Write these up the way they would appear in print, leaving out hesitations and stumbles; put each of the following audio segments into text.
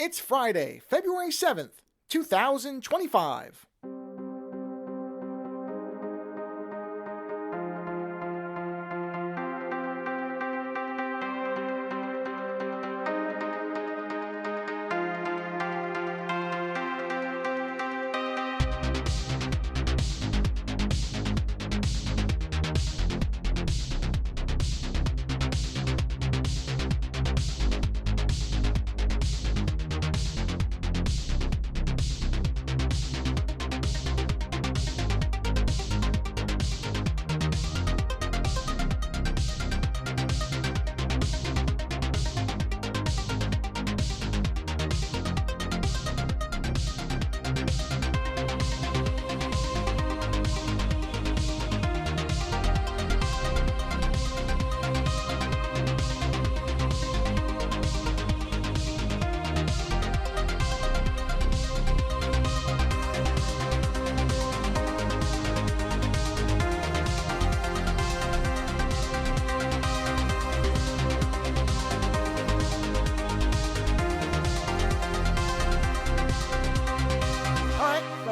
It's Friday, February 7th, 2025.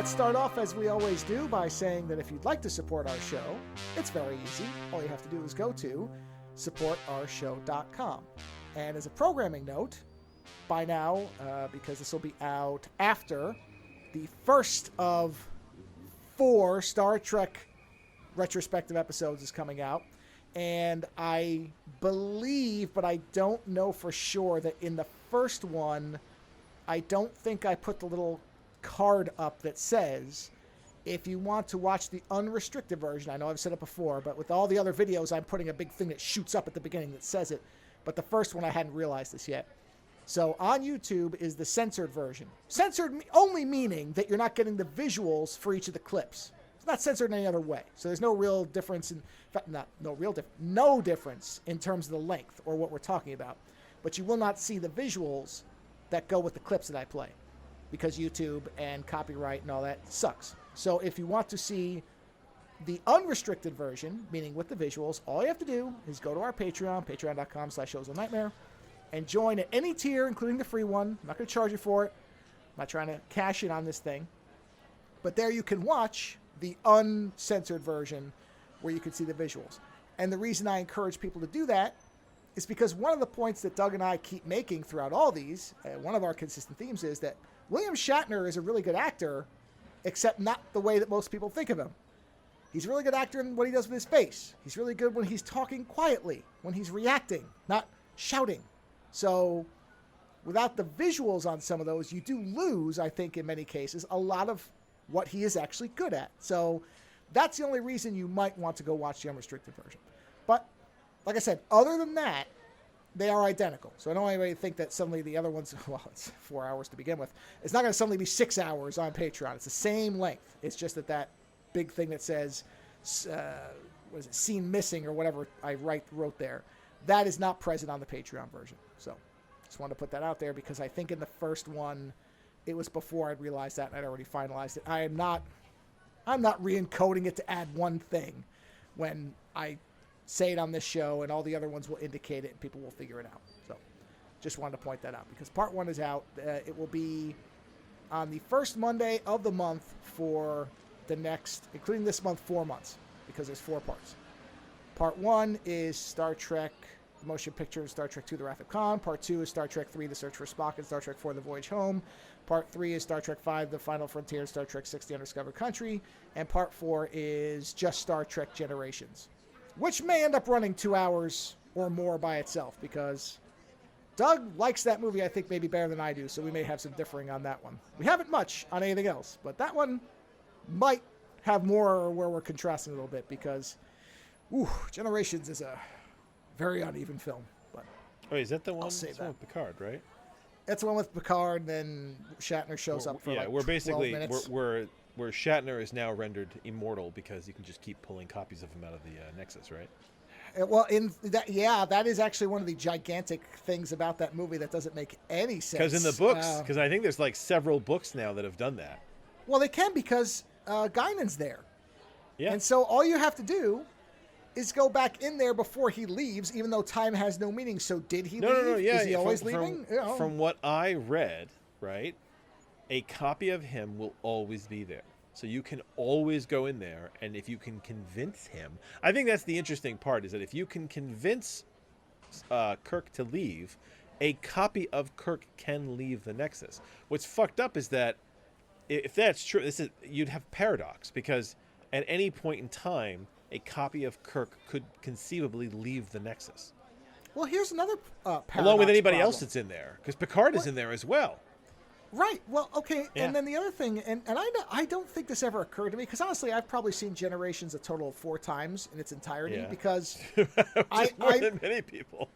Start off as we always do by saying that if you'd like to support our show, it's very easy. All you have to do is go to supportourshow.com. And as a programming note, by now, because this will be out after the first of 4 Star Trek retrospective episodes is coming out, and I believe, but I don't know for sure, that in the first one, I don't think I put the little card up that says if you want to watch the unrestricted version. I know I've said it before, but with all the other videos I'm putting a big thing that shoots up at the beginning that says it, but the first one I hadn't realized this yet. So on YouTube is the censored version. Censored only meaning that you're not getting the visuals for each of the clips. It's not censored in any other way, so there's no real difference in fact, no difference in terms of the length or what we're talking about, but you will not see the visuals that go with the clips that I play, because YouTube and copyright and all that sucks. So if you want to see the unrestricted version, meaning with the visuals, all you have to do is go to our Patreon, patreon.com/OzoneNightmare, and join at any tier, including the free one. I'm not going to charge you for it. I'm not trying to cash in on this thing. But there you can watch the uncensored version where you can see the visuals. And the reason I encourage people to do that is because one of the points that Doug and I keep making throughout all these, one of our consistent themes, is that William Shatner is a really good actor, except not the way that most people think of him. He's a really good actor in what he does with his face. He's really good when he's talking quietly, when he's reacting, not shouting. So without the visuals on some of those, you do lose, I think, in many cases, a lot of what he is actually good at. So that's the only reason you might want to go watch the unrestricted version. But like I said, other than that, they are identical. So I don't want anybody to think that suddenly the other ones, well, it's 4 hours to begin with. It's not going to suddenly be 6 hours on Patreon. It's the same length. It's just that big thing that says, what is it, scene missing or whatever I wrote there. That is not present on the Patreon version. So just wanted to put that out there because I think in the first one, it was before I'd realized that and I'd already finalized it. I'm not re-encoding it to add one thing when I say it on this show, and all the other ones will indicate it, and people will figure it out. So just wanted to point that out, because part 1 is out. It will be on the first Monday of the month for the next, including this month, 4 months, because there's 4 parts. Part 1 is Star Trek the Motion Picture, Star Trek II, The Wrath of Khan. Part 2 is Star Trek III, The Search for Spock, and Star Trek IV, The Voyage Home. Part 3 is Star Trek V, The Final Frontier, Star Trek VI, The Undiscovered Country. And Part 4 is just Star Trek Generations, which may end up running 2 hours or more by itself, because Doug likes that movie, I think, maybe better than I do, so we may have some differing on that one. We haven't much on anything else, but that one might have more where we're contrasting a little bit, because Generations is a very uneven film. But is that the one? That's the one with Picard, right? That's the one with Picard, and then Shatner shows up for we're basically 12 minutes. where Shatner is now rendered immortal because you can just keep pulling copies of him out of the Nexus, right? Well, that is actually one of the gigantic things about that movie that doesn't make any sense. Because in the books, because I think there's like several books now that have done that. Well, they can, because Guinan's there. Yeah. And so all you have to do is go back in there before he leaves, even though time has no meaning. So did he leave? No. Yeah, is he always from, leaving? From what I read, right, a copy of him will always be there. So you can always go in there, and if you can convince him, I think that's the interesting part, is that if you can convince Kirk to leave, a copy of Kirk can leave the Nexus. What's fucked up is that if that's true, you'd have paradox, because at any point in time, a copy of Kirk could conceivably leave the Nexus. Well, here's another paradox along with anybody problem. else that's in there, because Picard is in there as well. Right. Well, okay. Yeah. And then the other thing, and I don't think this ever occurred to me, because honestly, I've probably seen Generations a total of 4 times in its entirety, because more than many people.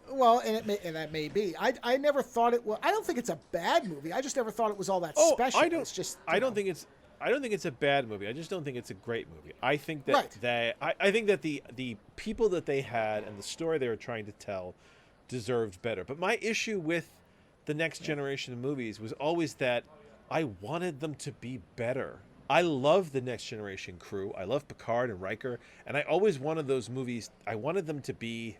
Well, and that may be. I never thought it was. I don't think it's a bad movie. I just never thought it was all that special. I don't. It's just. I don't think it's a bad movie. I just don't think it's a great movie. I think that Right. I think that the people that they had and the story they were trying to tell deserved better. But my issue with the Next Generation of movies was always that I wanted them to be better. I love the Next Generation crew. I love Picard and Riker, and I always wanted those movies. I wanted them to be,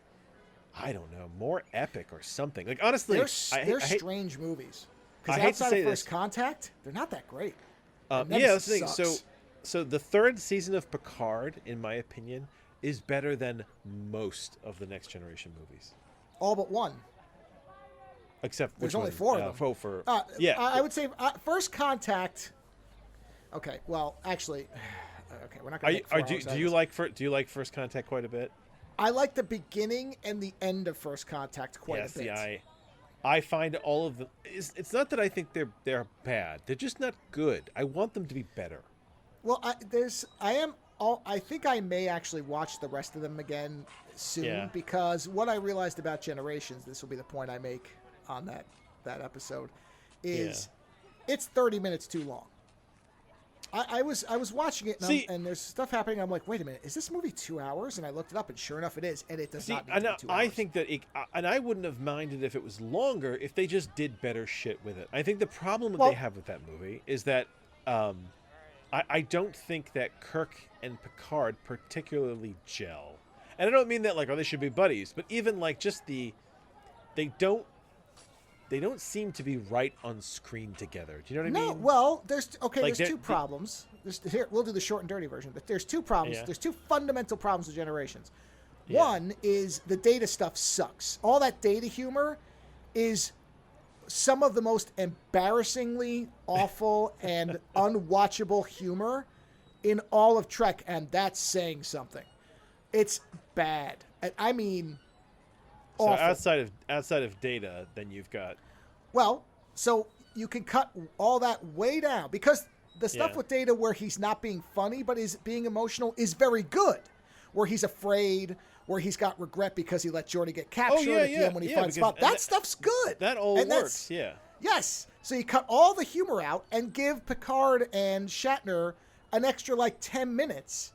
I don't know, more epic or something. Like, honestly, they're strange movies. Because I hate to outside say of First this. Contact, they're not that great. Yeah, that's the thing. So the third season of Picard, in my opinion, is better than most of the Next Generation movies. All but one. Except There's which only one? 4 of them. I would say First Contact. Okay, well, actually, okay, we're not going to. Do you like First Contact quite a bit? I like the beginning and the end of First Contact quite a bit. See, I find all of them. It's not that I think they're bad. They're just not good. I want them to be better. Well, I think I may actually watch the rest of them again soon, because what I realized about Generations, this will be the point I make on that episode, is it's 30 minutes too long. I was watching it, and there's stuff happening. I'm like, wait a minute, is this movie 2 hours? And I looked it up, and sure enough, it is, and it does not need to be 2 hours. I think that and I wouldn't have minded if it was longer if they just did better shit with it. I think the problem that they have with that movie is that I don't think that Kirk and Picard particularly gel. And I don't mean that like, they should be buddies, but even like just they don't seem to be right on screen together. Do you know what I mean? No, well, there's 2 problems. Here, we'll do the short and dirty version, but there's 2 problems. Yeah. There's 2 fundamental problems with Generations. Yeah. One is the Data stuff sucks. All that Data humor is some of the most embarrassingly awful and unwatchable humor in all of Trek, and that's saying something. It's bad. I mean, awful. So outside of Data, then you've got. Well, so you can cut all that way down, because the stuff with Data where he's not being funny but is being emotional is very good. Where he's afraid, where he's got regret because he let Geordi get captured at the end when he finds Spock. That stuff's good. That all works, yeah. Yes. So you cut all the humor out and give Picard and Shatner an extra 10 minutes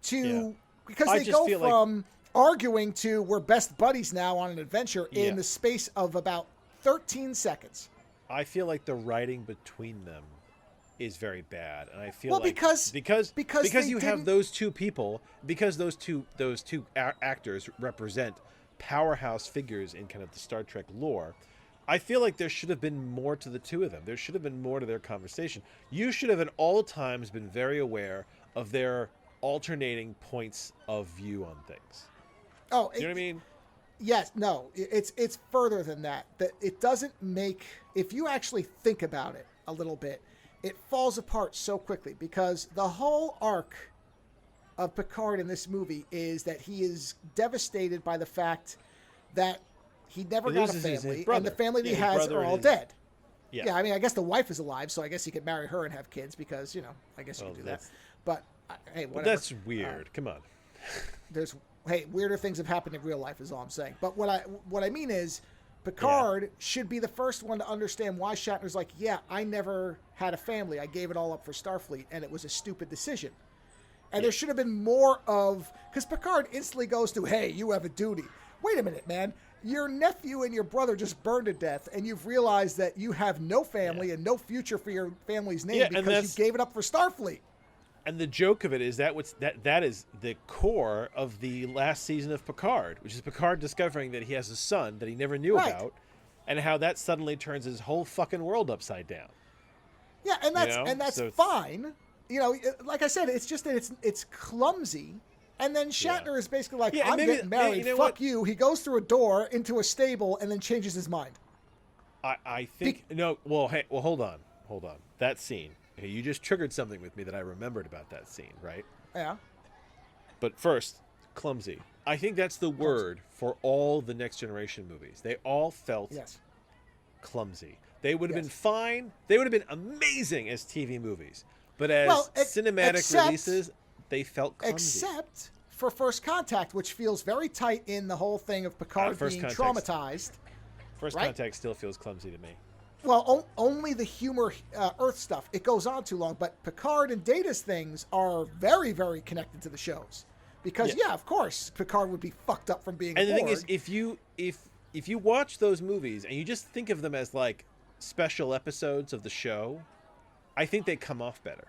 to because they go from arguing to we're best buddies now on an adventure in the space of about 13 seconds. I feel like the writing between them is very bad, and I feel because you have those two people, because those two actors represent powerhouse figures in kind of the Star Trek lore. I feel like there should have been more to the two of them. There should have been more to their conversation. You should have at all times been very aware of their alternating points of view on things. Oh, you know what I mean? Yes, no, it's further than that. That it doesn't make, if you actually think about it a little bit, it falls apart so quickly, because the whole arc of Picard in this movie is that he is devastated by the fact that he never got a family, and the family that he has are all dead. Yeah, I mean, I guess the wife is alive, so I guess he could marry her and have kids, because, I guess you could do that. But, hey, whatever. That's weird. Come on. Weirder things have happened in real life is all I'm saying. But what I mean is, Picard should be the first one to understand why Shatner's like, yeah, I never had a family. I gave it all up for Starfleet, and it was a stupid decision. And there should have been more of... Because Picard instantly goes to, hey, you have a duty. Wait a minute, man. Your nephew and your brother just burned to death, and you've realized that you have no family and no future for your family's name because you gave it up for Starfleet. And the joke of it is that is the core of the last season of Picard, which is Picard discovering that he has a son that he never knew about, and how that suddenly turns his whole fucking world upside down. Yeah, and that's fine. You know, like I said, it's just that it's clumsy. And then Shatner is basically like, I'm getting married, fuck you. He goes through a door into a stable and then changes his mind. I think, hold on. That scene. Okay, you just triggered something with me that I remembered about that scene, right? Yeah. But first, clumsy. I think that's the word for all the Next Generation movies. They all felt clumsy. They would have been fine. They would have been amazing as TV movies. But as cinematic releases, they felt clumsy. Except for First Contact, which feels very tight in the whole thing of Picard being traumatized. First Contact still feels clumsy to me. Well, only the humor Earth stuff. It goes on too long. But Picard and Data's things are very, very connected to the shows. Because, of course, Picard would be fucked up from being And the Borg. thing is, if you watch those movies and you just think of them as like special episodes of the show, I think they come off better.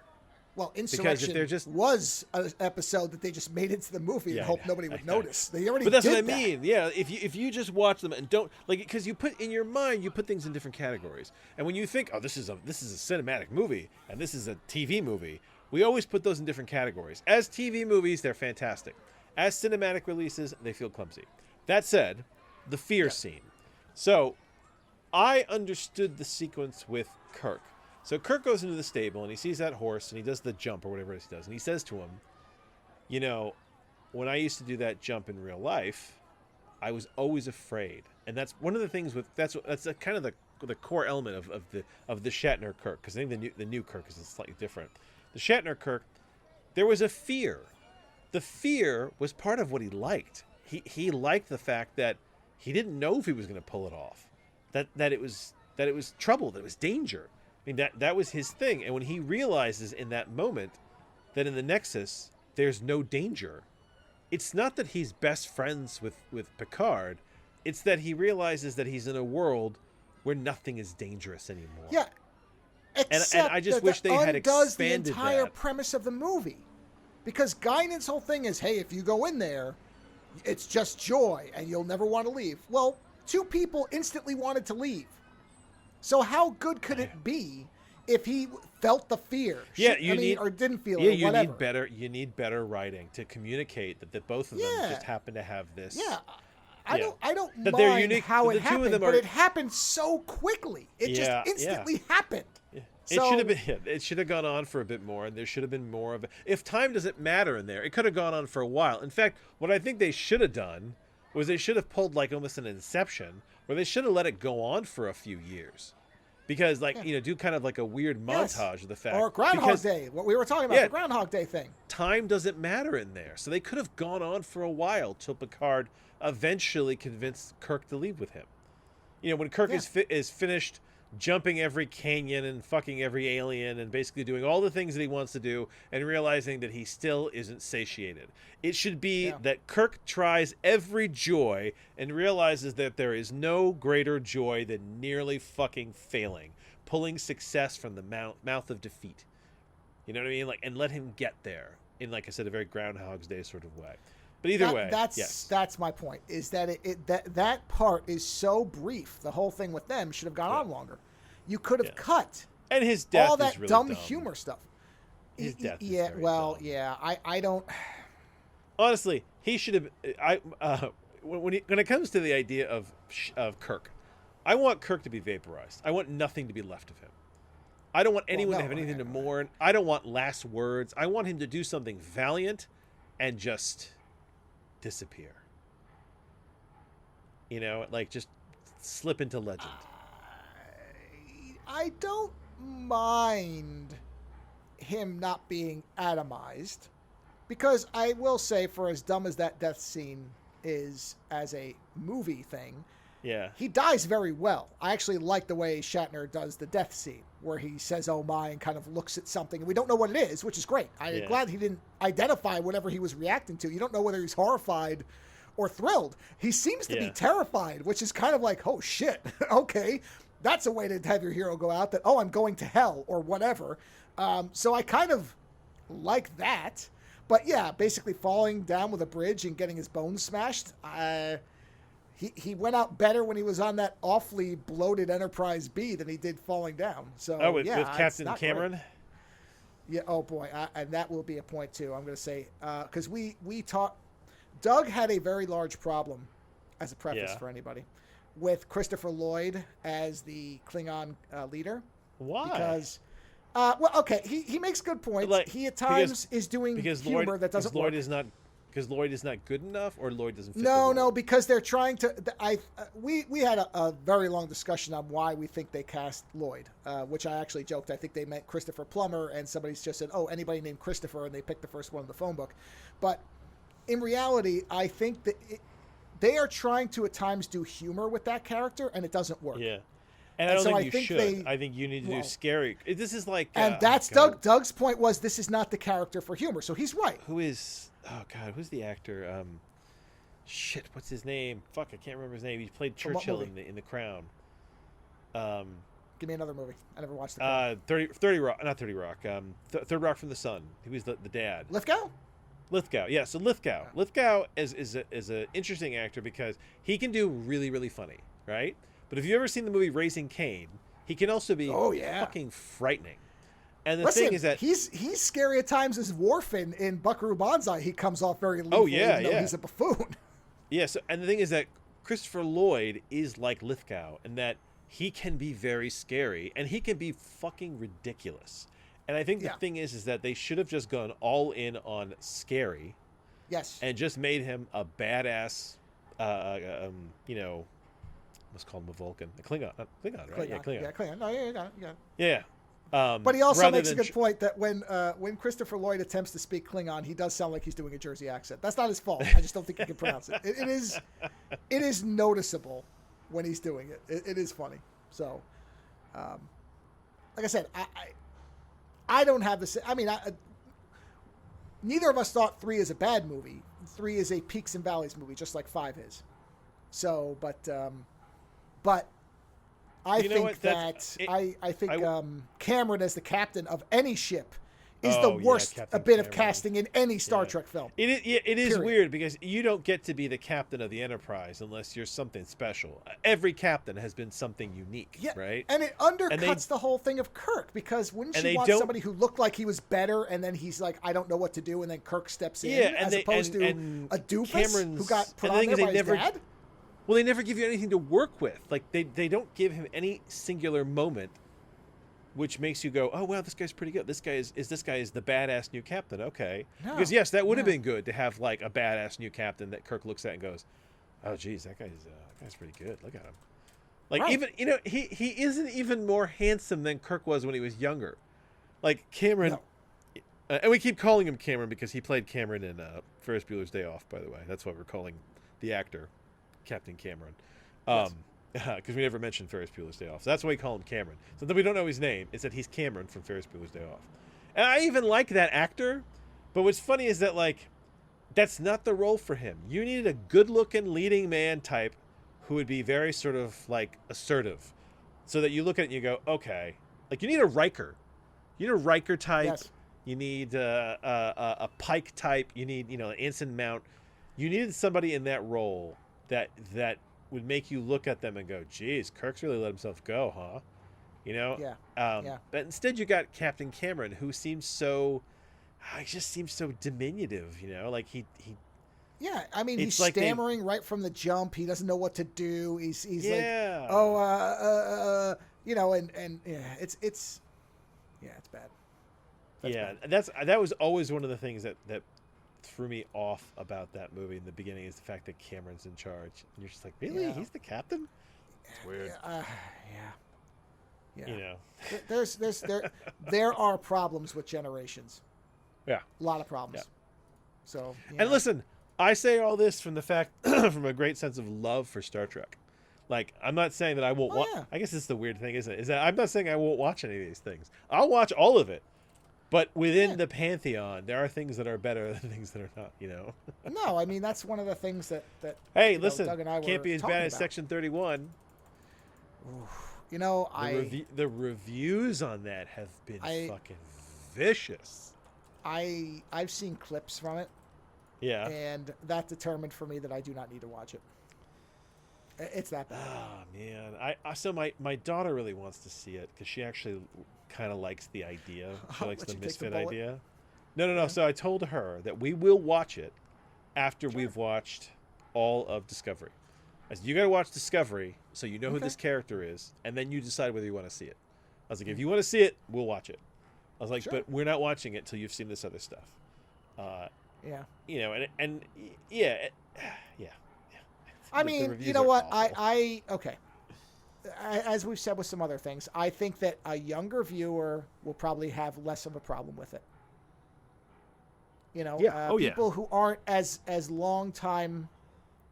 Well, Insurrection was an episode that they just made into the movie and hoped nobody would notice. They already But that's did what I that. mean. Yeah, if you just watch them and don't like it, because you put in your mind, you put things in different categories. And when you think, oh, this is a cinematic movie and this is a TV movie, we always put those in different categories. As TV movies, they're fantastic. As cinematic releases, they feel clumsy. That said, the fear scene. So, I understood the sequence with Kirk. So Kirk goes into the stable and he sees that horse and he does the jump or whatever it is he does. And he says to him, you know, when I used to do that jump in real life, I was always afraid. And that's one of the things with that's kind of the core element of the Shatner Kirk, because I think the new Kirk is slightly different. The Shatner Kirk, there was a fear. The fear was part of what he liked. He liked the fact that he didn't know if he was going to pull it off. That it was trouble, that it was danger. I mean, that was his thing. And when he realizes in that moment that in the Nexus, there's no danger, it's not that he's best friends with Picard. It's that he realizes that he's in a world where nothing is dangerous anymore. Yeah. And I just wish they had expanded the entire that. premise of the movie. Because Guinan's whole thing is, hey, if you go in there, it's just joy and you'll never want to leave. Well, 2 people instantly wanted to leave. So how good could it be if he felt the fear? Or didn't feel it, or whatever. You need better writing to communicate that both of them just happen to have this. Yeah. I don't mind how it happened, but it happened so quickly. It just instantly happened. Yeah. It should have gone on for a bit more, and there should have been more of it. If time doesn't matter in there, it could have gone on for a while. In fact, what I think they should have done was they should have pulled like almost an Inception, where they should have let it go on for a few years. Because, do kind of like a weird montage of the fact. Or Groundhog Day, what we were talking about, the Groundhog Day thing. Time doesn't matter in there. So they could have gone on for a while till Picard eventually convinced Kirk to leave with him. You know, when Kirk is finished jumping every canyon and fucking every alien and basically doing all the things that he wants to do and realizing that he still isn't satiated. It should be that Kirk tries every joy and realizes that there is no greater joy than nearly fucking failing, pulling success from the mouth of defeat. You know what I mean? And let him get there in, like I said, a very Groundhog's Day sort of way. But either way, that's my point. Is that that part is so brief. The whole thing with them should have gone on longer. You could have cut and his death all that is really dumb humor stuff. His death is very dumb. I don't. Honestly, he should have. When it comes to the idea of Kirk, I want Kirk to be vaporized. I want nothing to be left of him. I don't want anyone to have anything to mourn. I don't want last words. I want him to do something valiant and just disappear. You know, like just slip into legend. I don't mind him not being atomized, because I will say, for as dumb as that death scene is as a movie thing, he dies very well. I actually like the way Shatner does the death scene, where he says, oh my, and kind of looks at something, and we don't know what it is, which is great. I'm glad he didn't identify whatever he was reacting to. You don't know whether he's horrified or thrilled. He seems to be terrified, which is kind of like, oh shit, okay. That's a way to have your hero go out, that, oh, I'm going to hell or whatever. So I kind of like that. But yeah, basically falling down with a bridge and getting his bones smashed. He went out better when he was on that awfully bloated Enterprise B than he did falling down. So with Captain Cameron. Great. Yeah. Oh boy, and that will be a point too. I'm going to say because we talked. Doug had a very large problem, as a preface for anybody, with Christopher Lloyd as the Klingon leader. Why? Because, well, okay, he makes good points. Like, he at times is doing humor that doesn't work. Because Lloyd is not good enough, or Lloyd doesn't fit No, because they're trying to. We had a very long discussion on why we think they cast Lloyd, which I actually joked. I think they meant Christopher Plummer, and somebody just said, "Oh, anybody named Christopher," and they picked the first one in the phone book. But in reality, I think that they are trying to at times do humor with that character, and it doesn't work. Yeah. And I don't think you should. I think you need to do scary. This is like... And that's Doug's point was this is not the character for humor, so he's right. Who's the actor? Shit, what's his name? Fuck, I can't remember his name. He played Churchill in The Crown. Give me another movie. I never watched The Crown. 30 Rock, not 30 Rock. Third Rock from the Sun. He was the dad. Lithgow, yeah. So Lithgow is an interesting actor because he can do really, really funny, right? But if you've ever seen the movie Raising Cain, he can also be fucking frightening. And the thing is that he's scary at times as Worf in Buckaroo Banzai. He comes off very lethal, even though he's a buffoon. Yeah. So, and the thing is that Christopher Lloyd is like Lithgow in that he can be very scary and he can be fucking ridiculous. And I think the thing is that they should have just gone all in on scary. Yes. And just made him a badass, let's call him a Vulcan. A Klingon, right? Yeah, Klingon. Yeah, Klingon. No, you got it. Yeah. But he also makes a good point that when Christopher Lloyd attempts to speak Klingon, he does sound like he's doing a Jersey accent. That's not his fault. I just don't think he can pronounce it. It is noticeable when he's doing it. It is funny. So, like I said, I don't have this. I mean, neither of us thought 3 is a bad movie. 3 is a peaks and valleys movie, just like 5 is. So, but I think Cameron as the captain of any ship is the worst of casting in any Star Trek film. It is weird because you don't get to be the captain of the Enterprise unless you're something special. Every captain has been something unique, right? And it undercuts the whole thing of Kirk because wouldn't you want somebody who looked like he was better and then he's like, I don't know what to do, and then Kirk steps in as opposed to a doofus who got put on there by his dad? Well, they never give you anything to work with. Like they don't give him any singular moment which makes you go, oh wow, this guy's pretty good. This guy is the badass new captain. Okay, because yes, that would have been good to have like a badass new captain that Kirk looks at and goes, oh geez, that guy's pretty good. Look at him. Like even he isn't even more handsome than Kirk was when he was younger. Like Cameron, and we keep calling him Cameron because he played Cameron in Ferris Bueller's Day Off. By the way, that's what we're calling the actor, Captain Cameron. Because we never mentioned Ferris Bueller's Day Off. So that's why we call him Cameron. So that we don't know his name, it's that he's Cameron from Ferris Bueller's Day Off. And I even like that actor, but what's funny is that, like, that's not the role for him. You needed a good-looking leading man type who would be very sort of, like, assertive. So that you look at it and you go, okay. Like, you need a Riker. You need a Riker type. Yes. You need a Pike type. You need, an Anson Mount. You needed somebody in that role that would make you look at them and go, geez, Kirk's really let himself go, huh? But instead you got Captain Cameron, who seems so, he just seems so diminutive, like he yeah, I mean, he's like stammering right from the jump. He doesn't know what to do. He's like, it's bad. That's bad. That was always one of the things that threw me off about that movie in the beginning is the fact that Cameron's in charge. And you're just like, really? He's the captain? It's weird. There are problems with Generations. Yeah. A lot of problems. Yeah. So, and listen, I say all this from the fact, from a great sense of love for Star Trek. Like, I'm not saying that I won't watch. I guess it's the weird thing, isn't it? Is that I'm not saying I won't watch any of these things. I'll watch all of it. But within the pantheon, there are things that are better than things that are not, No, I mean, that's one of the things that hey, listen, Doug and I can't be as bad about. as Section 31. The reviews on that have been fucking vicious. I've seen clips from it, Yeah. and that determined for me that I do not need to watch it. It's that bad. Oh man, so my daughter really wants to see it because she actually kind of likes the idea. She I'll likes let the you take the misfit bullet. idea. No. Yeah. So I told her that we will watch it after Sure. we've watched all of Discovery. I said, you got to watch Discovery so you know who Okay. this character is, and then you decide whether you want to see it. I was like, if you want to see it, we'll watch it. I was like, Sure. but we're not watching it till you've seen this other stuff. Yeah. You know, and yeah, yeah. I The mean, reviews you know are what? awful. Okay. As we've said with some other things, I think that a younger viewer will probably have less of a problem with it. You know, Yeah. Oh, yeah. people who aren't as long time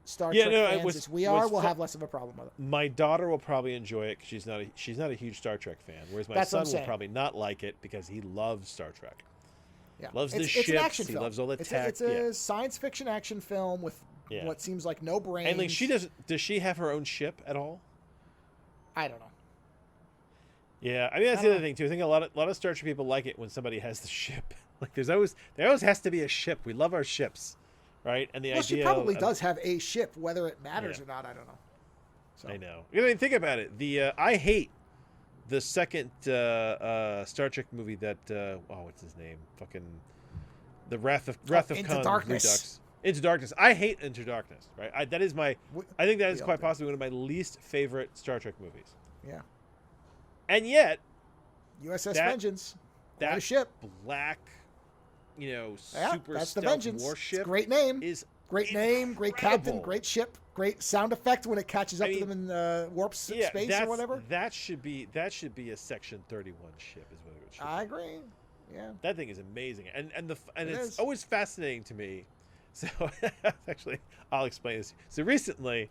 Star Yeah, Trek no, fans what's- as we what's are will fu- have less of a problem with it. My daughter will probably enjoy it because she's not a huge Star Trek fan, whereas my That's what son I'm will saying. probably not like it because he loves Star Trek. Yeah, Loves the it's ships. an action He film. loves all the it's tech. It's a science fiction action film with Yeah. what seems like no brains. And like does she have her own ship at all? I don't know. Yeah, I mean that's I the don't other thing too. I think a lot of Star Trek people like it when somebody has the ship. Like there always has to be a ship. We love our ships, right? And the Well, she idea probably of- does have a ship, whether it matters Yeah. or not. I don't know. So. I know. I mean, think about it. I hate the second Star Trek movie that what's his name? Fucking the Wrath of Into Khan Darkness. Redux. Into Darkness. I hate Into Darkness. Right. I think that is we all quite do. possibly one of my least favorite Star Trek movies. Yeah. And yet USS That- Vengeance. Quite that a ship. black, Yeah, super that's the stealth Vengeance. warship It's a great name. is Great name, great captain, incredible. great ship, great sound effect when it catches up I to mean, them in warp space or whatever. That should be a Section 31 ship is what it should be. I agree. Yeah. That thing is amazing, and It it's is. always fascinating to me. So actually, I'll explain this. So recently,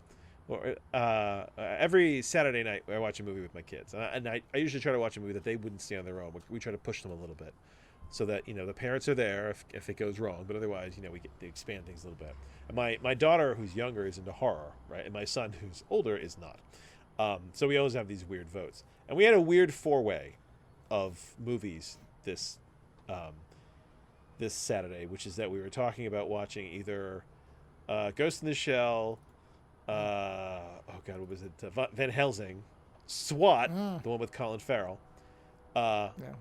every Saturday night, I watch a movie with my kids, and I usually try to watch a movie that they wouldn't see on their own. We try to push them a little bit, so that the parents are there if it goes wrong, but otherwise they expand things a little bit. And my daughter, who's younger, is into horror, right, and my son, who's older, is not. So we always have these weird votes, and we had a weird four-way of movies this Saturday, which is that we were talking about watching either Ghost in the Shell, what was it? Van Helsing, SWAT, the one with Colin Farrell,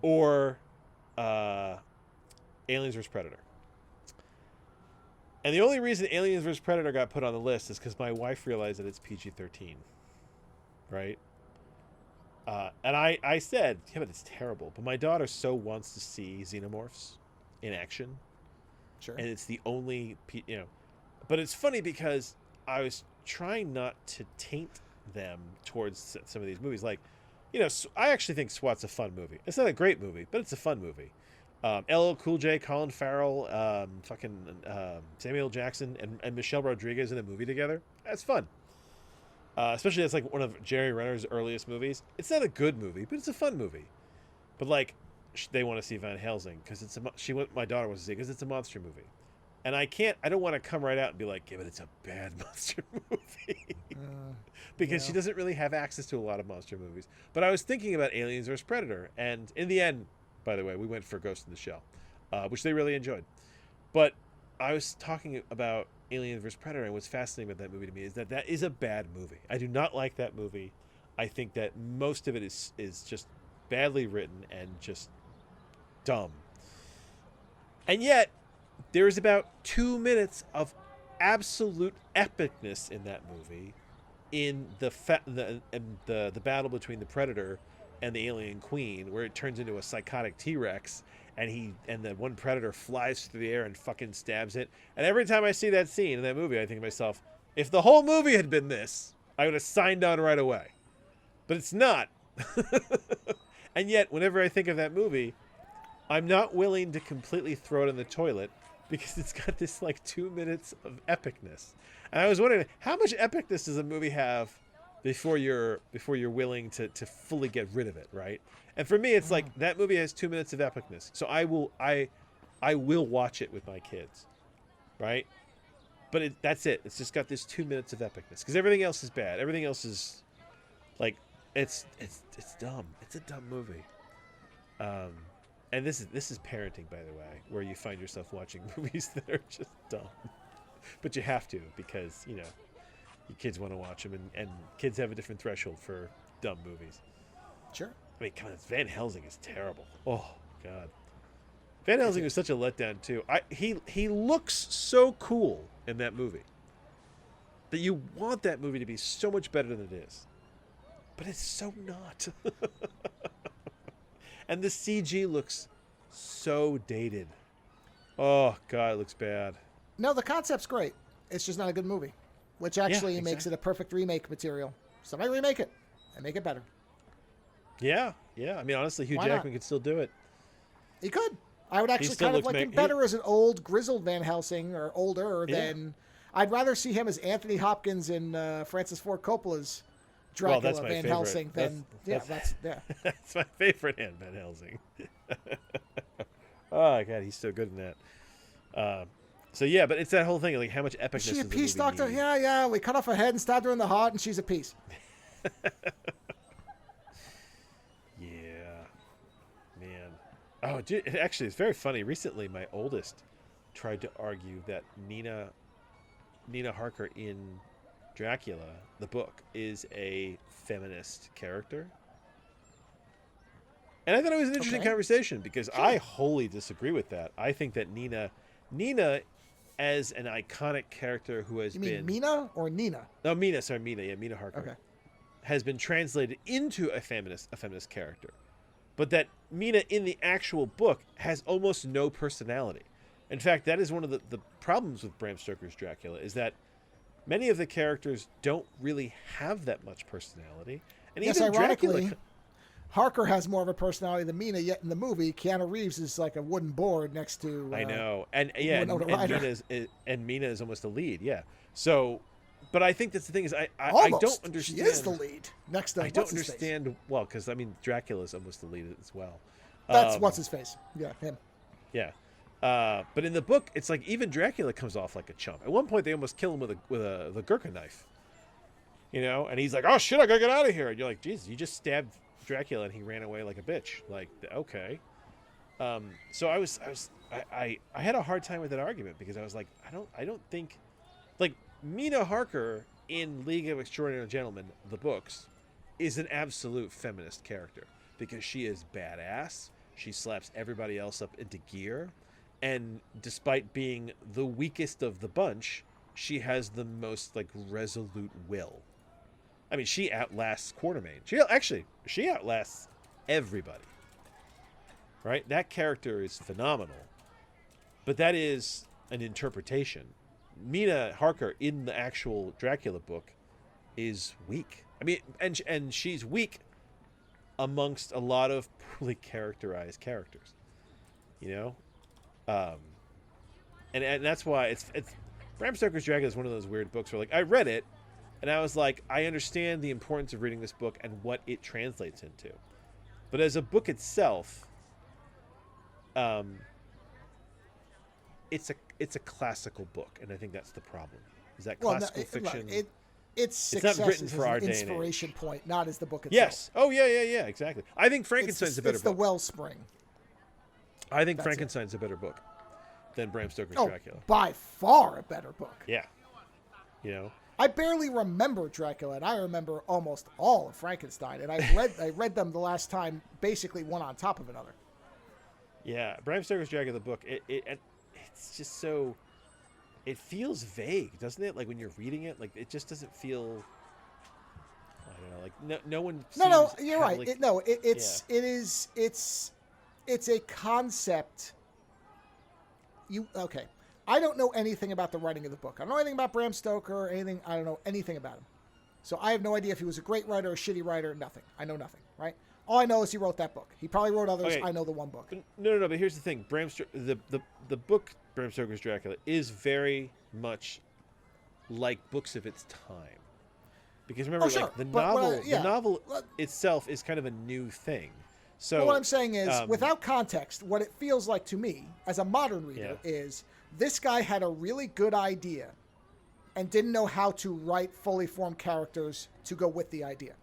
or Aliens vs Predator. And the only reason Aliens vs Predator got put on the list is because my wife realized that it's PG-13, right? And I said, yeah, but it's terrible. But my daughter so wants to see xenomorphs in action, Sure. and it's the only, But it's funny because I was trying not to taint them towards some of these movies. Like, I actually think SWAT's a fun movie. It's not a great movie, but it's a fun movie. LL Cool J, Colin Farrell, Samuel L. Jackson, and Michelle Rodriguez in a movie together. That's fun. Especially that's like one of Jerry Renner's earliest movies. It's not a good movie, but it's a fun movie. But like, they want to see Van Helsing because my daughter wants to see because it's a monster movie, and I don't want to come right out and be like, yeah, but it's a bad monster movie because she doesn't really have access to a lot of monster movies. But I was thinking about Aliens vs Predator, and in the end, by the way, we went for Ghost in the Shell, which they really enjoyed. But I was talking about Alien vs Predator, and what's fascinating about that movie to me is that is a bad movie. I do not like that movie. I think that most of it is just badly written and just dumb. And yet, there's about 2 minutes of absolute epicness in that movie, in the battle between the Predator and the alien queen, where it turns into a psychotic T-Rex, and the one Predator flies through the air and fucking stabs it. And every time I see that scene in that movie, I think to myself, if the whole movie had been this, I would have signed on right away. But it's not. And yet, whenever I think of that movie, I'm not willing to completely throw it in the toilet because it's got this like 2 minutes of epicness. And I was wondering, how much epicness does a movie have before you're willing to fully get rid of it, right? And for me, it's like that movie has 2 minutes of epicness, so I will watch it with my kids, right? But that's it. It's just got this 2 minutes of epicness because everything else is bad. Everything else is like it's dumb. It's a dumb movie. And this is parenting, by the way, where you find yourself watching movies that are just dumb, but you have to because your kids want to watch them, and kids have a different threshold for dumb movies. Sure. I mean, come on, Van Helsing is terrible. Oh God, Van Helsing is such a letdown too. He looks so cool in that movie that you want that movie to be so much better than it is, but it's so not. And the CG looks so dated. Oh God, it looks bad. No, the concept's great. It's just not a good movie, which actually makes it a perfect remake material. Somebody remake it and make it better. Yeah. I mean, honestly, Hugh Jackman could still do it. He could. I would actually kind of like him better as an old, grizzled Van Helsing, or older than... I'd rather see him as Anthony Hopkins in Francis Ford Coppola's Dracula Van Helsing than... That's my favorite Van Helsing. Oh, God, he's so good in that. So, yeah, but it's that whole thing, like how much epicness is she a the peace movie doctor? need. Yeah, we cut off her head and stabbed her in the heart, and she's a piece. Man. Oh, dude, actually, it's very funny. Recently, my oldest tried to argue that Nina Harker in Dracula, the book, is a feminist character. And I thought it was an interesting conversation because I wholly disagree with that. I think that Nina as an iconic character who has been... You mean Mina or Nina? No, Mina. Sorry, Mina. Yeah, Mina Harker. Okay. Has been translated into a feminist character. But that Mina in the actual book has almost no personality. In fact, that is one of the problems with Bram Stoker's Dracula, is that many of the characters don't really have that much personality. And yes, even ironically, Dracula... Harker has more of a personality than Mina, yet in the movie, Keanu Reeves is like a wooden board next to... I know. And Mina is almost the lead, yeah. So... But I think that's the thing is I don't understand. She is the lead next to. I don't understand. Well, because I mean Dracula is almost the lead as well. That's what's his face. Yeah, him. Yeah, but in the book, it's like even Dracula comes off like a chump. At one point, they almost kill him with the Gurkha knife. And he's like, "Oh shit, I gotta get out of here." And you're like, "Jesus, you just stabbed Dracula and he ran away like a bitch." Like, okay. So I had a hard time with that argument because I was like, I don't think, like. Mina Harker in League of Extraordinary Gentlemen, the books, is an absolute feminist character because she is badass. She slaps everybody else up into gear. And despite being the weakest of the bunch, she has the most resolute will. I mean, she outlasts Quartermain. She outlasts everybody. Right? That character is phenomenal. But that is an interpretation. Mina Harker in the actual Dracula book is weak. I mean, and she's weak amongst a lot of poorly characterized characters, and that's why it's Bram Stoker's Dracula is one of those weird books where I read it and I was like, I understand the importance of reading this book and what it translates into, but as a book itself, it's a classical book, and I think that's the problem. Is that classical fiction? It's not written for our day and inspiration point, not as the book itself. Yes. Oh yeah, exactly. I think Frankenstein's a better book. It's the wellspring. I think Frankenstein's a better book than Bram Stoker's Dracula. By far a better book. Yeah. I barely remember Dracula, and I remember almost all of Frankenstein, and I read them the last time basically one on top of another. Yeah, Bram Stoker's Dracula, the book, it's just so, it feels vague, doesn't it? Like when you're reading it, it just doesn't feel, I don't know, no one. No, you're right. It's a concept. I don't know anything about the writing of the book. I don't know anything about Bram Stoker or anything. I don't know anything about him. So I have no idea if he was a great writer or a shitty writer. Nothing. I know nothing, right? All I know is he wrote that book. He probably wrote others. Okay. I know the one book. No. But here's the thing: the book Bram Stoker's Dracula is very much like books of its time, because remember, the novel itself is kind of a new thing. So what I'm saying is, without context, what it feels like to me as a modern reader is this guy had a really good idea and didn't know how to write fully formed characters to go with the idea.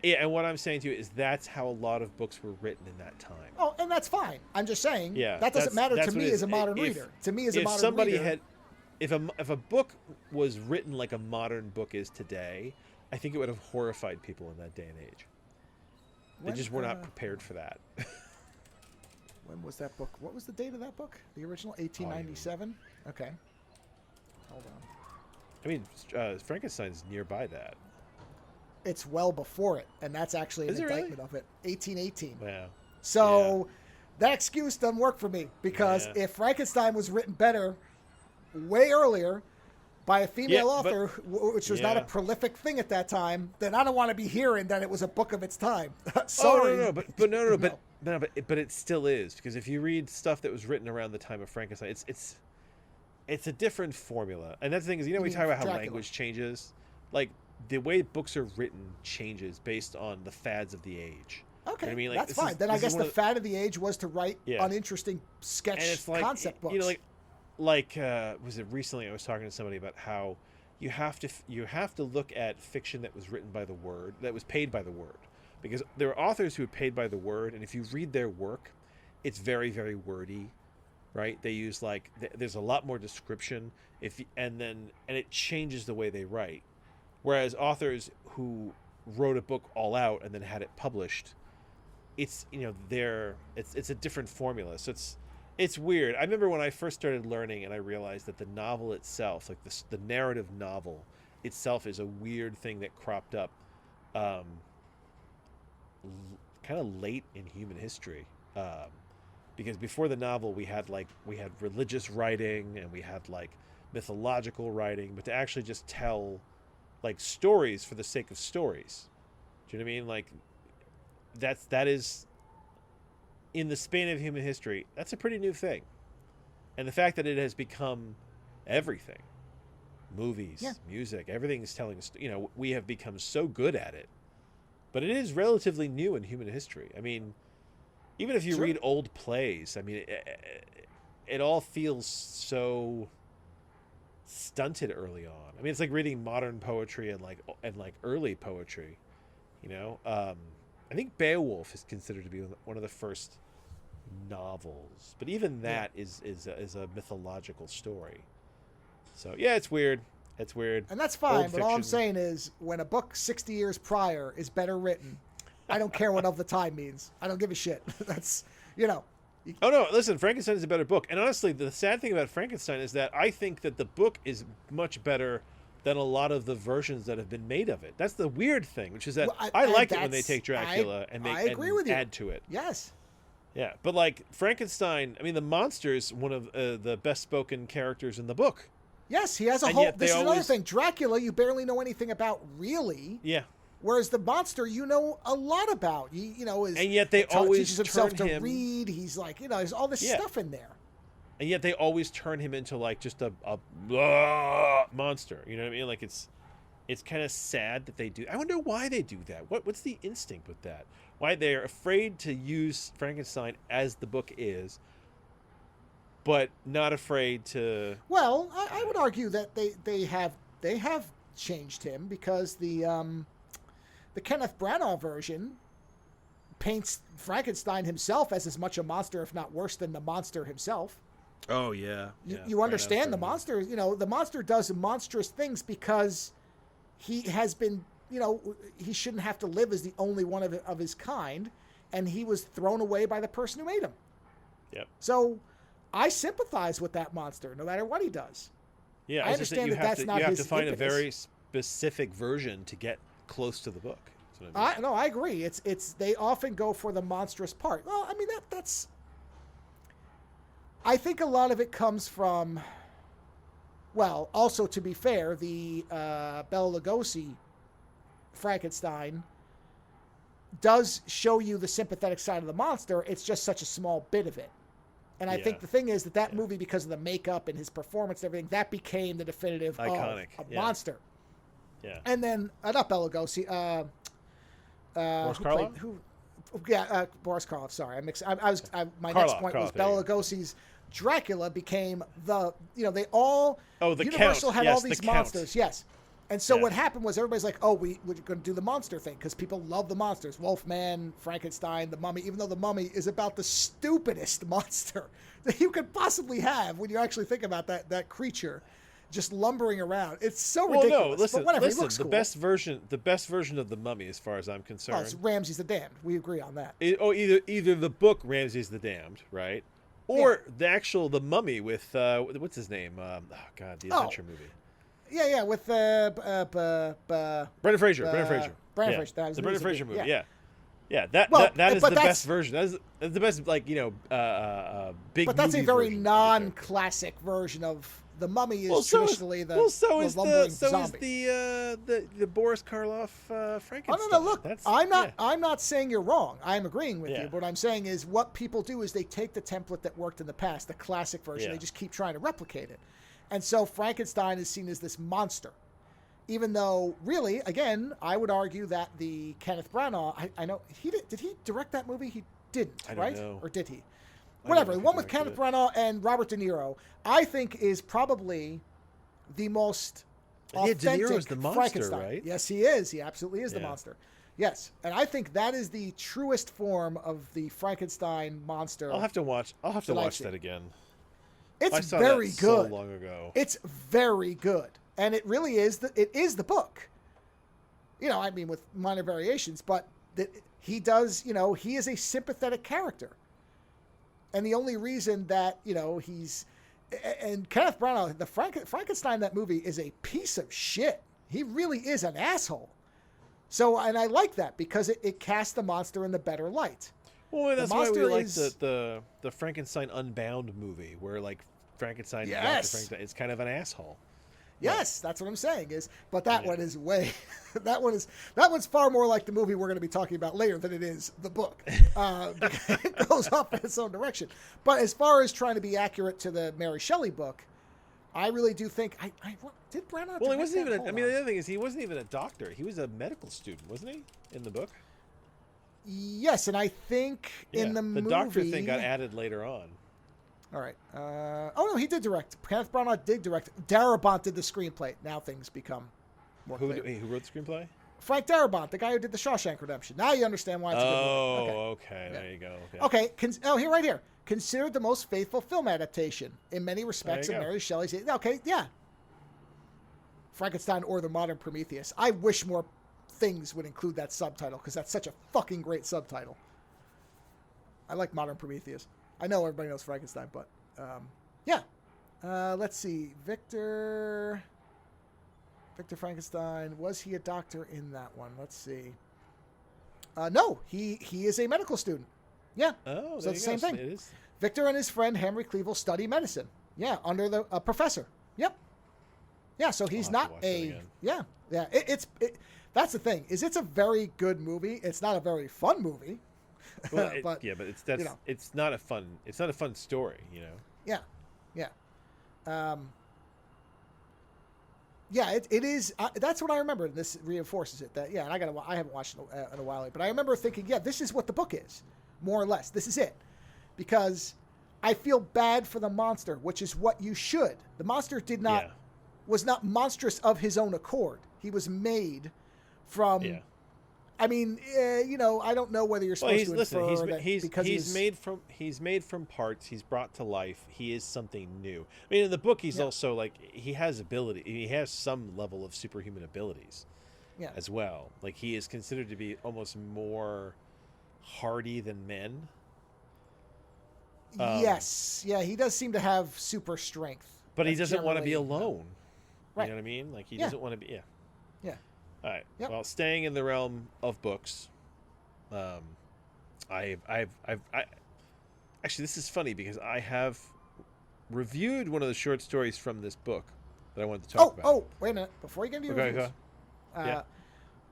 Yeah, and what I'm saying to you is that's how a lot of books were written in that time. Oh, and that's fine. I'm just saying Yeah, that doesn't matter that's to what me it as is. a modern reader. To me as a If modern somebody reader, had, if a book was written like a modern book is today, I think it would have horrified people in that day and age. They just were not prepared for that. When was that book? What was the date of that book? The original 1897. Okay, hold on. I mean, Frankenstein's nearby that. It's well before it, and that's actually an Is it indictment really? of it. 1818. Yeah. So that excuse doesn't work for me because Yeah. if Frankenstein was written better, way earlier, by a female Yeah, but- author, which was not a Yeah. prolific thing at that time, then I don't want to be hearing that it was a book of its time. Oh Sorry. no, but it still is, because if you read stuff that was written around the time of Frankenstein, it's a different formula. And that's the thing is, we mean talk about how Dracula. language changes, like the way books are written changes based on the fads of the age. Okay, You know what I mean? Like, that's this fine. is- Then I this is guess one the of fad of the age was to write Yeah. uninteresting sketch and it's like, concept books. you know, was it recently I was talking to somebody about how you have to look at fiction that was written by the word, that was paid by the word, because there are authors who are paid by the word, and if you read their work, it's very, very wordy, right? They use there's a lot more description, and it changes the way they write, whereas authors who wrote a book all out and then had it published, it's it's a different formula. So it's weird. I remember when I first started learning and I realized that the novel itself, like the narrative novel itself, is a weird thing that cropped up kind of late in human history. Because before the novel we had religious writing and we had mythological writing, but to actually just tell stories for the sake of stories. Do you know what I mean? That is in the span of human history, that's a pretty new thing. And the fact that it has become everything, movies, music, everything is telling us, we have become so good at it. But it is relatively new in human history. I mean, even if you read old plays, I mean, it all feels so stunted early on. I mean, it's like reading modern poetry and early poetry, I think Beowulf is considered to be one of the first novels, but even that is a mythological story. So yeah, it's weird. And that's fine, Old but all I'm fiction. saying is when a book 60 years prior is better written, I don't care what of the time means. I don't give a shit. That's, Oh no, listen, Frankenstein is a better book. And honestly, the sad thing about Frankenstein is that I think that the book is much better than a lot of the versions that have been made of it. That's the weird thing, which is that I like it when they take Dracula and add to it. Yes. Yeah, but Frankenstein, I mean, the monster is one of the best spoken characters in the book. Yes, he has a And whole. yet they This is another always- thing. Dracula, you barely know anything about, really. Yeah. Whereas the monster, you know a lot about. And yet they always teaches himself turn to him- read. He's there's all this stuff in there. And yet they always turn him into just a monster. You know what I mean? It's kind of sad that they do. I wonder why they do that. What's the instinct with that? Why they're afraid to use Frankenstein as the book is, but not afraid to. Well, I would argue that they have changed him because the Kenneth Branagh version paints Frankenstein himself as much a monster, if not worse than the monster himself. Oh yeah. You understand the monster. The monster does monstrous things because he has been. He shouldn't have to live as the only one of his kind, and he was thrown away by the person who made him. Yep. So I sympathize with that monster, no matter what he does. Yeah, I understand that that's not you have his to find impetus. a very specific version to get close to the book. That's what I mean. I agree. It's they often go for the monstrous part. Well, I mean that's. I think a lot of it comes from. Well, also to be fair, the Bela Lugosi Frankenstein does show you the sympathetic side of the monster. It's just such a small bit of it. And I think the thing is that movie, because of the makeup and his performance and everything, that became the definitive Iconic. of a monster. Yeah. And then, not Bela Lugosi, Boris Karloff? Boris Karloff. Sorry, my Karloff, next point was Karloff, there you Bela Lugosi's Dracula became the they all the Universal Count. had Yes, all the these Count. monsters. Yes, And so what happened was everybody's like, oh, we're going to do the monster thing because people love the monsters. Wolfman, Frankenstein, the Mummy, even though the Mummy is about the stupidest monster that you could possibly have when you actually think about that creature just lumbering around. It's so ridiculous. Well, no, listen, but whatever, he looks the cool. best version of the Mummy, as far as I'm concerned. Oh, it's Ramses the Damned. We agree on that. Either the book Ramses the Damned, right? Or the Mummy with what's his name? The adventure movie. Yeah, with Brendan Fraser. Brendan Fraser. The Brendan Fraser movie. Yeah. That is the best version. That's the best, big. But that's a very non-classic version of the Mummy. Is traditionally the lumbering zombie. the Boris Karloff Frankenstein. Oh no! Look, I'm not saying you're wrong. I'm agreeing with you. But what I'm saying is, what people do is they take the template that worked in the past, the classic version. They just keep trying to replicate it. And so Frankenstein is seen as this monster. Even though, really, again, I would argue that the Kenneth Branagh, I know, did he direct that movie? He didn't, right? Know. Or did he? Whatever. The one with Kenneth Branagh and Robert De Niro, I think is probably the most authentic De Niro's the monster, Frankenstein. right? Yes, he is. He absolutely is the monster. Yes, and I think that is the truest form of the Frankenstein monster. I'll have to watch that again. It's very good. So long ago. It's very good, and it really is. It is the book. I mean, with minor variations, but he does. He is a sympathetic character, and the only reason that he's and Kenneth Branagh, the Frankenstein, that movie is a piece of shit. He really is an asshole. So, and I like that because it casts the monster in the better light. Well, that's why we like the Frankenstein Unbound movie, where Frankenstein, Dr. Frankenstein, is kind of an asshole. Yes, that's what I'm saying. But that one is that one's far more like the movie we're going to be talking about later than it is the book. It goes off in its own direction. But as far as trying to be accurate to the Mary Shelley book, I really do think did Branagh. Well, he wasn't even. The other thing is, he wasn't even a doctor. He was a medical student, wasn't he, in the book? Yes, and I think in the movie... The doctor thing got added later on. All right. No, he did direct. Kenneth Branagh did direct. Darabont did the screenplay. Now things become more clear. Who wrote the screenplay? Frank Darabont, the guy who did The Shawshank Redemption. Now you understand why it's a good movie. Okay. There you go. Okay. Here, right here. Considered the most faithful film adaptation in many respects of Mary Shelley's... Okay, yeah. Frankenstein or the Modern Prometheus. I wish more things would include that subtitle because that's such a fucking great subtitle. I like Modern Prometheus. I know everybody knows Frankenstein, but let's see. Victor Frankenstein, was he a doctor in that one? Let's see. No, he is a medical student. Yeah. Oh, so it's the same thing. It is. Victor and his friend Henry Cleveland study medicine. Yeah, under a professor. Yep. Yeah, so he's not a... Yeah. That's the thing, is it's a very good movie. It's not a very fun movie. Well, it's not a fun story, Yeah. It is. That's what I remember. This reinforces it. That and I haven't watched it in a while, but I remember thinking, this is what the book is, more or less. This is it, because I feel bad for the monster, which is what you should. The monster was not monstrous of his own accord. He was made from. Yeah. I mean, I don't know whether you're supposed to infer that because he's made from parts. He's brought to life. He is something new. I mean, in the book, he's also he has ability. He has some level of superhuman abilities, as well. Like, he is considered to be almost more hardy than men. Yes, he does seem to have super strength, but he doesn't want to be alone. Right. You know what I mean? Like, he doesn't want to be. Yeah. All right. Yep. Well, staying in the realm of books, I've actually, this is funny because I have reviewed one of the short stories from this book that I wanted to talk about. Oh, wait a minute! Before you get into your reviews, yeah.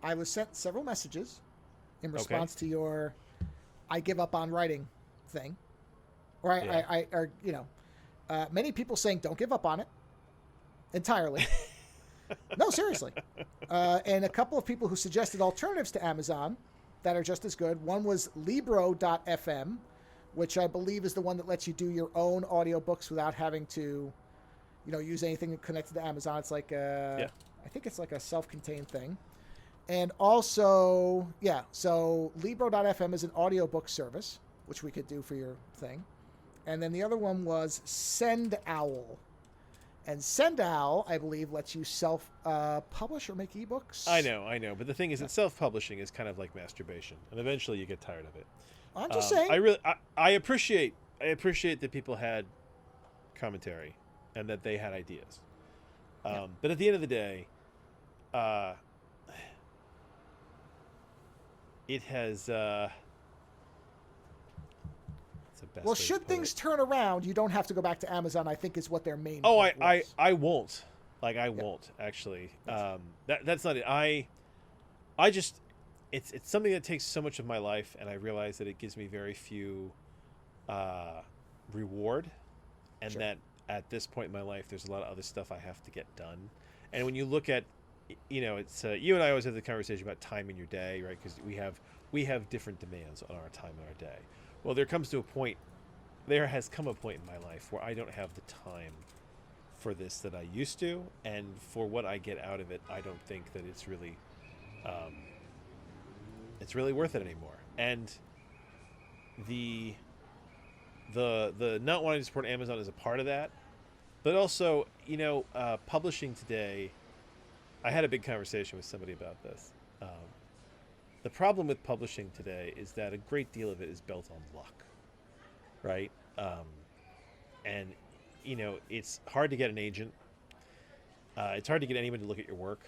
I was sent several messages in response to your "I give up on writing" thing, or many people saying don't give up on it entirely. No, seriously. And a couple of people who suggested alternatives to Amazon that are just as good. One was Libro.fm, which I believe is the one that lets you do your own audiobooks without having to, use anything connected to Amazon. It's like I think it's like a self-contained thing. And also, yeah, so Libro.fm is an audiobook service, which we could do for your thing. And then the other one was Send Owl. And Send Owl, I believe, lets you self-publish or make ebooks. I know. But the thing is that self-publishing is kind of like masturbation. And eventually you get tired of it. I'm just saying. I appreciate that people had commentary and that they had ideas. But at the end of the day, it has... well, should things turn around, you don't have to go back to Amazon, I think is what their main point was. I won't. Like, I won't, actually. That's not it. I just... It's something that takes so much of my life, and I realize that it gives me very few reward, and that at this point in my life, there's a lot of other stuff I have to get done. And when you look at, it's you and I always have the conversation about time in your day, right? Because we have different demands on our time in our day. Well, there has come a point in my life where I don't have the time for this that I used to, and for what I get out of it, I don't think that it's really worth it anymore. And the not wanting to support Amazon is a part of that, but also, publishing today, I had a big conversation with somebody about this. The problem with publishing today is that a great deal of it is built on luck, right? And, it's hard to get an agent. It's hard to get anyone to look at your work.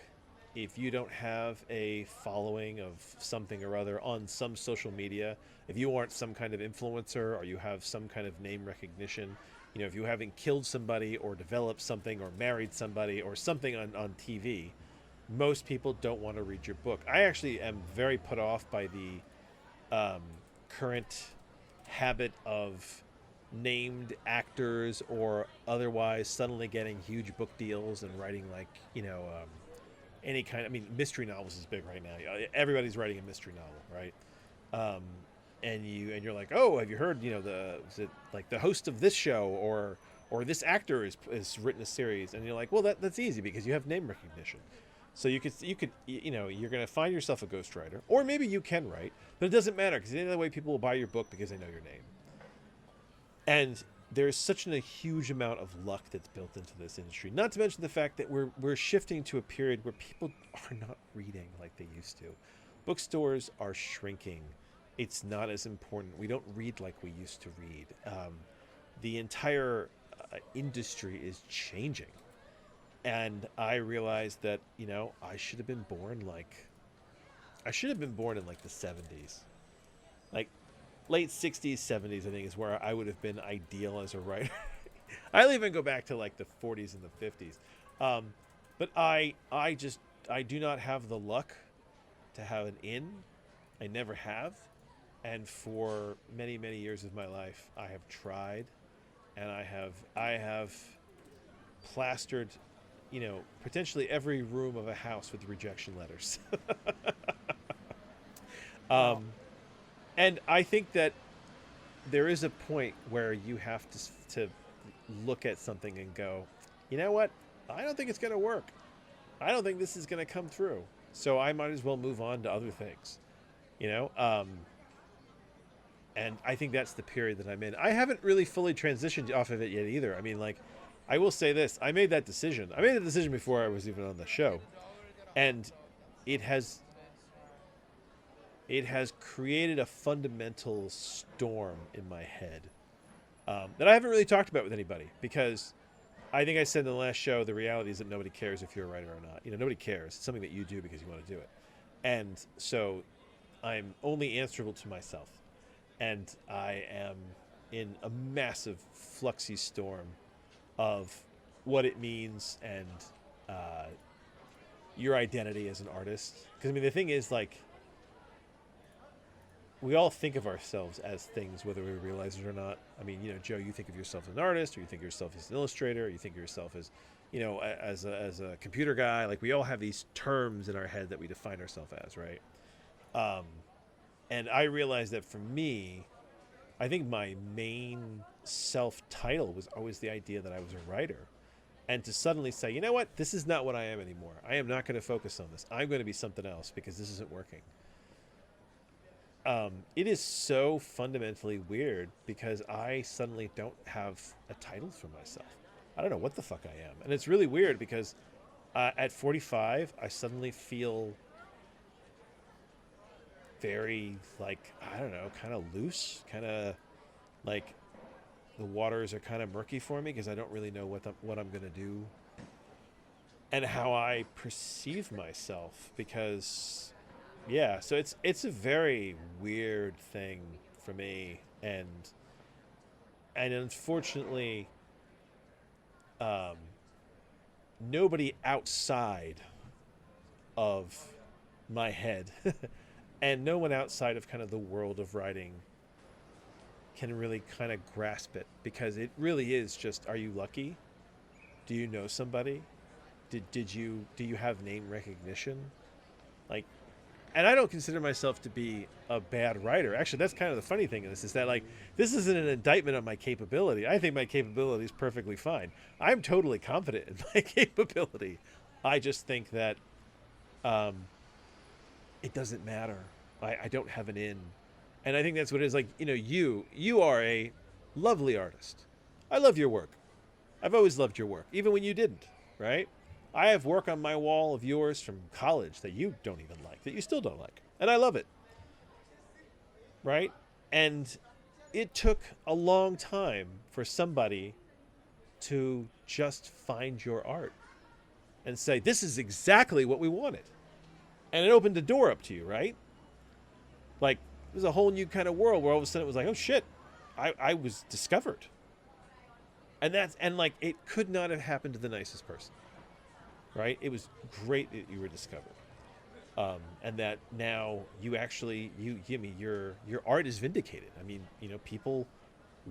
If you don't have a following of something or other on some social media, if you aren't some kind of influencer, or you have some kind of name recognition, if you haven't killed somebody or developed something or married somebody or something on TV, most people don't want to read your book. I actually am very put off by the current habit of named actors or otherwise suddenly getting huge book deals and writing any kind of, mystery novels is big right now. Everybody's writing a mystery novel, right? And you're like, oh, have you heard, is it like the host of this show or this actor is written a series? And you're like, well, that's easy because you have name recognition. So you could you're going to find yourself a ghostwriter, or maybe you can write, but it doesn't matter because the end of the way people will buy your book because they know your name. And there's such a huge amount of luck that's built into this industry. Not to mention the fact that we're shifting to a period where people are not reading like they used to. Bookstores are shrinking. It's not as important. We don't read like we used to read. The entire industry is changing. And I realized that, I should have been born in like the 70s. Like late 60s, 70s, I think, is where I would have been ideal as a writer. I'll even go back to like the 40s and the 50s. But I do not have the luck to have an in. I never have. And for many, many years of my life, I have tried, and I have plastered, potentially every room of a house with rejection letters. And I think that there is a point where you have to look at something and go, you know what? I don't think it's going to work. I don't think this is going to come through. So I might as well move on to other things, and I think that's the period that I'm in. I haven't really fully transitioned off of it yet either. I will say this. I made that decision. I made the decision before I was even on the show. And it has created a fundamental storm in my head that I haven't really talked about with anybody, because I think I said in the last show, the reality is that nobody cares if you're a writer or not. Nobody cares. It's something that you do because you want to do it. And so I'm only answerable to myself. And I am in a massive fluxy storm of what it means and your identity as an artist. Because, the thing is, like, we all think of ourselves as things, whether we realize it or not. Joe, you think of yourself as an artist, or you think of yourself as an illustrator, or you think of yourself as, as a computer guy. Like, we all have these terms in our head that we define ourselves as, right? And I realized that for me, I think my main self-title was always the idea that I was a writer. and to suddenly say, you know what, this is not what I am anymore. I am not going to focus on this. I'm going to be something else because this isn't working. It is so fundamentally weird because I suddenly don't have a title for myself. I don't know what the fuck I am. And it's really weird because at 45, I suddenly feel very, like, I don't know, kind of loose, kind of like the waters are kind of murky for me because I don't really know what I'm going to do and how I perceive myself because, yeah, so it's a very weird thing for me, and unfortunately, nobody outside of my head and no one outside of kind of the world of writing can really kind of grasp it, because it really is just, are you lucky? Do you know somebody? Do you have name recognition? Like, and I don't consider myself to be a bad writer. Actually, that's kind of the funny thing in this, is that, like, this isn't an indictment on my capability. I think my capability is perfectly fine. I'm totally confident in my capability. I just think that it doesn't matter. I don't have an in. And I think that's what it is. Like, you know, you are a lovely artist. I love your work. I've always loved your work, even when you didn't, right? I have work on my wall of yours from college that you don't even like, that you still don't like. And I love it. Right? And it took a long time for somebody to just find your art and say, this is exactly what we wanted. And it opened the door up to you, right? Like, it was a whole new kind of world where all of a sudden it was like, oh shit, I was discovered. And like, it could not have happened to the nicest person. Right? It was great that you were discovered. And that now you actually, your art is vindicated. I mean, you know, people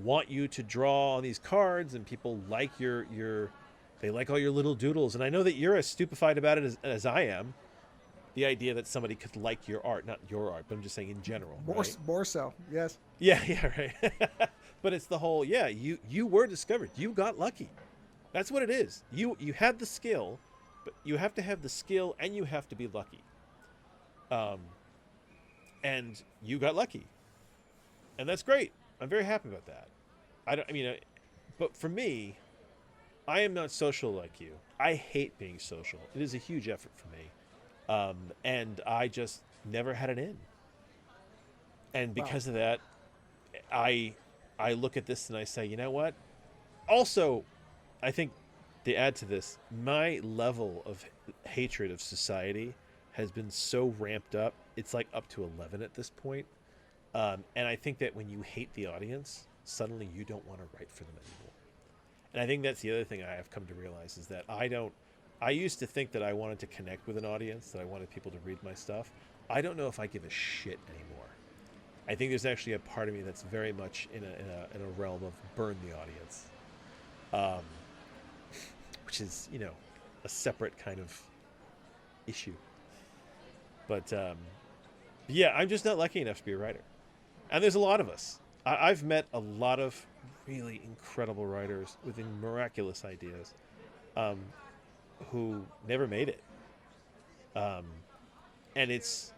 want you to draw on these cards, and people like they like all your little doodles. And I know that you're as stupefied about it as I am. The idea that somebody could like your art, not your art, but I'm just saying in general. More so, yes. Yeah, right. But it's the whole, yeah, you were discovered. You got lucky. That's what it is. You had the skill, but you have to have the skill and you have to be lucky. And you got lucky. And that's great. I'm very happy about that. But for me, I am not social like you. I hate being social. It is a huge effort for me. And I just never had it in. And because of that, I look at this and I say, you know what? Also, I think to add to this, my level of hatred of society has been so ramped up. It's like up to 11 at this point. And I think that when you hate the audience, suddenly you don't want to write for them anymore. And I think that's the other thing I have come to realize, is that I used to think that I wanted to connect with an audience, that I wanted people to read my stuff. I don't know if I give a shit anymore. I think there's actually a part of me that's very much in a realm of burn the audience, which is, you know, a separate kind of issue. But yeah, I'm just not lucky enough to be a writer. And there's a lot of us. I've met a lot of really incredible writers with miraculous ideas, who never made it. And it's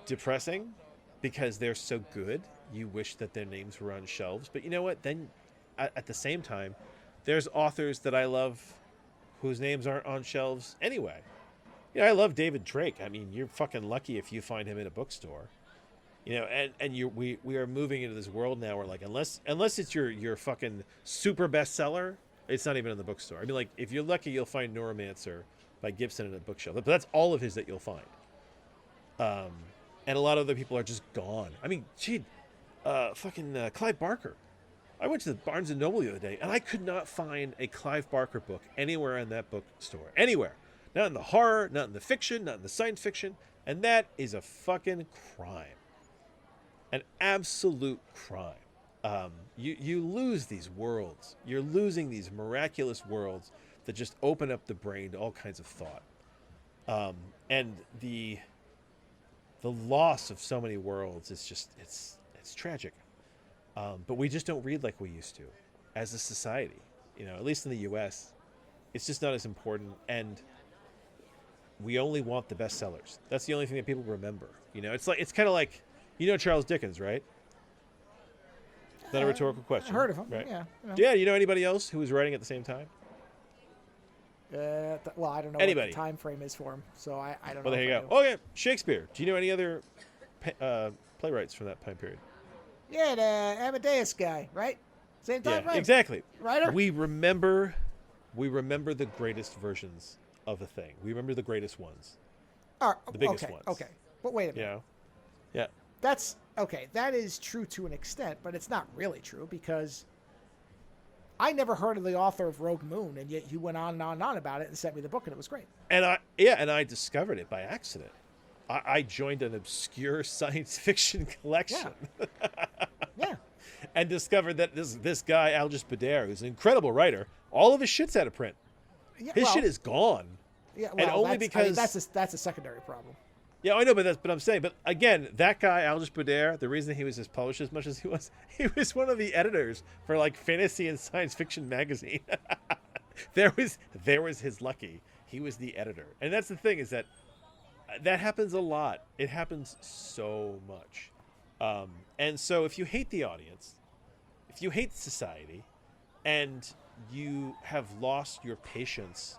depressing because they're so good. You wish that their names were on shelves. But you know what? Then at the same time, there's authors that I love whose names aren't on shelves anyway. You know, I love David Drake. I mean, you're fucking lucky if you find him in a bookstore. You know, we are moving into this world now where, like, unless it's your fucking super bestseller, it's not even in the bookstore. I mean, like, if you're lucky, you'll find Neuromancer by Gibson in a bookshelf. But that's all of his that you'll find. And a lot of other people are just gone. I mean, Clive Barker. I went to the Barnes & Noble the other day, and I could not find a Clive Barker book anywhere in that bookstore. Anywhere. Not in the horror, not in the fiction, not in the science fiction. And that is a fucking crime. An absolute crime. You lose these worlds. You're losing these miraculous worlds that just open up the brain to all kinds of thought. And the loss of so many worlds is just, it's tragic. But we just don't read like we used to as a society, you know, at least in the US. It's just not as important, and we only want the best sellers. That's the only thing that people remember. You know, it's kind of like, you know, Charles Dickens, right? Is that a rhetorical question? I heard of him. Right? Yeah. Yeah. You know anybody else who was writing at the same time? Well, I don't know Anybody. what the time frame is for him, so I don't know. Well, there you go. Oh yeah, Shakespeare. Do you know any other playwrights from that time period? Yeah, the Amadeus guy, right? Same time Yeah, frame. exactly. Writer. We remember the greatest versions of a thing. We remember the greatest ones. The biggest ones. Okay, but wait a minute. You know? Yeah. That's okay. That is true to an extent, but it's not really true because I never heard of the author of Rogue Moon, and yet you went on and on and on about it and sent me the book, and it was great. And I discovered it by accident. I joined an obscure science fiction collection. Yeah. And discovered that this guy, Algis Bader, who's an incredible writer, all of his shit's out of print. Yeah, His shit is gone. Yeah, and only because that's a secondary problem. Yeah, I know, but I'm saying, but again, that guy, Algis Bader, the reason he was as published as much as he was one of the editors for like fantasy and science fiction magazine. there was his lucky. He was the editor, and that's the thing, is that happens a lot. It happens so much, and so if you hate the audience, if you hate society, and you have lost your patience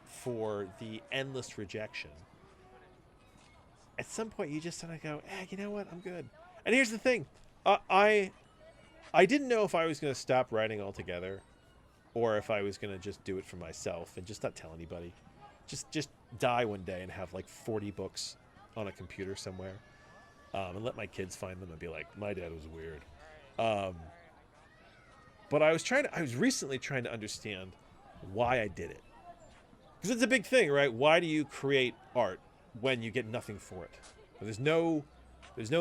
for the endless rejection, at some point you just kind of go, you know what, I'm good. And here's the thing, I didn't know if I was going to stop writing altogether, or if I was going to just do it for myself and just not tell anybody, just die one day and have like 40 books on a computer somewhere, and let my kids find them and be like, my dad was weird. But I was recently trying to understand why I did it, because it's a big thing, right? Why do you create art when you get nothing for it? There's no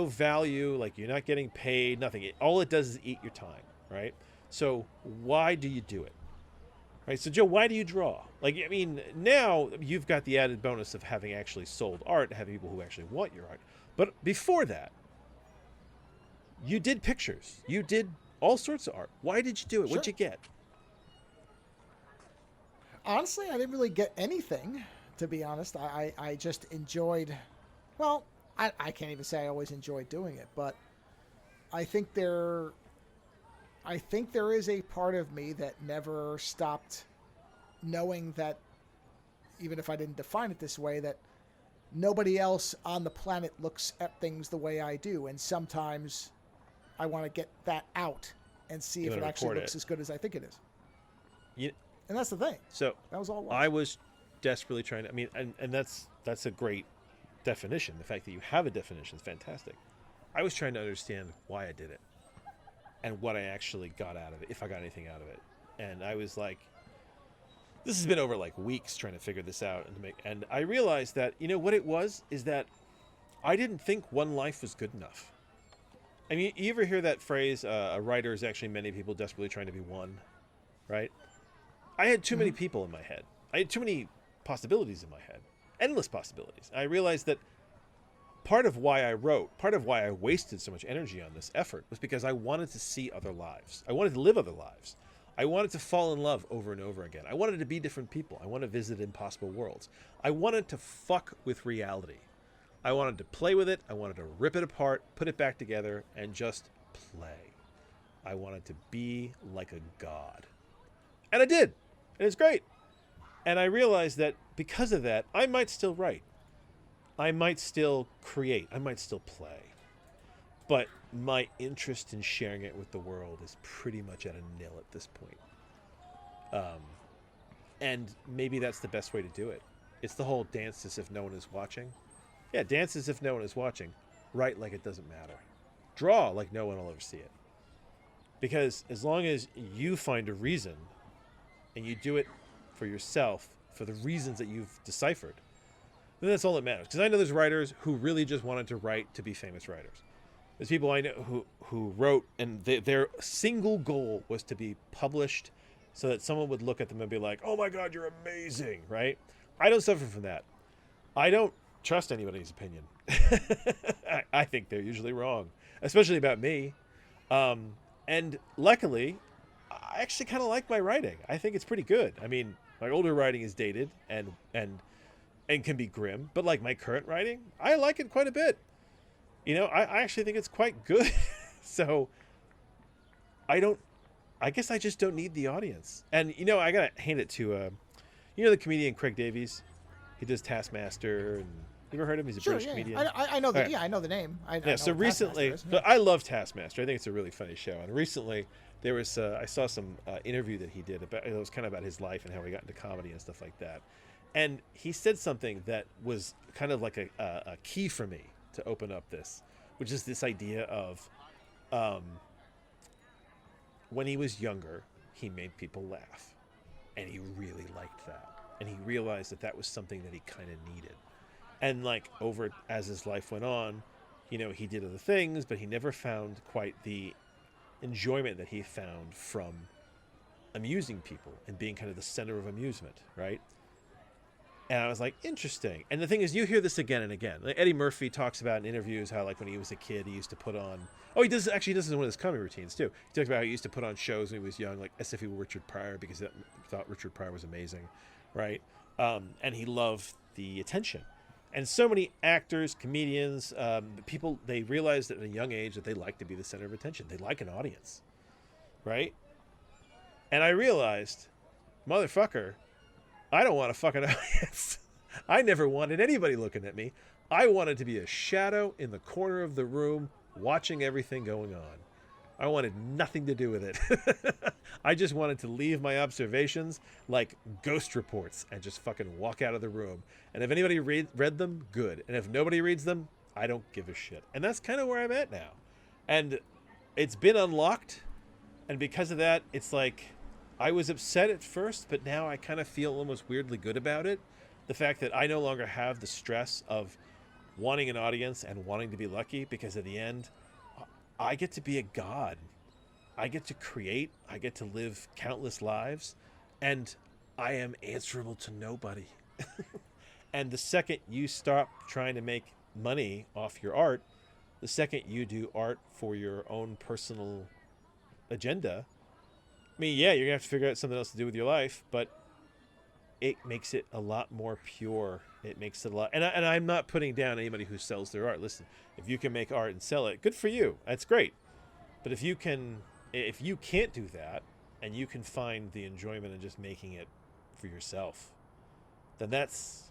value, like you're not getting paid, nothing. All it does is eat your time, right? So why do you do it? Right? So Joe, why do you draw? Like, I mean, now you've got the added bonus of having actually sold art, having people who actually want your art. But before that, you did pictures. You did all sorts of art. Why did you do it? Sure. What'd you get? Honestly, I didn't really get anything, to be honest. I just enjoyed, well, I can't even say I always enjoyed doing it, but I think there is a part of me that never stopped knowing that, even if I didn't define it this way, that nobody else on the planet looks at things the way I do, and sometimes I want to get that out and see if it actually looks as good as I think it is. And that's the thing. So that was all it was. I was desperately trying to, I mean, and that's a great definition. The fact that you have a definition is fantastic. I was trying to understand why I did it and what I actually got out of it, if I got anything out of it. And I was like, this has been over like weeks trying to figure this out, and I realized that, you know what it was, is that I didn't think one life was good enough. I mean, you ever hear that phrase, a writer is actually many people desperately trying to be one, right? I had too many people in my head. I had too many possibilities in my head. Endless possibilities. I realized that part of why I wrote, part of why I wasted so much energy on this effort, was because I wanted to see other lives. I wanted to live other lives. I wanted to fall in love over and over again. I wanted to be different people. I wanted to visit impossible worlds. I wanted to fuck with reality. I wanted to play with it. I wanted to rip it apart, put it back together, and just play. I wanted to be like a god. And I did. And it's great. And I realized that because of that, I might still write. I might still create. I might still play. But my interest in sharing it with the world is pretty much at a nil at this point. And maybe that's the best way to do it. It's the whole dance as if no one is watching. Yeah, dance as if no one is watching. Write like it doesn't matter. Draw like no one will ever see it. Because as long as you find a reason and you do it for yourself, for the reasons that you've deciphered, then that's all that matters. Because I know there's writers who really just wanted to write to be famous writers. There's people I know who wrote, and their single goal was to be published so that someone would look at them and be like, oh my God, you're amazing, right? I don't suffer from that. I don't trust anybody's opinion. I think they're usually wrong, especially about me. And luckily, I actually kind of like my writing. I think it's pretty good. I mean, My older writing is dated and can be grim, but like my current writing, I like it quite a bit. I actually think it's quite good. So I guess I just don't need the audience. And I gotta hand it to the comedian Craig Davies. He does Taskmaster, and you ever heard of him? He's a Sure, British yeah, comedian. I know that. Right. Yeah, I know the name. I Yeah. know So what recently, Taskmaster is, so I love Taskmaster. I think it's a really funny show. And recently, there was I saw some interview that he did about it was kind of about his life and how he got into comedy and stuff like that. And he said something that was kind of like a key for me to open up this, which is this idea of when he was younger, he made people laugh, and he really liked that, and he realized that that was something that he kind of needed. And like over as his life went on, he did other things, but he never found quite the enjoyment that he found from amusing people and being kind of the center of amusement, right? And I was like, interesting. And the thing is, you hear this again and again. Like Eddie Murphy talks about in interviews how, like, when he was a kid, he used to put on. Oh, he does this in one of his comedy routines too. He talks about how he used to put on shows when he was young, like as if he were Richard Pryor, because he thought Richard Pryor was amazing, right? And he loved the attention. And so many actors, comedians, people, they realized at a young age that they like to be the center of attention. They like an audience, right? And I realized, motherfucker, I don't want a fucking audience. I never wanted anybody looking at me. I wanted to be a shadow in the corner of the room watching everything going on. I wanted nothing to do with it. I just wanted to leave my observations like ghost reports and just fucking walk out of the room. And if anybody read them, good. And if nobody reads them, I don't give a shit. And that's kind of where I'm at now. And it's been unlocked. And because of that, it's like I was upset at first, but now I kind of feel almost weirdly good about it. The fact that I no longer have the stress of wanting an audience and wanting to be lucky, because at the end, I get to be a god. I get to create. I get to live countless lives, and I am answerable to nobody. And the second you stop trying to make money off your art, the second you do art for your own personal agenda, I mean, yeah, you're going to have to figure out something else to do with your life, but it makes it a lot more pure. It makes it a lot... And I'm not putting down anybody who sells their art. Listen, if you can make art and sell it, good for you. That's great. But if you can't do that, and you can find the enjoyment in just making it for yourself, then that's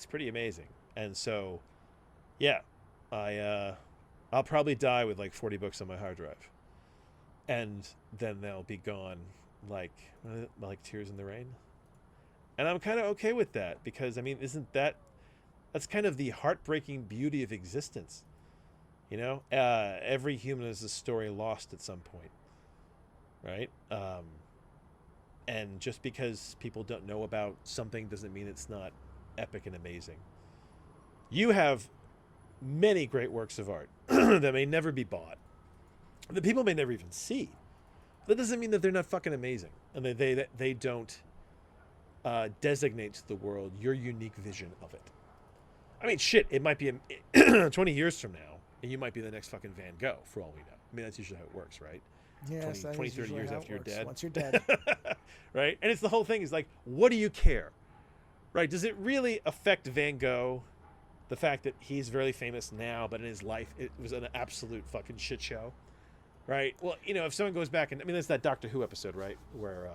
pretty amazing. And so, yeah, I'll probably die with like 40 books on my hard drive. And then they'll be gone like tears in the rain. And I'm kind of okay with that, because I mean, that's kind of the heartbreaking beauty of existence. Every human is a story lost at some point, right? And just because people don't know about something doesn't mean it's not epic and amazing. You have many great works of art that may never be bought, that people may never even see. That doesn't mean that they're not fucking amazing, and they don't designate to the world your unique vision of it. I mean, shit, it might be 20 years from now, and you might be the next fucking Van Gogh, for all we know. I mean, that's usually how it works, right? Yes, 20 30 years after you're dead. Once you're dead. Right? And it's the whole thing is like, what do you care? Right? Does it really affect Van Gogh, the fact that he's very famous now, but in his life, it was an absolute fucking shit show? Right? Well, if someone goes back and, I mean, there's that Doctor Who episode, right? Where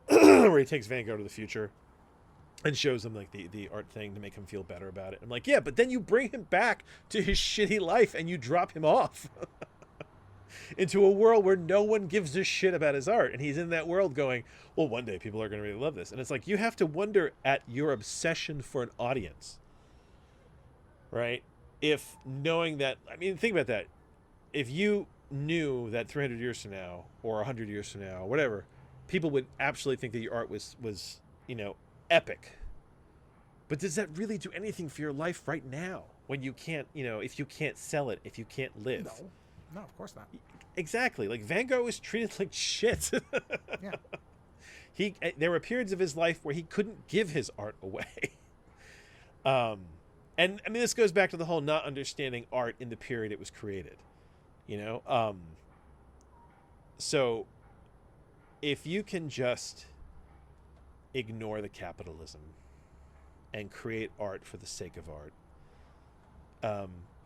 where he takes Van Gogh to the future and shows him like the art thing to make him feel better about it. I'm like, yeah, but then you bring him back to his shitty life and you drop him off into a world where no one gives a shit about his art. And he's in that world going, well, one day people are going to really love this. And it's like, you have to wonder at your obsession for an audience, right? If knowing that, I mean, think about that. If you knew that 300 years from now or 100 years from now, or whatever, people would absolutely think that your art was epic. But does that really do anything for your life right now, when you can't, if you can't sell it, if you can't live? No, of course not. Exactly. Like, Van Gogh was treated like shit. Yeah. There were periods of his life where he couldn't give his art away. And I mean, this goes back to the whole not understanding art in the period it was created. So if you can just ignore the capitalism and create art for the sake of art,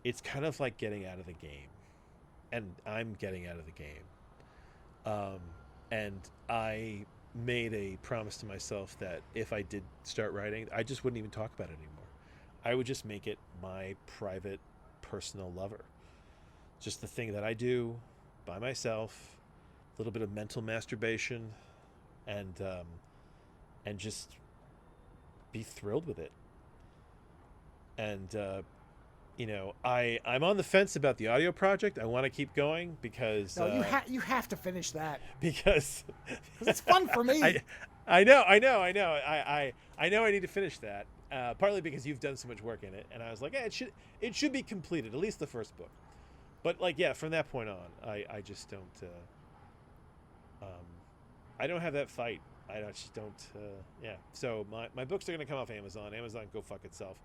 it's kind of like getting out of the game. And I'm getting out of the game. And I made a promise to myself that if I did start writing, I just wouldn't even talk about it anymore. I would just make it my private, personal lover. Just the thing that I do by myself, a little bit of mental masturbation, and just be thrilled with it. And I'm on the fence about the audio project. I want to keep going because No, you have to finish that because it's fun for me. I know. I know I need to finish that. Partly because you've done so much work in it, and I was like, it should be completed, at least the first book. But from that point on, I just don't. I don't have that fight. I just don't. So my books are going to come off Amazon. Amazon, go fuck itself.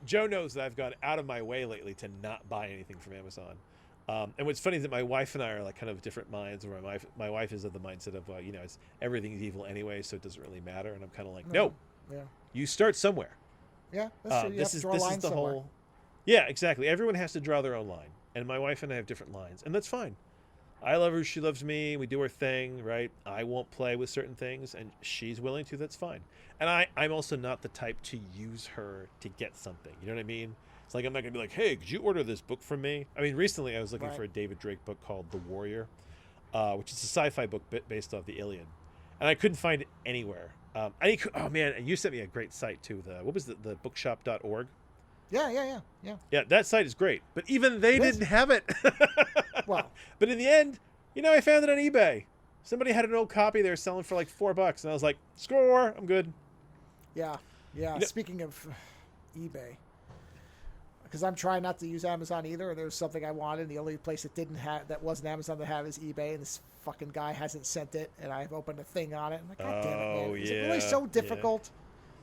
Joe knows that I've gone out of my way lately to not buy anything from Amazon. And what's funny is that my wife and I are like kind of different minds. Where my wife is of the mindset of it's everything's evil anyway, so it doesn't really matter. And I'm kind of like, no. Yeah. You start somewhere. Yeah, that's true. This is the somewhere. Whole. Yeah, exactly. Everyone has to draw their own line, and my wife and I have different lines, and that's fine. I love her, she loves me, we do our thing, right? I won't play with certain things, and she's willing to, that's fine. And I'm also not the type to use her to get something, you know what I mean? It's like I'm not going to be like, hey, could you order this book from me? I mean, recently I was looking for a David Drake book called The Warrior, which is a sci-fi book based off the Iliad, and I couldn't find it anywhere. Oh man, you sent me a great site too, what was the bookshop.org? Yeah. Yeah, that site is great, but even they didn't have it. Well, but in the end, I found it on eBay. Somebody had an old copy they were selling for like $4, and I was like, score, I'm good. Yeah. Speaking of eBay, because I'm trying not to use Amazon either, and there was something I wanted, and the only place that wasn't Amazon to have is eBay, and this fucking guy hasn't sent it, and I've opened a thing on it. I'm like, God damn it, man. Is it really so difficult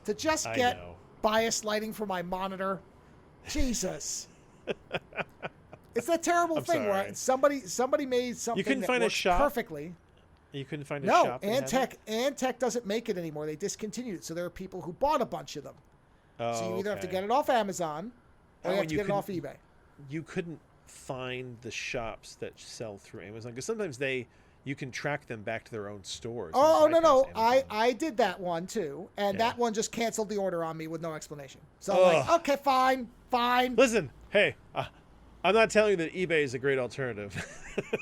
to just get bias lighting for my monitor? Jesus. It's that terrible thing where somebody made something you couldn't that find a works shop perfectly. You couldn't find a shop. No, Antec doesn't make it anymore. They discontinued it, so there are people who bought a bunch of them. So you either have to get it off Amazon or you have to get it off eBay. You couldn't find the shops that sell through Amazon because sometimes you can track them back to their own stores. Oh, no. I did that one too, and that one just canceled the order on me with no explanation. So I'm like, okay, fine. Listen, hey, I'm not telling you that eBay is a great alternative.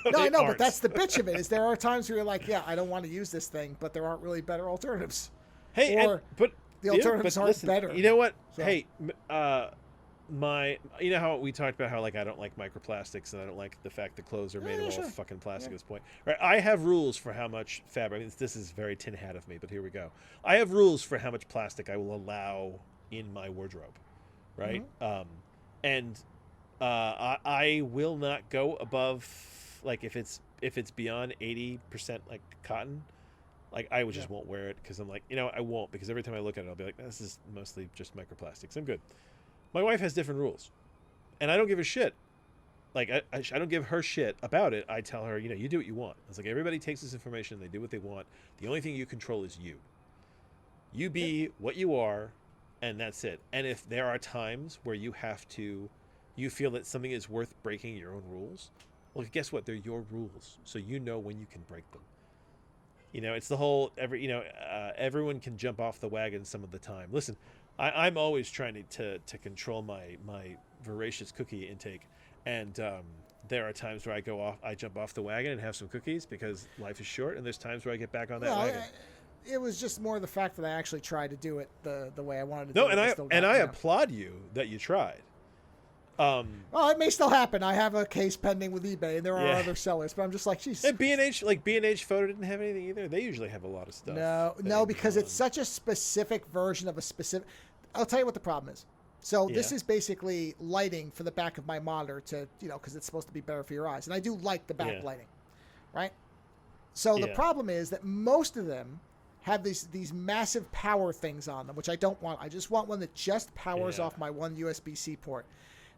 No, I know, but that's the bitch of it. Is there are times where you're like, I don't want to use this thing, but there aren't really better alternatives. Hey, but the alternatives aren't better. You know what? So. Hey, you know how we talked about how like I don't like microplastics and I don't like the fact that clothes are made of all fucking plastic at this point. Right? I have rules for how much fabric. I mean, this is very tin hat of me, but here we go. I have rules for how much plastic I will allow in my wardrobe. Right? Mm-hmm. I will not go above like if it's beyond 80% like cotton, like I just won't wear it because I'm like I won't because every time I look at it I'll be like this is mostly just microplastics. I'm good. My wife has different rules, and I don't give a shit. Like I don't give her shit about it. I tell her you do what you want. It's like everybody takes this information, they do what they want. The only thing you control is you. You be what you are, and that's it. And if there are times where you feel that something is worth breaking your own rules, well, guess what? They're your rules, so you know when you can break them. It's the whole everyone can jump off the wagon some of the time. Listen, I'm always trying to control my voracious cookie intake, and there are times where I jump off the wagon and have some cookies because life is short, and there's times where I get back on that wagon. It was just more the fact that I actually tried to do it the way I wanted to do it. No, and I applaud you that you tried. Well, it may still happen. I have a case pending with eBay, and there are other sellers, but I'm just like, geez. And B&H Photo didn't have anything either. They usually have a lot of stuff. No, because it's such a specific version of a specific. I'll tell you what the problem is. So this is basically lighting for the back of my monitor to, because it's supposed to be better for your eyes, and I do like the back lighting, right? So the problem is that most of them have these massive power things on them, which I don't want. I just want one that just powers off my one USB-C port.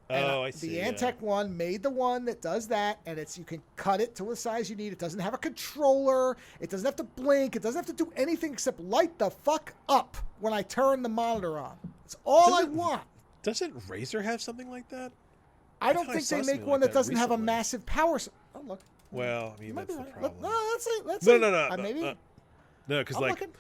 And Oh, I see. the Yeah. Antec one made the one that does that, and you can cut it to the size you need. It doesn't have a controller. It doesn't have to blink. It doesn't have to do anything except light the fuck up when I turn the monitor on. It's all I want. Doesn't Razer have something like that? I don't thought I think saw they make something one like that that doesn't have a recently. massive power. Oh, look. Well, I mean, You might that's be the right. problem. No, let's see. Let's No, see. no, no, Maybe. No, because I'm like, looking.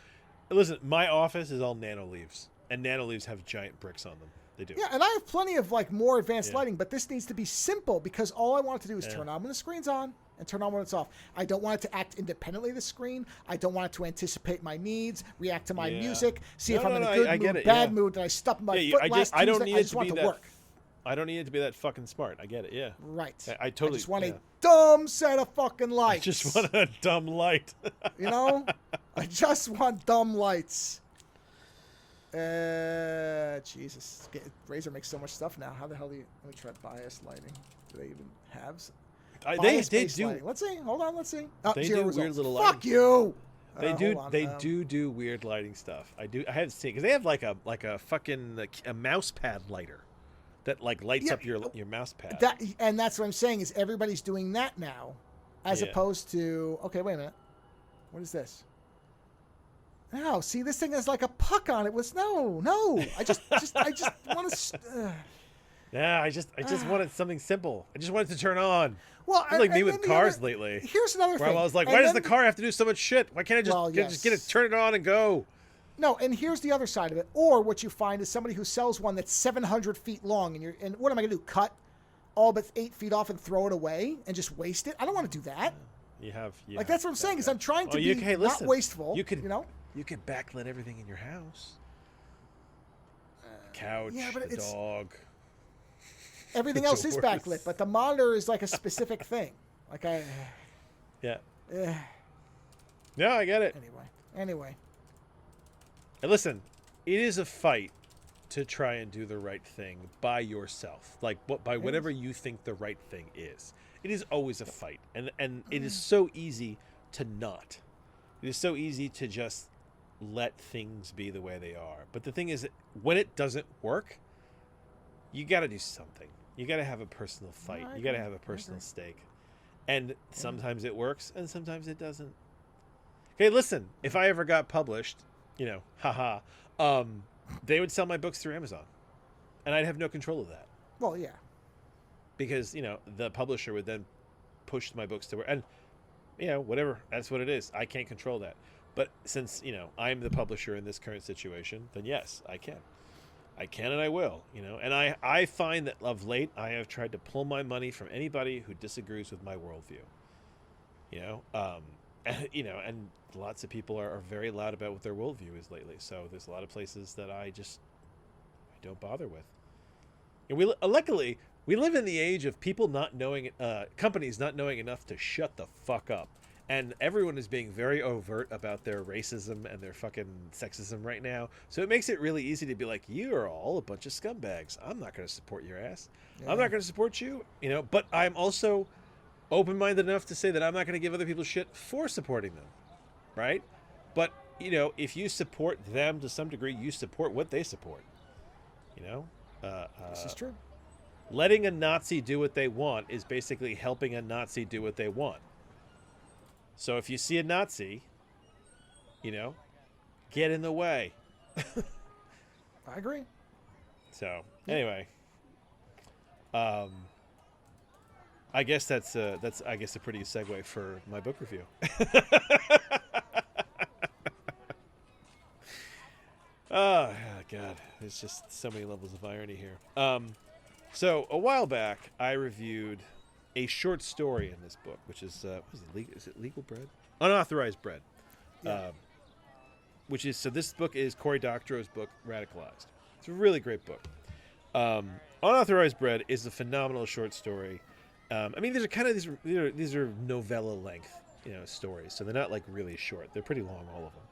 listen, my office is all nano leaves, and nano leaves have giant bricks on them. They do. Yeah, and I have plenty of like more advanced Yeah. lighting, but this needs to be simple because all I want it to do is Yeah. turn on when the screen's on and turn on when it's off. I don't want it to act independently of the screen. I don't want it to anticipate my needs, react to my Yeah. music, see if No, I'm in no, a I good get mood, it, bad yeah. mood, that I stuck my Yeah, foot I last don't Tuesday. need I it just to want be it to that. work. I don't need it to be that fucking smart. I get it. Yeah. Right. I totally. I just want yeah. a dumb set of fucking I lights. just want a dumb light. You know? I just want dumb lights. Jesus. Razer makes so much stuff now. How the hell do you... Let me try bias lighting. Do they even have... They bias-based do. lighting. Let's see. Hold on. Let's see. Oh, They zero do weird results. little Fuck lighting. you! They do. Hold on. They do weird lighting stuff. I haven't seen because they have like a fucking a mouse pad lighter that like lights Yeah, up your mouse pad. And that's what I'm saying is everybody's doing that now, as Yeah. opposed to... Okay, wait a minute. What is this? No, see, this thing has like a puck on it. No. I just want to... Yeah, I just wanted something simple. I just wanted to turn on. Well, It's like me and with then the cars other- lately. Here's another Where thing. I was like, And why does the then- car have to do so much shit? Why can't I just, Well, just get it, yes. turn it on and go? No, and here's the other side of it. Or what you find is somebody who sells one that's 700 feet long, and what am I going to do? Cut all but 8 feet off and throw it away and just waste it? I don't want to do that. Like That's what I'm saying is I'm trying to be hey, not listen, wasteful. You could, you know. you could backlit everything in your house. Couch, yeah, but the it's- dog. Everything The else is doors. backlit, but the monitor is like a specific thing. Like Yeah. eh, Yeah, I get it. anyway. And listen, it is a fight to try and do the right thing by yourself, like by whatever you think the right thing is. It is always a fight, and it is so easy to not. It is so easy to just let things be the way they are. But the thing is, when it doesn't work, you got to do something. You got to have a personal fight. I You got to agree. have a I personal agree. stake. And sometimes it works, and sometimes it doesn't. Okay, listen. If I ever got published, haha, they would sell my books through Amazon, and I'd have no control of that Well, yeah. because the publisher would then push my books to where, and whatever. That's what it is. I can't control that. But since I'm the publisher in this current situation, then yes, I can. I can and I will, and I find that of late I have tried to pull my money from anybody who disagrees with my worldview. And lots of people are very loud about what their worldview is lately. So there's a lot of places that I don't bother with. And luckily we live in the age of people not knowing, companies not knowing enough to shut the fuck up. And everyone is being very overt about their racism and their fucking sexism right now. So it makes it really easy to be like, you are all a bunch of scumbags. I'm not going to support your ass. Yeah. I'm not going to support you. But I'm also open-minded enough to say that I'm not going to give other people shit for supporting them. Right? But, if you support them to some degree, you support what they support. This is true. Letting a Nazi do what they want is basically helping a Nazi do what they want. So if you see a Nazi, get in the way. I agree. So anyway, I guess that's a pretty segue for my book review. Oh God, there's just so many levels of irony here. So a while back, I reviewed a short story in this book, which is is it Legal Bread? Unauthorized Bread. Yeah. So this book is Cory Doctorow's book, Radicalized. It's a really great book. Unauthorized Bread is a phenomenal short story. These are novella length, stories, so they're not like really short. They're pretty long, all of them.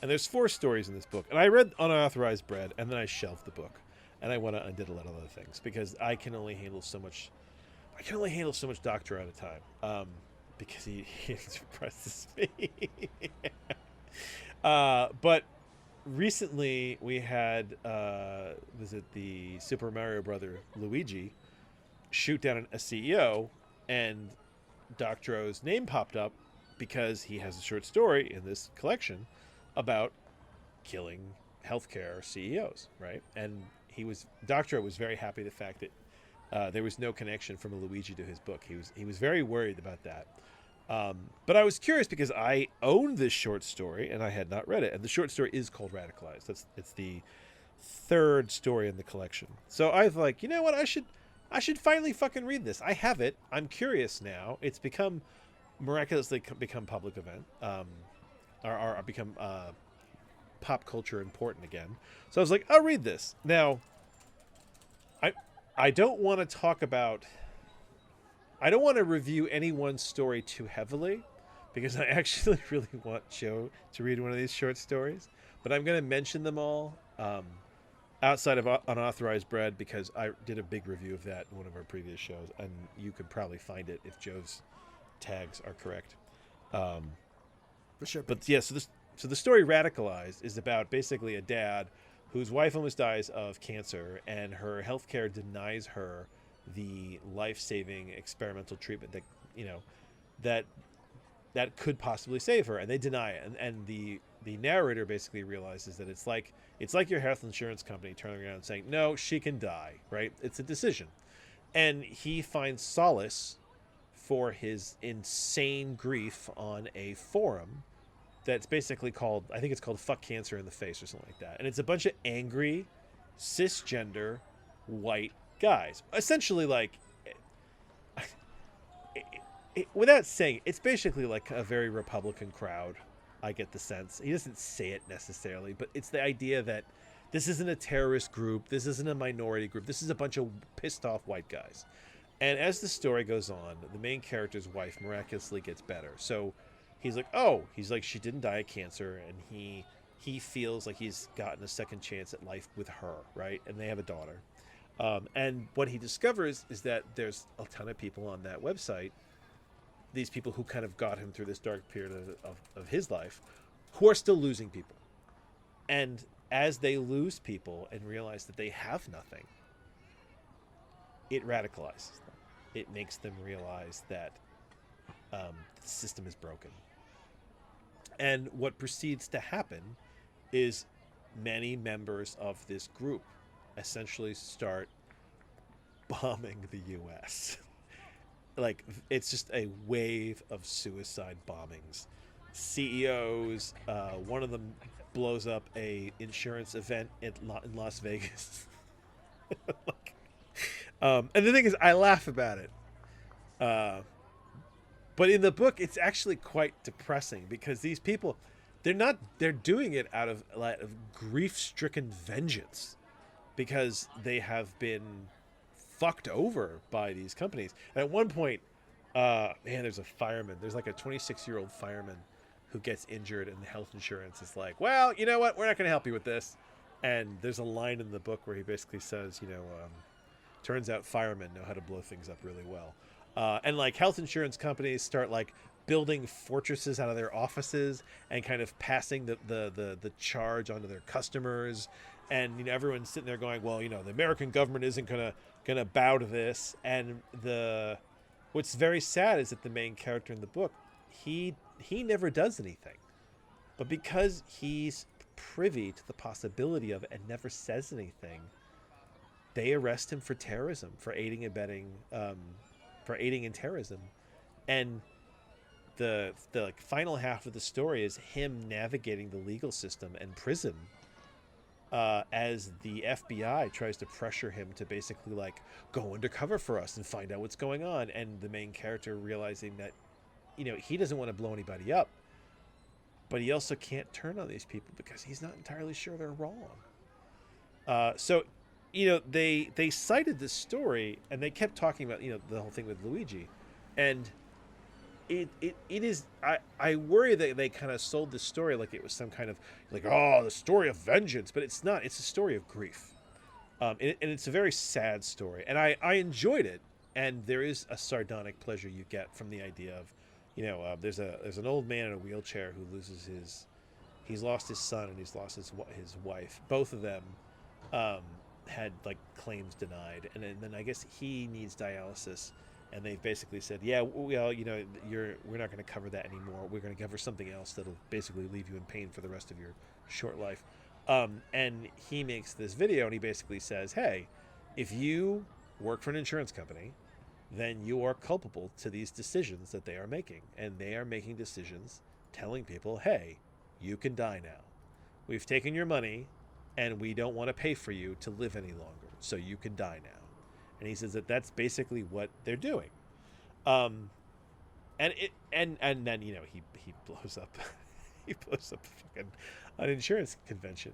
And there's 4 stories in this book. And I read Unauthorized Bread, and then I shelved the book, and I went out and did a lot of other things because I can only handle so much. Doctor at a time, because he depresses me. But recently we had visit the Super Mario Brother Luigi shoot down a CEO, and Doctorow's name popped up because he has a short story in this collection about killing healthcare CEOs, right? And Doctorow was very happy the fact that there was no connection from Luigi to his book. He was very worried about that. But I was curious because I owned this short story and I had not read it, and the short story is called Radicalized. It's the third story in the collection. So I was like, you know what, I should finally fucking read this. I have it. I'm curious now. It's miraculously become public event, or become pop culture important again. So I was like, I'll read this. Now, I don't want to talk about. I don't want to review any one story too heavily, because I actually really want Joe to read one of these short stories. But I'm going to mention them all outside of Unauthorized Bread, because I did a big review of that in one of our previous shows, and you could probably find it if Joe's tags are correct. For sure. But yeah, so the story Radicalized is about basically a dad whose wife almost dies of cancer, and her healthcare denies her the life-saving experimental treatment that could possibly save her, and they deny it. And the narrator basically realizes that it's like your health insurance company turning around and saying, no, she can die, right? It's a decision. And he finds solace for his insane grief on a forum that's basically called, I think it's called Fuck Cancer in the Face or something like that. And it's a bunch of angry, cisgender, white guys. Essentially, like, without saying, it's basically like a very Republican crowd, I get the sense. He doesn't say it necessarily, but it's the idea that this isn't a terrorist group, this isn't a minority group, this is a bunch of pissed off white guys. And as the story goes on, the main character's wife miraculously gets better. So he's like, she didn't die of cancer, and he feels like he's gotten a second chance at life with her, right? And they have a daughter. And what he discovers is that there's a ton of people on that website, these people who kind of got him through this dark period of his life, who are still losing people. And as they lose people and realize that they have nothing, it radicalizes them. It makes them realize that the system is broken. And what proceeds to happen is many members of this group essentially start bombing the U.S. Like, it's just a wave of suicide bombings. CEOs, one of them blows up a insurance event in Las Vegas. And the thing is, I laugh about it. But in the book, it's actually quite depressing, because these people, they're doing it out of grief-stricken vengeance, because they have been fucked over by these companies. And at one point, there's a fireman. There's like a 26-year-old fireman who gets injured, and the health insurance is like, well, you know what? We're not going to help you with this. And there's a line in the book where he basically says, turns out firemen know how to blow things up really well. And like health insurance companies start like building fortresses out of their offices and kind of passing the charge onto their customers. And everyone's sitting there going, well, the American government isn't gonna bow to this. And what's very sad is that the main character in the book, he never does anything, but because he's privy to the possibility of it and never says anything, they arrest him for terrorism, for aiding and abetting, for aiding in terrorism. And the like final half of the story is him navigating the legal system and prison, as the FBI tries to pressure him to basically like go undercover for us and find out what's going on. And the main character realizing that, he doesn't want to blow anybody up, but he also can't turn on these people because he's not entirely sure they're wrong. So they cited this story, and they kept talking about the whole thing with Luigi, and it is, I worry that they kind of sold this story like it was some kind of like, the story of vengeance, but it's not. It's a story of grief, and it's a very sad story, and I enjoyed it. And there is a sardonic pleasure you get from the idea of there's an old man in a wheelchair who loses he's lost his son, and he's lost his wife, both of them had like claims denied, and then I guess he needs dialysis, and they basically said, yeah, well, you know, we're not going to cover that anymore. We're going to cover something else that'll basically leave you in pain for the rest of your short life. And he makes this video, and he basically says, hey, if you work for an insurance company, then you are culpable to these decisions that they are making, and they are making decisions telling people, hey, you can die now. We've taken your money, and we don't want to pay for you to live any longer, so you can die now. And he says that that's basically what they're doing. And then, you know, he blows up he blows up fucking an insurance convention.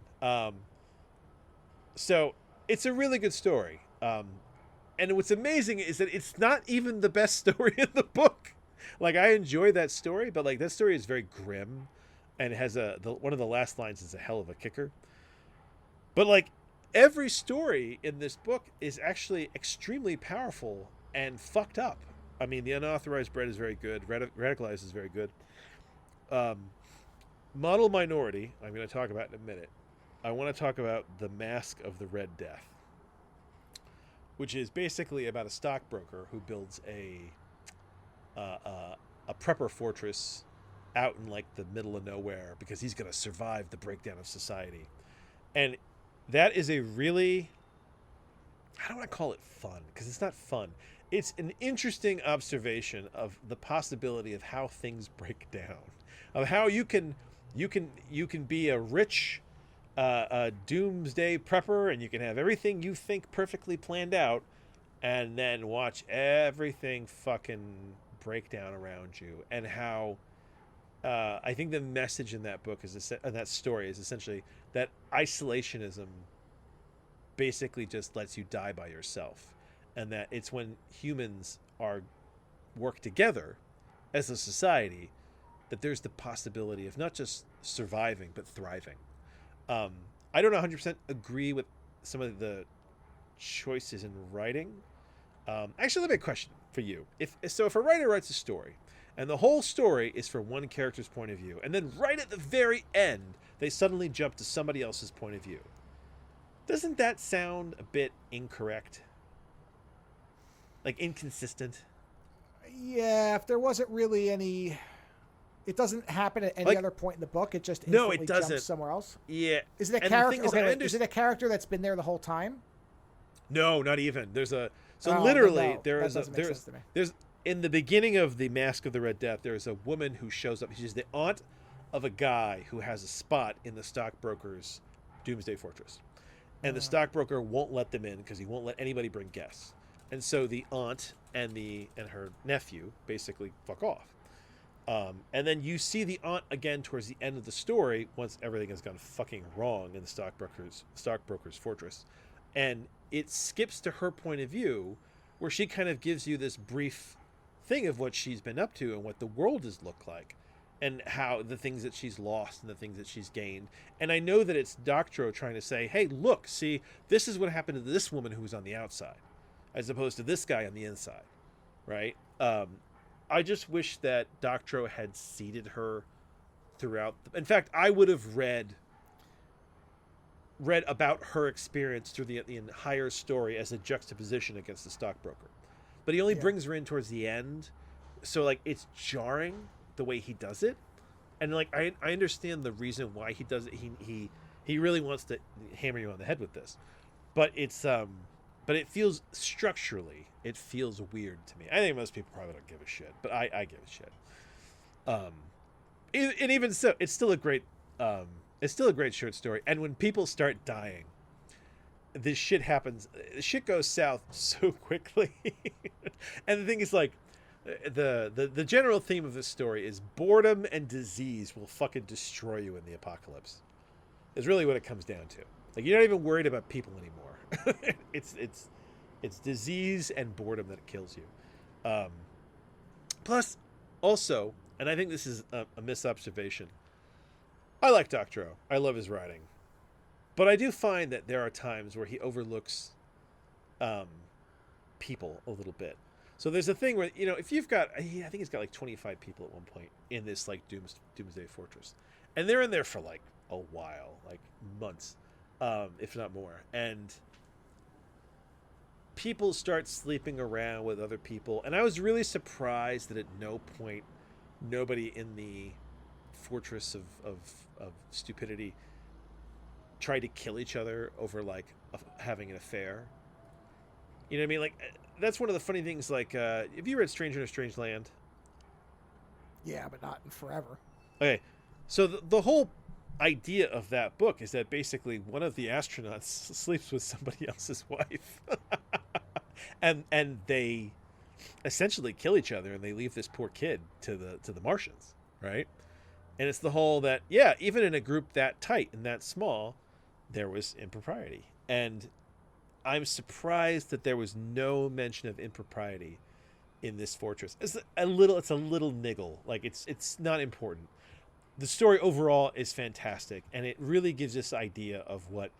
So it's a really good story. And what's amazing is that it's not even the best story in the book. Like, I enjoy that story, but like that story is very grim, and it has one of the last lines is a hell of a kicker. But like every story in this book is actually extremely powerful and fucked up. I mean, The Unauthorized Bread is very good. Radicalized is very good. Model Minority, I'm going to talk about in a minute. I want to talk about The Mask of the Red Death, which is basically about a stockbroker who builds a prepper fortress out in like the middle of nowhere because he's going to survive the breakdown of society. And that is a really, I don't want to call it fun because it's not fun. It's an interesting observation of the possibility of how things break down, of how you can be a rich doomsday prepper, and you can have everything you think perfectly planned out, and then watch everything fucking break down around you. And how I think the message in that book that story is essentially that isolationism basically just lets you die by yourself, and that it's when humans work together as a society that there's the possibility of not just surviving but thriving. I don't 100% agree with some of the choices in writing. Actually, let me have a question for you. If a writer writes a story, and the whole story is from one character's point of view, and then right at the very end, they suddenly jump to somebody else's point of view, doesn't that sound a bit incorrect? Like inconsistent? Yeah, if there wasn't really any... It doesn't happen at any Like, other point in the book. It just no, instantly it doesn't. jumps somewhere else. Yeah. Is it a And the character? thing is, Okay, wait, is it a character that's been there the whole time? No, not even. There's a Oh, literally no, there that is doesn't make sense to me. there's in the beginning of The Mask of the Red Death, there is a woman who shows up. She's the aunt of a guy who has a spot in the stockbroker's doomsday fortress, and the stockbroker won't let them in because he won't let anybody bring guests. And so the aunt and her nephew basically fuck off. And then you see the aunt again towards the end of the story once everything has gone fucking wrong in the stockbroker's fortress, and it skips to her point of view, where she kind of gives you this brief thing of what she's been up to and what the world has looked like, and how the things that she's lost and the things that she's gained. And I know that it's Doctorow trying to say, hey, look, see, this is what happened to this woman who was on the outside, as opposed to this guy on the inside, right? I just wish that Doctorow had seeded her throughout. In fact, I would have read about her experience through the entire story as a juxtaposition against the stockbroker. But he only brings her in towards the end, so like it's jarring the way he does it. And like I understand the reason why he does it. He really wants to hammer you on the head with this. But it's but it feels structurally, it feels weird to me. I think most people probably don't give a shit, but I give a shit. And even so, it's still a great short story. And when people start dying, this shit happens. Shit goes south so quickly. And the thing is, like, the general theme of this story is boredom and disease will fucking destroy you in the apocalypse. Is really what it comes down to. Like, you're not even worried about people anymore. It's disease and boredom that kills you. Plus, also, and I think this is a misobservation, I like Doctorow. I love his writing. But I do find that there are times where he overlooks people a little bit. So there's a thing where, you know, if you've got, I think he's got like 25 people at one point in this like Doomsday Fortress. And they're in there for like a while, like months, if not more. And people start sleeping around with other people, and I was really surprised that at no point nobody in the fortress of stupidity tried to kill each other over like having an affair. You know what I mean? Like that's one of the funny things. Like, have you read Stranger in a Strange Land? Yeah, but not in forever. Okay, so the whole idea of that book is that basically one of the astronauts sleeps with somebody else's wife, and they essentially kill each other, and they leave this poor kid to the Martians, right? And it's the whole that even in a group that tight and that small, there was impropriety, and I'm surprised that there was no mention of impropriety in this fortress. It's a little niggle. Like it's not important. The story overall is fantastic, and it really gives this idea of what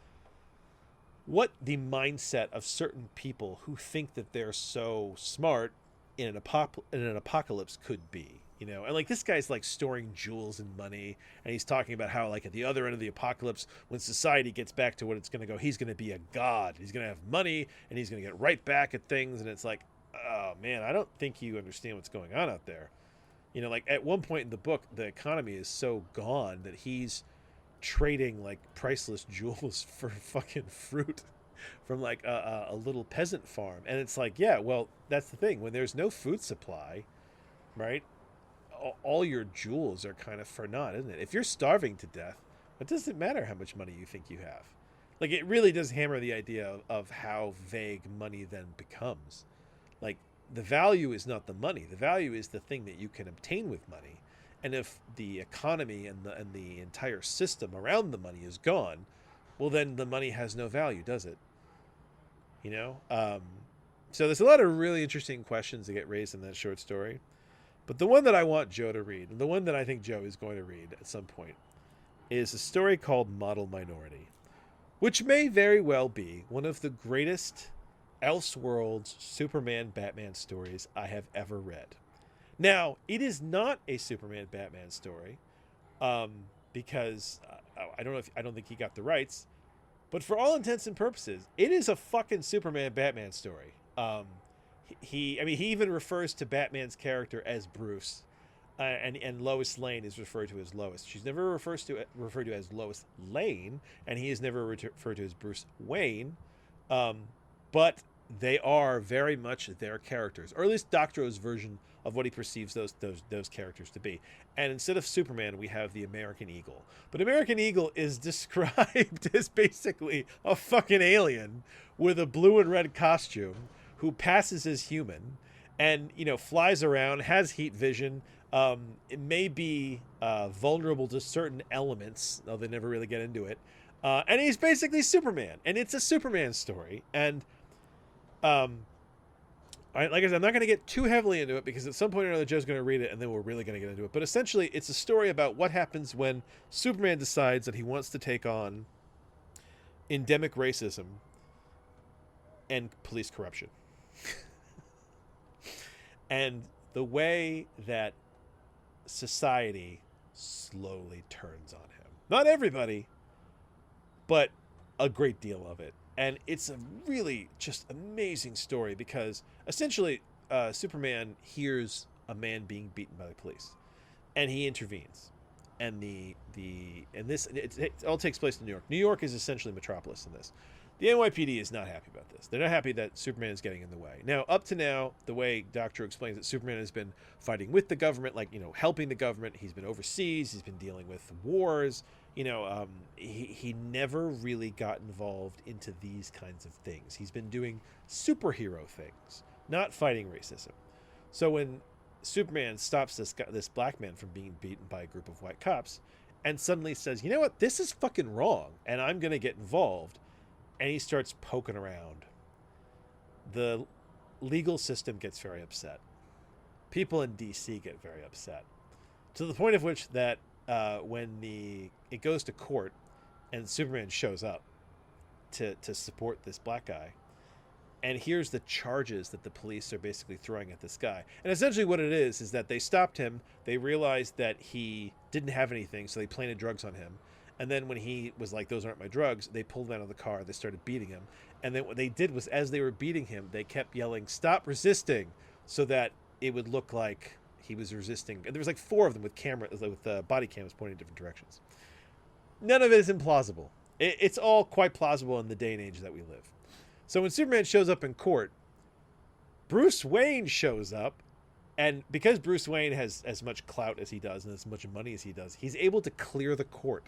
the mindset of certain people who think that they're so smart in an apocalypse could be. You know, and like this guy's like storing jewels and money, and he's talking about how like at the other end of the apocalypse, when society gets back to what it's going to go, he's going to be a god. He's going to have money, and he's going to get right back at things. And it's like, oh man, I don't think you understand what's going on out there. You know, like at one point in the book, the economy is so gone that he's trading like priceless jewels for fucking fruit from like a little peasant farm. And it's like, yeah, well, that's the thing. When there's no food supply, right? All your jewels are kind of for naught, isn't it? If you're starving to death, it doesn't matter how much money you think you have. Like, it really does hammer the idea of how vague money then becomes. Like, the value is not the money. The value is the thing that you can obtain with money. And if the economy and the entire system around the money is gone, well, then the money has no value, does it? You know? So there's a lot of really interesting questions that get raised in that short story. But the one that I want Joe to read, and the one that I think Joe is going to read at some point, is a story called Model Minority, which may very well be one of the greatest Elseworlds Superman Batman stories I have ever read. Now, it is not a Superman Batman story, because I don't think he got the rights, but for all intents and purposes, it is a fucking Superman Batman story. He even refers to Batman's character as Bruce, and Lois Lane is referred to as Lois. She's never referred to as Lois Lane, and he is never referred to as Bruce Wayne. But they are very much their characters, or at least Doctorow's version of what he perceives those characters to be. And instead of Superman, we have the American Eagle. But American Eagle is described as basically a fucking alien with a blue and red costume who passes as human and, you know, flies around, has heat vision. It may be vulnerable to certain elements, though they never really get into it. And he's basically Superman, and it's a Superman story. And like I said, I'm not going to get too heavily into it because at some point or another Joe's going to read it, and then we're really going to get into it. But essentially, it's a story about what happens when Superman decides that he wants to take on endemic racism and police corruption. And the way that society slowly turns on him. Not everybody, but a great deal of it. And it's a really just amazing story because essentially Superman hears a man being beaten by the police and he intervenes. And it all takes place in New York. New York is essentially Metropolis in this. The NYPD is not happy about this. They're not happy that Superman is getting in the way. Now, up to now, the way Doctor explains it, Superman has been fighting with the government, like, you know, helping the government. He's been overseas. He's been dealing with wars. You know, he never really got involved into these kinds of things. He's been doing superhero things, not fighting racism. So when Superman stops this black man from being beaten by a group of white cops and suddenly says, you know what, this is fucking wrong, and I'm going to get involved, and he starts poking around, the legal system gets very upset. People in DC get very upset, to the point of which that when it goes to court and Superman shows up to support this black guy, and here's the charges that the police are basically throwing at this guy. And essentially what it is that they stopped him, they realized that he didn't have anything, so they planted drugs on him, And then when he was like, those aren't my drugs, they pulled him out of the car. They started beating him. And then what they did was, as they were beating him, they kept yelling, "Stop resisting," so that it would look like he was resisting. And there was like 4 of them with body cameras pointing in different directions. None of it is implausible. It's all quite plausible in the day and age that we live. So when Superman shows up in court, Bruce Wayne shows up. And because Bruce Wayne has as much clout as he does and as much money as he does, he's able to clear the court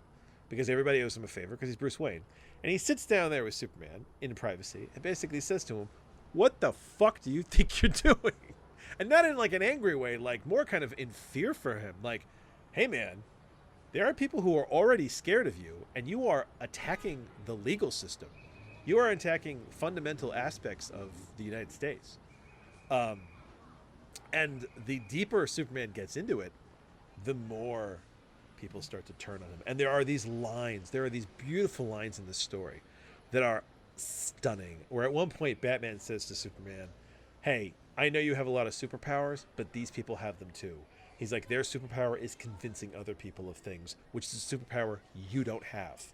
because everybody owes him a favor because he's Bruce Wayne. And he sits down there with Superman in privacy and basically says to him, "What the fuck do you think you're doing?" And not in like an angry way, like more kind of in fear for him. Like, "Hey man, there are people who are already scared of you and you are attacking the legal system. You are attacking fundamental aspects of the United States." And the deeper Superman gets into it, the more people start to turn on him. And there are these beautiful lines in this story that are stunning. Where at one point, Batman says to Superman, "Hey, I know you have a lot of superpowers, but these people have them too." He's like, their superpower is convincing other people of things, which is a superpower you don't have.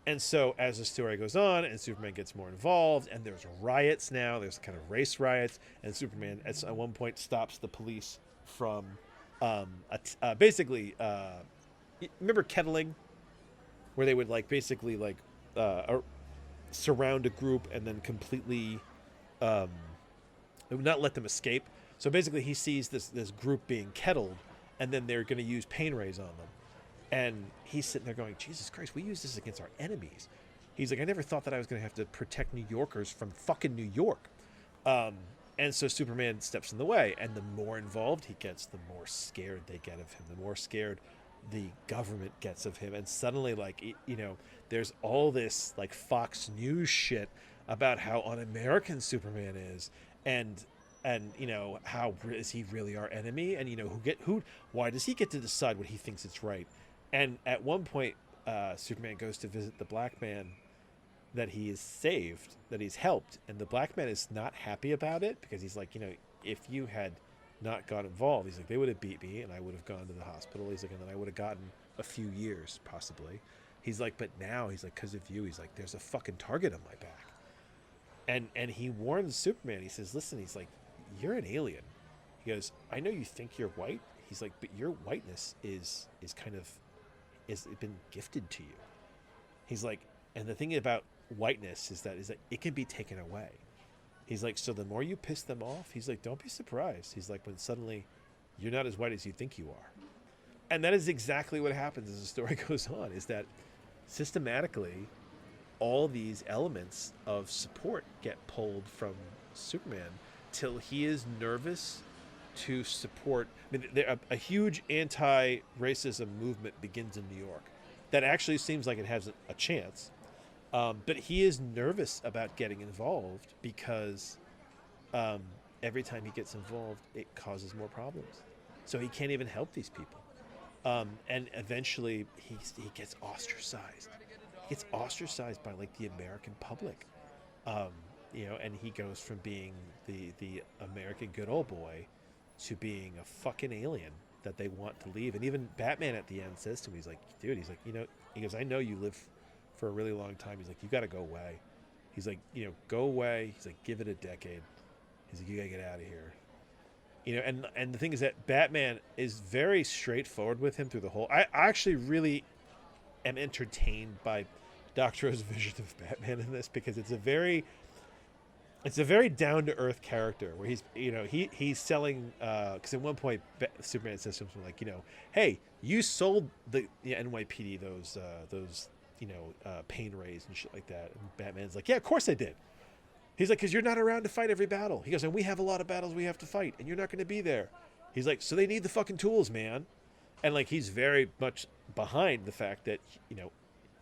And so as the story goes on and Superman gets more involved and there's riots now, there's kind of race riots, and Superman at one point stops the police from remember kettling, where they would like basically like surround a group and then completely not let them escape. So basically he sees this group being kettled and then they're going to use pain rays on them. And he's sitting there going, "Jesus Christ, we use this against our enemies." He's like, "I never thought that I was going to have to protect New Yorkers from fucking New York." And so Superman steps in the way. And the more involved he gets, the more scared they get of him. The more scared the government gets of him. And suddenly, like, there's all this, like, Fox News shit about how un-American Superman is. And how is he really our enemy? And, why does he get to decide what he thinks is right? And at one point, Superman goes to visit the black man that he has saved, that he's helped. And the black man is not happy about it because he's like, if you had not got involved, he's like, they would have beat me and I would have gone to the hospital. He's like, and then I would have gotten a few years possibly. He's like, but now, he's like, because of you, he's like, there's a fucking target on my back. And he warns Superman. He says, listen, he's like, you're an alien. He goes, I know you think you're white. He's like, but your whiteness is been gifted to you. He's like, and the thing about whiteness is that it can be taken away. He's like, so the more you piss them off, he's like, don't be surprised. He's like, when suddenly you're not as white as you think you are. And that is exactly what happens as the story goes on, is that systematically all these elements of support get pulled from Superman till he is nervous to support. I mean, a huge anti-racism movement begins in New York that actually seems like it has a chance. But he is nervous about getting involved because every time he gets involved, it causes more problems. So he can't even help these people. And eventually he gets ostracized. He gets ostracized by like the American public. And he goes from being the American good old boy to being a fucking alien that they want to leave. And even Batman at the end says to him, he's like, dude, he's like, he goes, I know you live for a really long time. He's like, you got to go away. He's like, go away. He's like, give it a decade. He's like, you got to get out of here. And the thing is that Batman is very straightforward with him through the whole. I actually really am entertained by Dr. O's vision of Batman in this, because it's a very down to earth character where he's selling, because at one point Superman says something like, hey, you sold the NYPD those pain rays and shit like that. And Batman's like, yeah, of course I did. He's like, because you're not around to fight every battle. He goes, and we have a lot of battles we have to fight, and you're not going to be there. He's like, so they need the fucking tools, man. And like, he's very much behind the fact that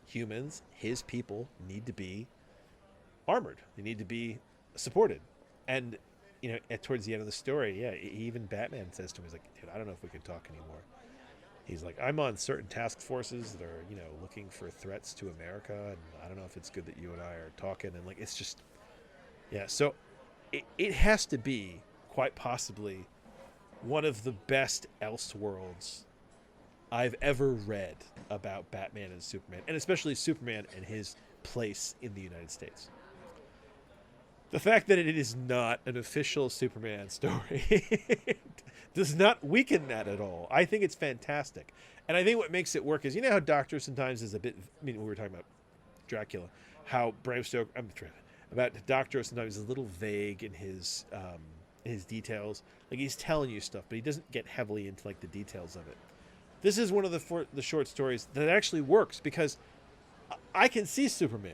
humans, his people, need to be armored. They need to be supported. And towards the end of the story, yeah, even Batman says to him, he's like, dude, I don't know if we can talk anymore. He's like, I'm on certain task forces that are looking for threats to America, and I don't know if it's good that you and I are talking. And like, it's just, yeah, so it has to be quite possibly one of the best Elseworlds I've ever read. about Batman and Superman, and especially Superman and his place in the United States. The fact that it is not an official Superman story does not weaken that at all. I think it's fantastic. And I think what makes it work is, you know how Doctor sometimes is a bit, I mean, we were talking about Dracula, how Bram Stoker, about Doctor sometimes is a little vague in his details. Like, he's telling you stuff, but he doesn't get heavily into like the details of it. This is one of the short stories that actually works because I can see Superman.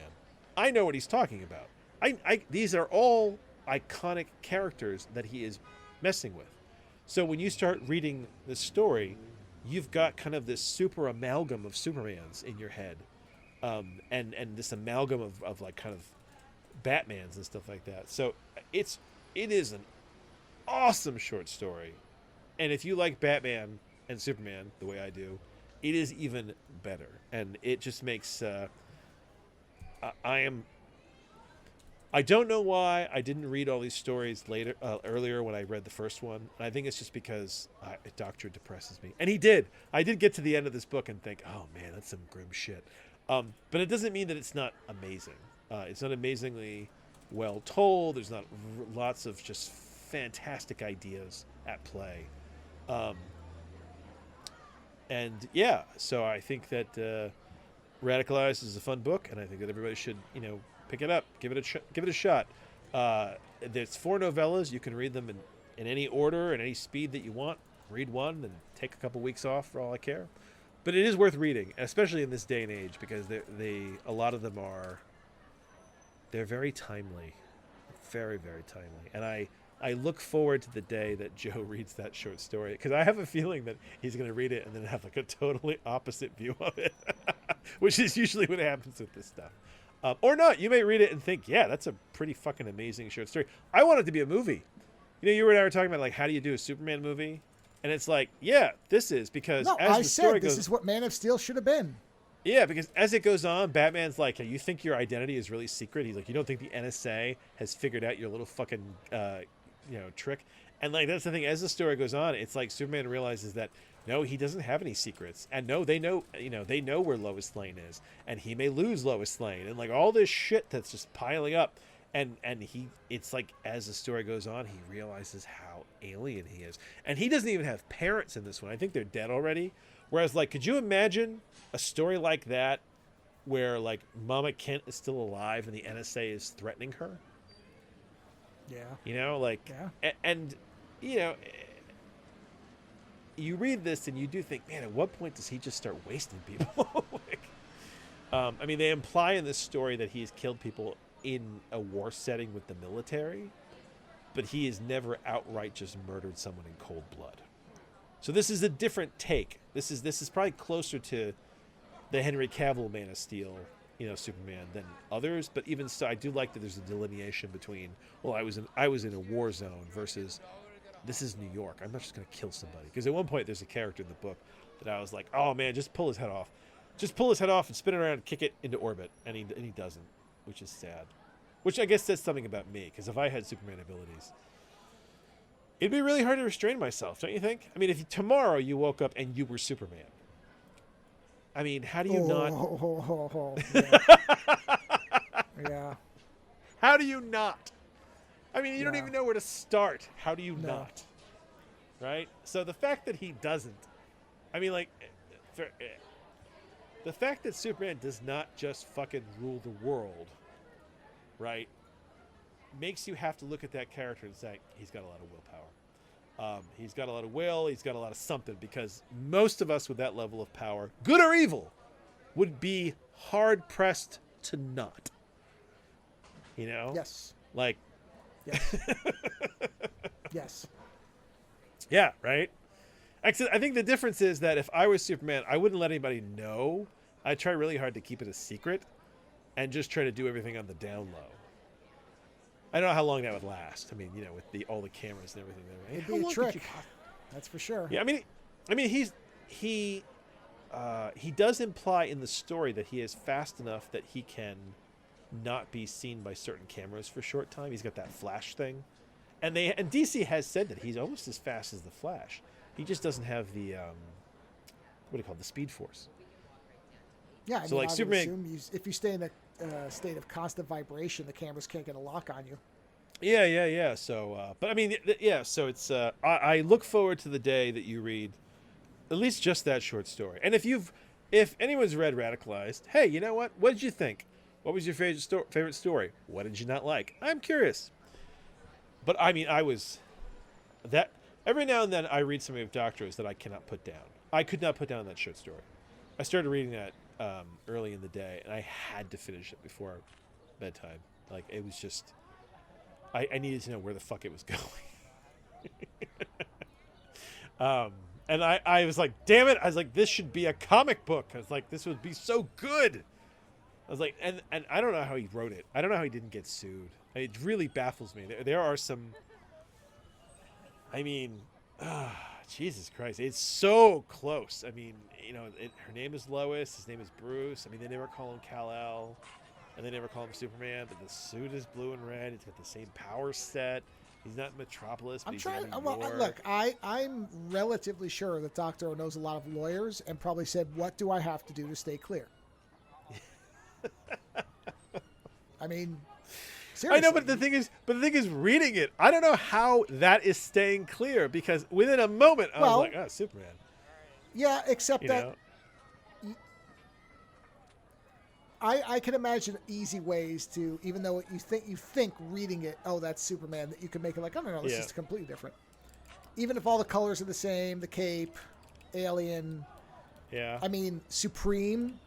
I know what he's talking about. These are all iconic characters that he is messing with. So when you start reading this story, you've got kind of this super amalgam of Supermans in your head, and this amalgam of like kind of Batmans and stuff like that. So it is an awesome short story, and if you like Batman and Superman the way I do, it is even better, and it just makes I don't know why I didn't read all these stories earlier when I read the first one. I think it's just because Doctor depresses me. And he did. I did get to the end of this book and think, oh, man, that's some grim shit. But it doesn't mean that it's not amazing. It's not amazingly well told. There's not lots of just fantastic ideas at play. And, yeah, so I think that Radicalized is a fun book, and I think that everybody should, pick it up, give it a shot. There's 4 novellas. You can read them in any order and any speed that you want. Read one and take a couple weeks off for all I care. But it is worth reading, especially in this day and age, because a lot of them they're very timely, very, very timely. And I look forward to the day that Joe reads that short story, because I have a feeling that he's going to read it and then have like a totally opposite view of it, which is usually what happens with this stuff. Or not. You may read it and think, yeah, that's a pretty fucking amazing short story. I want it to be a movie. You and I were talking about, like, how do you do a Superman movie? And it's like, yeah, this is because this is what Man of Steel should have been. Yeah, because as it goes on, Batman's like, you think your identity is really secret? He's like, you don't think the NSA has figured out your little fucking, trick? And, like, that's the thing. As the story goes on, it's like Superman realizes that, no, he doesn't have any secrets. And no, they know where Lois Lane is. And he may lose Lois Lane. And, like, all this shit that's just piling up. And it's like, as the story goes on, he realizes how alien he is. And he doesn't even have parents in this one. I think they're dead already. Whereas, like, could you imagine a story like that where, like, Mama Kent is still alive and the NSA is threatening her? Yeah. And you read this and you do think, man, at what point does he just start wasting people? They imply in this story that he's killed people in a war setting with the military, but he has never outright just murdered someone in cold blood. So this is a different take. This is probably closer to the Henry Cavill Man of Steel, Superman than others. But even so, I do like that there's a delineation between, well, I was in a war zone versus this is New York. I'm not just going to kill somebody. Because at one point there's a character in the book that I was like, oh man, just pull his head off. Just pull his head off and spin it around and kick it into orbit. And he doesn't, which is sad. Which I guess says something about me, because if I had Superman abilities, it'd be really hard to restrain myself, don't you think? I mean, if tomorrow you woke up and you were Superman, I mean, how do you Yeah. How do you not? I mean, you don't even know where to start. How do you not? Right? So the fact that he doesn't, the fact that Superman does not just fucking rule the world, right, makes you have to look at that character and say, he's got a lot of willpower. He's got a lot of will. He's got a lot of something, because most of us with that level of power, good or evil, would be hard-pressed to not. Yes. Like... Yes. Yes. Yeah, right? Actually, I think the difference is that if I was Superman, I wouldn't let anybody know. I'd try really hard to keep it a secret and just try to do everything on the down low. I don't know how long that would last. I mean, with all the cameras and everything. It'd be a trick. That's for sure. Yeah, he does imply in the story that he is fast enough that he can not be seen by certain cameras for a short time. He's got that Flash thing. And DC has said that he's almost as fast as the Flash. He just doesn't have the the Speed Force. Yeah, I So mean, like I would Superman. assume if you stay in a state of constant vibration, the cameras can't get a lock on you. Yeah. So, but I mean, yeah. So it's. I look forward to the day that you read at least just that short story. And if anyone's read Radicalized, hey, you know what? What did you think? What was your favorite story? What did you not like? I'm curious. But I mean, I was that every now and then I read something of Doctor's that I cannot put down. I could not put down that short story. I started reading that early in the day, and I had to finish it before bedtime. Like it was just, I needed to know where the fuck it was going. And I was like, damn it! I was like, this should be a comic book. I was like, this would be so good. I was like, and I don't know how he wrote it. I don't know how he didn't get sued. It really baffles me. There are some. I mean, Jesus Christ, it's so close. I mean, her name is Lois. His name is Bruce. I mean, they never call him Kal-El, and they never call him Superman. But the suit is blue and red. It's got the same power set. He's not in Metropolis. But I'm he's trying. in New Well, York. look, I'm relatively sure that Doctor O knows a lot of lawyers and probably said, "What do I have to do to stay clear?" I mean, seriously. I know, but the thing is, reading it, I don't know how that is staying clear because within a moment, I was like, "Oh, Superman." Yeah, except You that know? I can imagine easy ways to, even though you think reading it, oh, that's Superman, that you can make it like, oh no, this Yeah. is completely different. Even if all the colors are the same, the cape, alien. Yeah. I mean, Supreme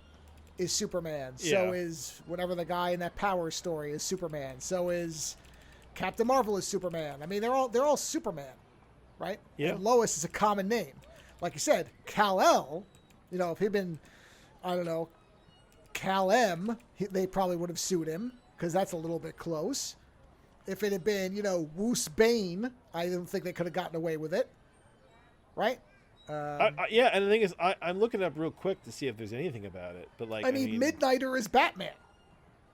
is Superman. Yeah. So is whatever the guy in that Power story is Superman. So is Captain Marvel is Superman. I mean, they're all Superman, right? Yeah. And Lois is a common name. Like you said, Kal-El, if he'd been, I don't know, Kal-M, they probably would have sued him because that's a little bit close. If it had been, Woos Bane, I don't think they could have gotten away with it, right? Yeah, and the thing is, I'm looking up real quick to see if there's anything about it. But like, I mean, Midnighter is Batman.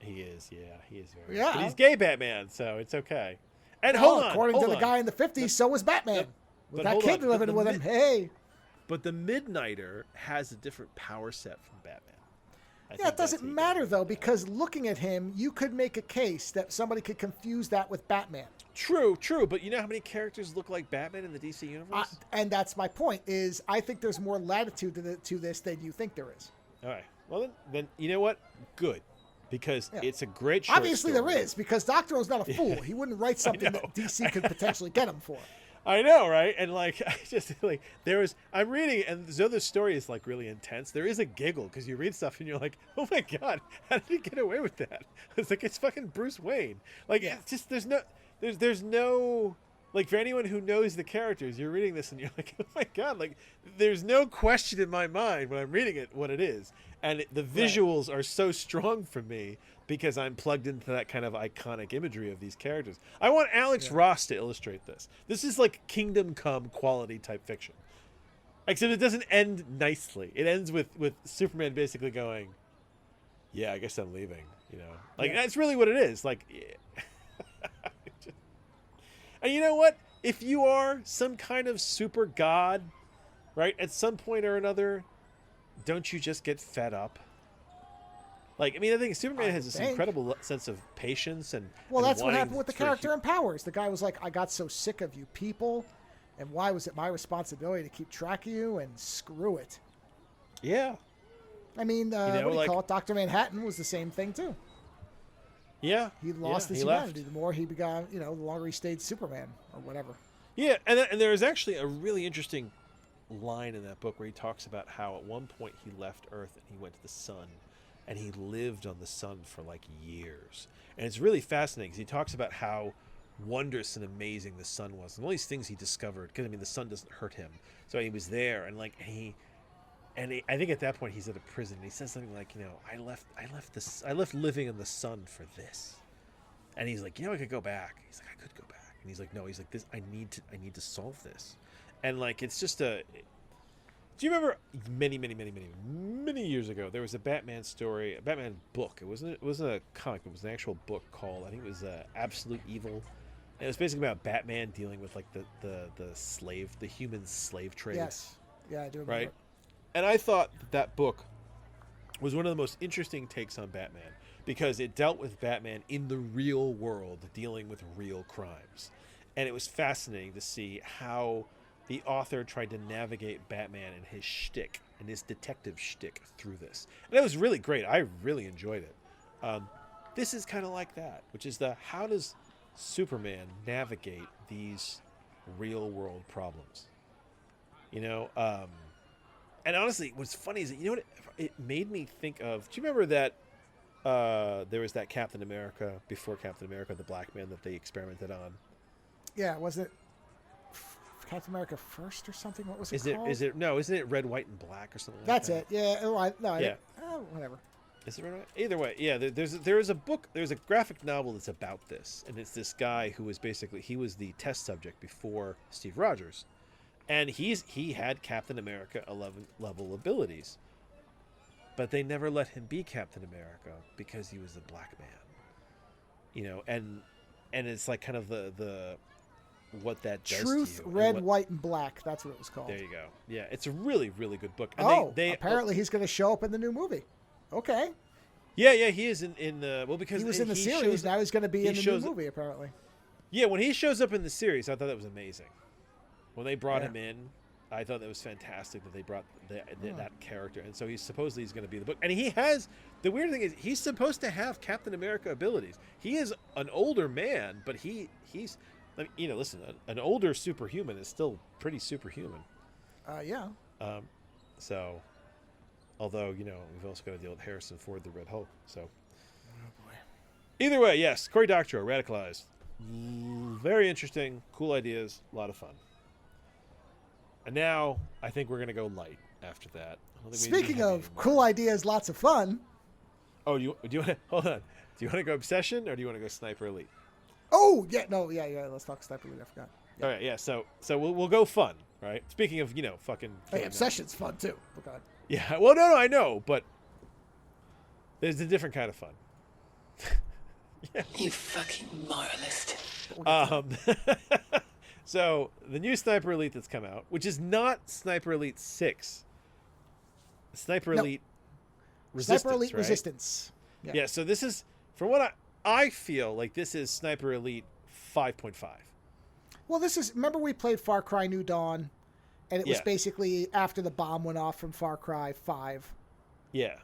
He is, yeah, he is very. Yeah. But he's gay Batman, so it's okay. And Well, hold on, according hold to the on. guy in the 50s, so was Batman. With but that hold kid on, living with him, hey. But the Midnighter has a different power set from Batman. I Yeah, think it doesn't that's how you matter, get though, around that. because looking at him, you could make a case that somebody could confuse that with Batman. True, but you know how many characters look like Batman in the DC universe? And that's my point, is I think there's more latitude to this than you think there is. All right. Well, then you know what? Good, because it's a great short Obviously story. there is, because Doctor O's not a fool. He wouldn't write something know. that DC could potentially get him for. I know, right? And like, I just like I'm reading it, and though the story is like really intense, there is a giggle because you read stuff and you're like, oh my god, how did he get away with that? It's like it's fucking Bruce Wayne. Like it's just there's no like for anyone who knows the characters, you're reading this and you're like, oh my god, like there's no question in my mind when I'm reading it what it is, and the visuals are so strong for me. Because I'm plugged into that kind of iconic imagery of these characters. I want Alex Ross to illustrate this. This is like Kingdom Come quality type fiction. Except it doesn't end nicely. It ends with Superman basically going, yeah, I guess I'm leaving. Like that's really what it is. Like, and you know what? If you are some kind of super god, right, at some point or another, don't you just get fed up? Like, I mean, I think Superman has this incredible sense of patience and. Well, and that's what wanting happened with the for character in Powers. The guy was like, I got so sick of you people, and why was it my responsibility to keep track of you, and screw it. Yeah. I mean, what do you like- call it? Dr. Manhattan was the same thing, too. Yeah. He lost his he humanity. left. The more he began, the longer he stayed Superman, or whatever. Yeah, and there is actually a really interesting line in that book where he talks about how at one point he left Earth and he went to the sun. And he lived on the sun for like years. And it's really fascinating because he talks about how wondrous and amazing the sun was. And all these things he discovered, because I mean, the sun doesn't hurt him. So he was there and I think at that point he's at a prison. And he says something like, I left living in the sun for this. And he's like, I could go back. He's like, I could go back. And he's like, no, he's like, I need to solve this. And like, it's just do you remember many years ago there was a Batman story, a Batman book? It wasn't a comic. It was an actual book called, I think it was Absolute Evil. And it was basically about Batman dealing with like the human slave trade. Yes. Yeah, I do remember. Right. And I thought that book was one of the most interesting takes on Batman because it dealt with Batman in the real world dealing with real crimes. And it was fascinating to see how the author tried to navigate Batman and his shtick and his detective shtick through this. And it was really great. I really enjoyed it. This is kind of like that, which is how does Superman navigate these real world problems? You know, and honestly, what's funny is that, you know what it made me think of? Do you remember that there was that Captain America, before Captain America, the Black Man that they experimented on? Yeah, was it Captain America First or something? What was it called? Isn't it Red, White, and Black or something That's like that? it. Yeah. Yeah. Whatever. Is it Red, White? Either way, yeah. There's a book. There's a graphic novel that's about this, and it's this guy who was he was the test subject before Steve Rogers, and he had Captain America 11 level abilities, but they never let him be Captain America because he was a black man. You know, and it's like kind of the what that does Truth, to you. Red, White, and Black. That's what it was called. There you go. Yeah, it's a really, really good book. And apparently he's going to show up in the new movie. Okay. Yeah, he is in the because he was in the series. Now he's going to be in the new movie. Apparently. Yeah, when he shows up in the series, I thought that was amazing. When they brought him in, I thought that was fantastic that they brought that character, and so he's going to be the book. And he has the weird thing is he's supposed to have Captain America abilities. He is an older man, but he's. You know, listen, an older superhuman is still pretty superhuman. Yeah. So, although, you know, we've also got to deal with Harrison Ford, the Red Hulk. So, oh boy. Either way, yes, Cory Doctorow, Radicalized. Very interesting, cool ideas, a lot of fun. And now, I think we're going to go light after that. Speaking of cool ideas, lots of fun. Oh, do you want to, hold on. Do you want to go Obsession, or do you want to go Sniper Elite? Oh, yeah, no, yeah. Let's talk Sniper Elite. I forgot. Yeah. All right, yeah. So we'll go fun, right? Speaking of, you know, fucking. Hey, Obsession's fun too. Oh God. Yeah. Well, no, I know, but there's a different kind of fun. Yeah. You fucking moralist. So the new Sniper Elite that's come out, which is not Sniper Elite 6, Sniper Elite Resistance. Sniper Elite right? Resistance. Yeah. So this is, from what I feel like, this is Sniper Elite 5.5. Well, remember we played Far Cry New Dawn, and it was basically after the bomb went off from Far Cry 5. Yeah.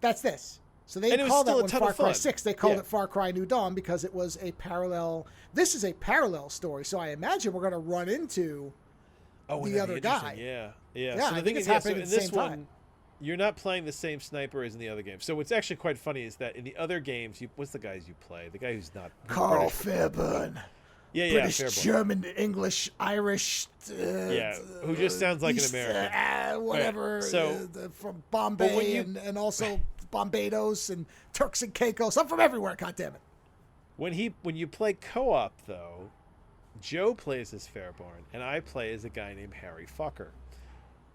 That's this. So they called that one Far Cry 6. They called it Far Cry New Dawn because it was a parallel. This is a parallel story, so I imagine we're going to run into the other guy. Yeah. So I think it's happening at the same time. You're not playing the same sniper as in the other games. So what's actually quite funny is that in the other games, what's the guys you play? The guy who's not Carl Fairburn. British, Fairburn. German, English, Irish. Who just sounds like an American. Whatever. Right. So from Bombay and also Barbados and Turks and Caicos. I'm from everywhere. God damn it. When you play co-op though, Joe plays as Fairborn and I play as a guy named Harry Fucker.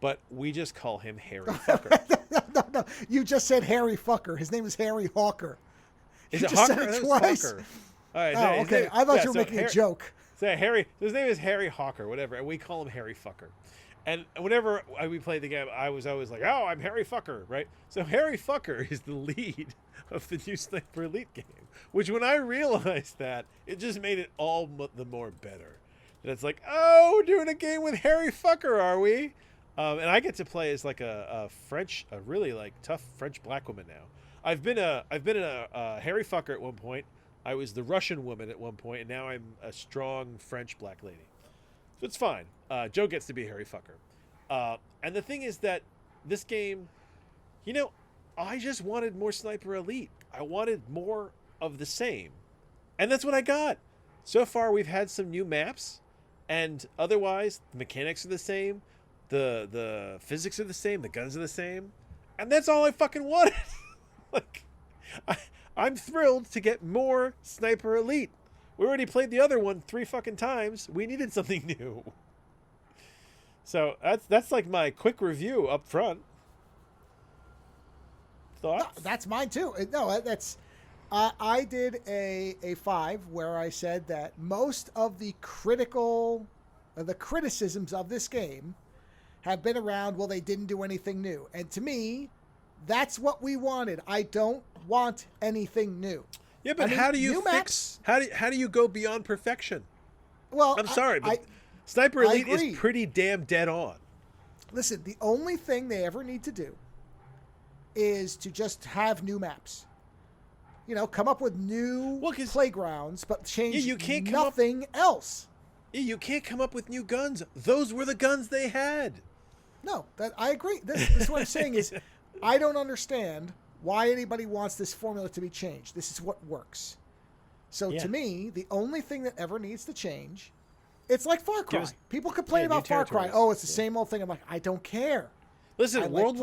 But we just call him Harry Fucker. No. You just said Harry Fucker. His name is Harry Hawker. Is it just Hawker? said it twice. Hawker. All right, oh, okay. I thought you were making a joke. So his name is Harry Hawker, whatever, and we call him Harry Fucker. And whenever we played the game, I was always like, oh, I'm Harry Fucker, right? So Harry Fucker is the lead of the new Sniper Elite game, which when I realized that, it just made it all the more better. And it's like, oh, we're doing a game with Harry Fucker, are we? And I get to play as like a really like tough French black woman now. I've been a Harry Fucker at one point. I was the Russian woman at one point, and now I'm a strong French black lady. So it's fine. Joe gets to be Harry Fucker. And the thing is that this game, you know, I just wanted more Sniper Elite. I wanted more of the same. And that's what I got. So far, we've had some new maps, and otherwise, the mechanics are the same. The physics are the same. The guns are the same. And that's all I fucking wanted. Like, I'm thrilled to get more Sniper Elite. We already played the other one 3 fucking times. We needed something new. So that's like my quick review up front. Thoughts? That's mine too. No, that's I did a 5 where I said that most of the criticisms of this game have been around, well, they didn't do anything new. And to me, That's what we wanted. I don't want anything new. Yeah, but how do you fix? How do you go beyond perfection? Well, I'm sorry, but Sniper Elite is pretty damn dead on. Listen, the only thing they ever need to do is to just have new maps. You know, come up with new playgrounds, but change nothing else. Yeah, you can't come up with new guns. Those were the guns they had. No, I agree. This is what I'm saying is, I don't understand why anybody wants this formula to be changed. This is what works. So to me, the only thing that ever needs to change, it's like Far Cry. People complain about Far Cry. Oh, it's the same old thing. I'm like, I don't care. Listen, World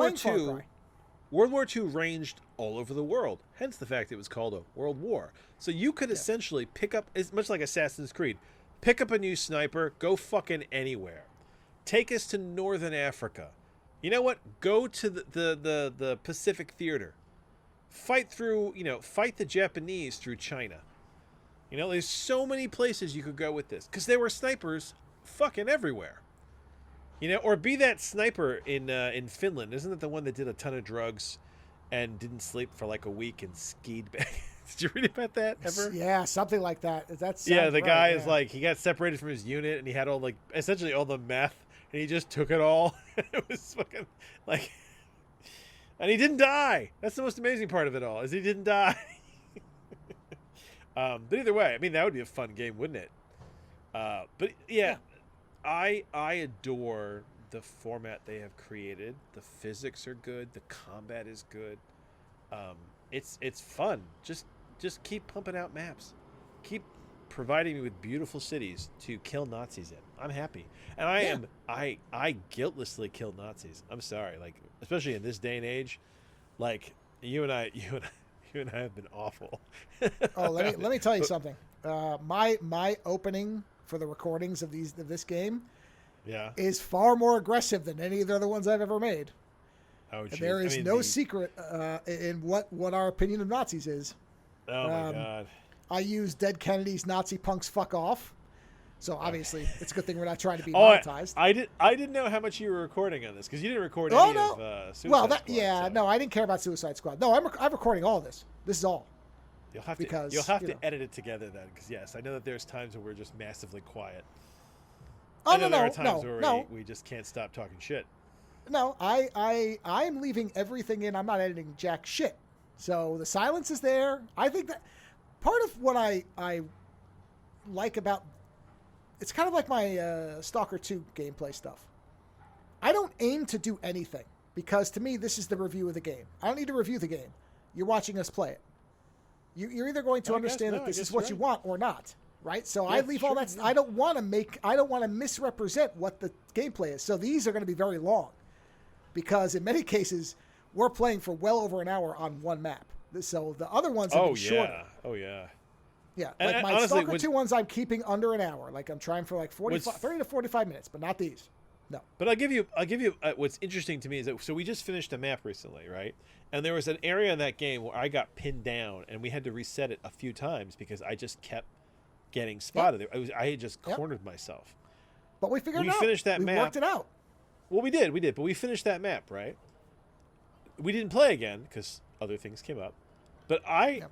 War II ranged all over the world. Hence the fact it was called a World War. So you could essentially pick up, as much like Assassin's Creed, pick up a new sniper, go fucking anywhere. Take us to Northern Africa. You know what? Go to the Pacific Theater. Fight the Japanese through China. You know, there's so many places you could go with this. Because there were snipers fucking everywhere. You know, or be that sniper in Finland. Isn't it the one that did a ton of drugs and didn't sleep for like a week and skied back? Did you read about that ever? Yeah, something like that. The guy is like, he got separated from his unit and he had essentially all the meth and he just took it all. It was fucking like, and he didn't die. That's the most amazing part of it all, is he didn't die. But either way, I mean, that would be a fun game, wouldn't it? But yeah. I adore the format they have created. The physics are good. The combat is good. It's fun. Just keep pumping out maps. Keep providing me with beautiful cities to kill Nazis in. I'm happy, and I guiltlessly kill Nazis. I'm sorry, like especially in this day and age, like you and I have been awful. Oh, let me tell you something. My opening for the recordings of this game is far more aggressive than any of the other ones I've ever made. Oh, geez. There is no secret in what our opinion of Nazis is. Oh my God. I use Dead Kennedy's Nazi punks fuck off. So obviously it's a good thing we're not trying to be monetized. I didn't know how much you were recording on this because you didn't record any of Suicide Squad. No, I didn't care about Suicide Squad. No, I'm recording all of this. This is all. You'll have to edit it together then, because yes, I know that there's times where we're just massively quiet. There are times where we just can't stop talking shit. No, I'm leaving everything in. I'm not editing jack shit. So the silence is there. I think that part of what I like about it's kind of like my Stalker 2 gameplay stuff. I don't aim to do anything because to me this is the review of the game. I don't need to review the game. You're watching us play it. You're either going to understand that this is what you want or not, right? So I leave all that. I don't want to misrepresent what the gameplay is. So these are going to be very long, because in many cases we're playing for well over an hour on one map. So the other ones are shorter. Yeah, like my honestly, Stalker 2 ones I'm keeping under an hour. Like I'm trying for like 30 to 45 minutes, but not these. No. But I'll give you what's interesting to me is that so we just finished a map recently, right? And there was an area in that game where I got pinned down and we had to reset it a few times because I just kept getting spotted. Yep. I had just cornered myself. But we figured it out. We finished that map. We worked it out. Well, we did, but we finished that map, right? We didn't play again because other things came up. But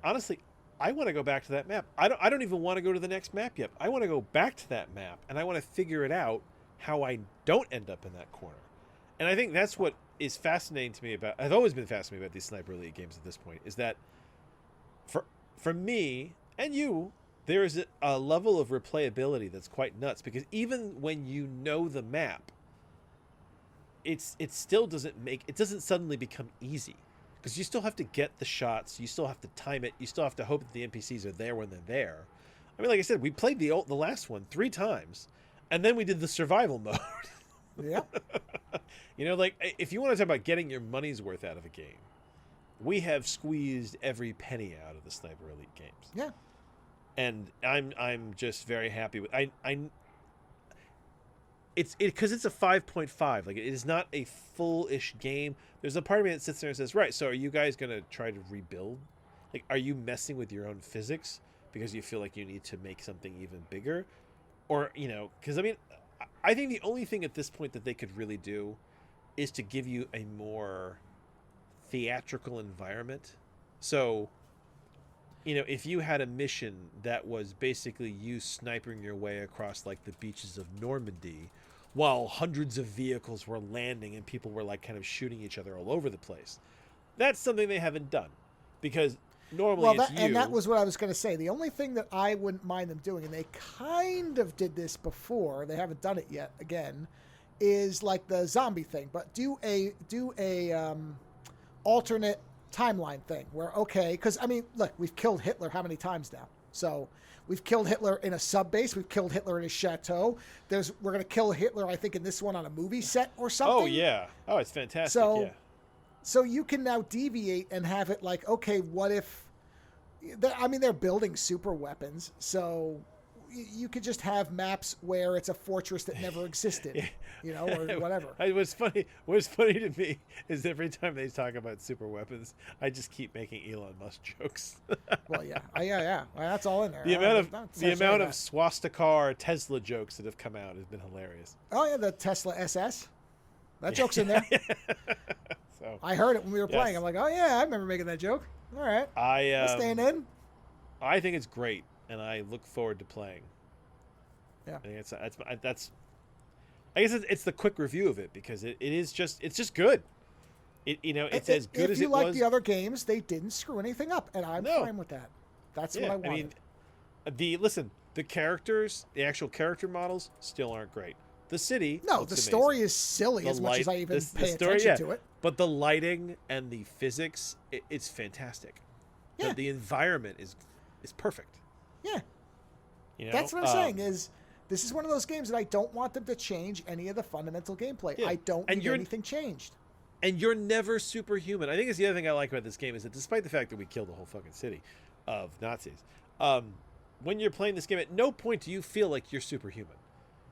honestly, I want to go back to that map. I don't even want to go to the next map yet. I want to go back to that map and I want to figure it out how I don't end up in that corner. And I think that's what is fascinating to me about I've always been fascinated about these Sniper Elite games at this point, is that for me and you, there is a level of replayability that's quite nuts, because even when you know the map, it still doesn't suddenly become easy, because you still have to get the shots, you still have to time it, you still have to hope that the NPCs are there when they're there. I mean, like I said, we played the last one 3 times, and then we did the survival mode. Yeah. You know, like, if you want to talk about getting your money's worth out of a game, we have squeezed every penny out of the Sniper Elite games. Yeah. And I'm just very happy with it's because it's a 5.5. Like, it is not a full-ish game. There's a part of me that sits there and says, right, so are you guys going to try to rebuild? Like, are you messing with your own physics because you feel like you need to make something even bigger? Or, you know, because I mean, I think the only thing at this point that they could really do is to give you a more theatrical environment. So, if you had a mission that was basically you sniping your way across like the beaches of Normandy while hundreds of vehicles were landing and people were like kind of shooting each other all over the place, that's something they haven't done, because normally and that was what I was going to say. The only thing that I wouldn't mind them doing, and they kind of did this before, they haven't done it yet again, is like the zombie thing, but do a alternate timeline thing where, okay, because I mean, look, we've killed Hitler how many times now? So we've killed Hitler in a sub base, we've killed Hitler in a chateau. We're going to kill Hitler, I think, in this one on a movie set or something. Oh yeah, oh, it's fantastic. So you can now deviate and have it like, okay, what if? They're building super weapons, so you could just have maps where it's a fortress that never existed, or whatever. What's funny to me is every time they talk about super weapons, I just keep making Elon Musk jokes. Well, yeah. Well, that's all in there. The amount of swastika Tesla jokes that have come out has been hilarious. Oh yeah, the Tesla SS. That joke's in there. So, I heard it when we were playing. I'm like, oh yeah, I remember making that joke. All right, staying in. I think it's great, and I look forward to playing. Yeah, I think that's. I guess it's the quick review of it, because it's just good. It's as good as it was. If you like the other games, they didn't screw anything up, and I'm fine with that. That's what I wanted. The characters, the actual character models, still aren't great. The city. No, the story is silly as much as I even pay attention to it. But the lighting and the physics, it's fantastic. Yeah. The environment is perfect. Yeah. That's what I'm saying is this is one of those games that I don't want them to change any of the fundamental gameplay. Yeah. I don't need anything changed. And you're never superhuman. I think it's the other thing I like about this game is that despite the fact that we killed the whole fucking city of Nazis, when you're playing this game, at no point do you feel like you're superhuman.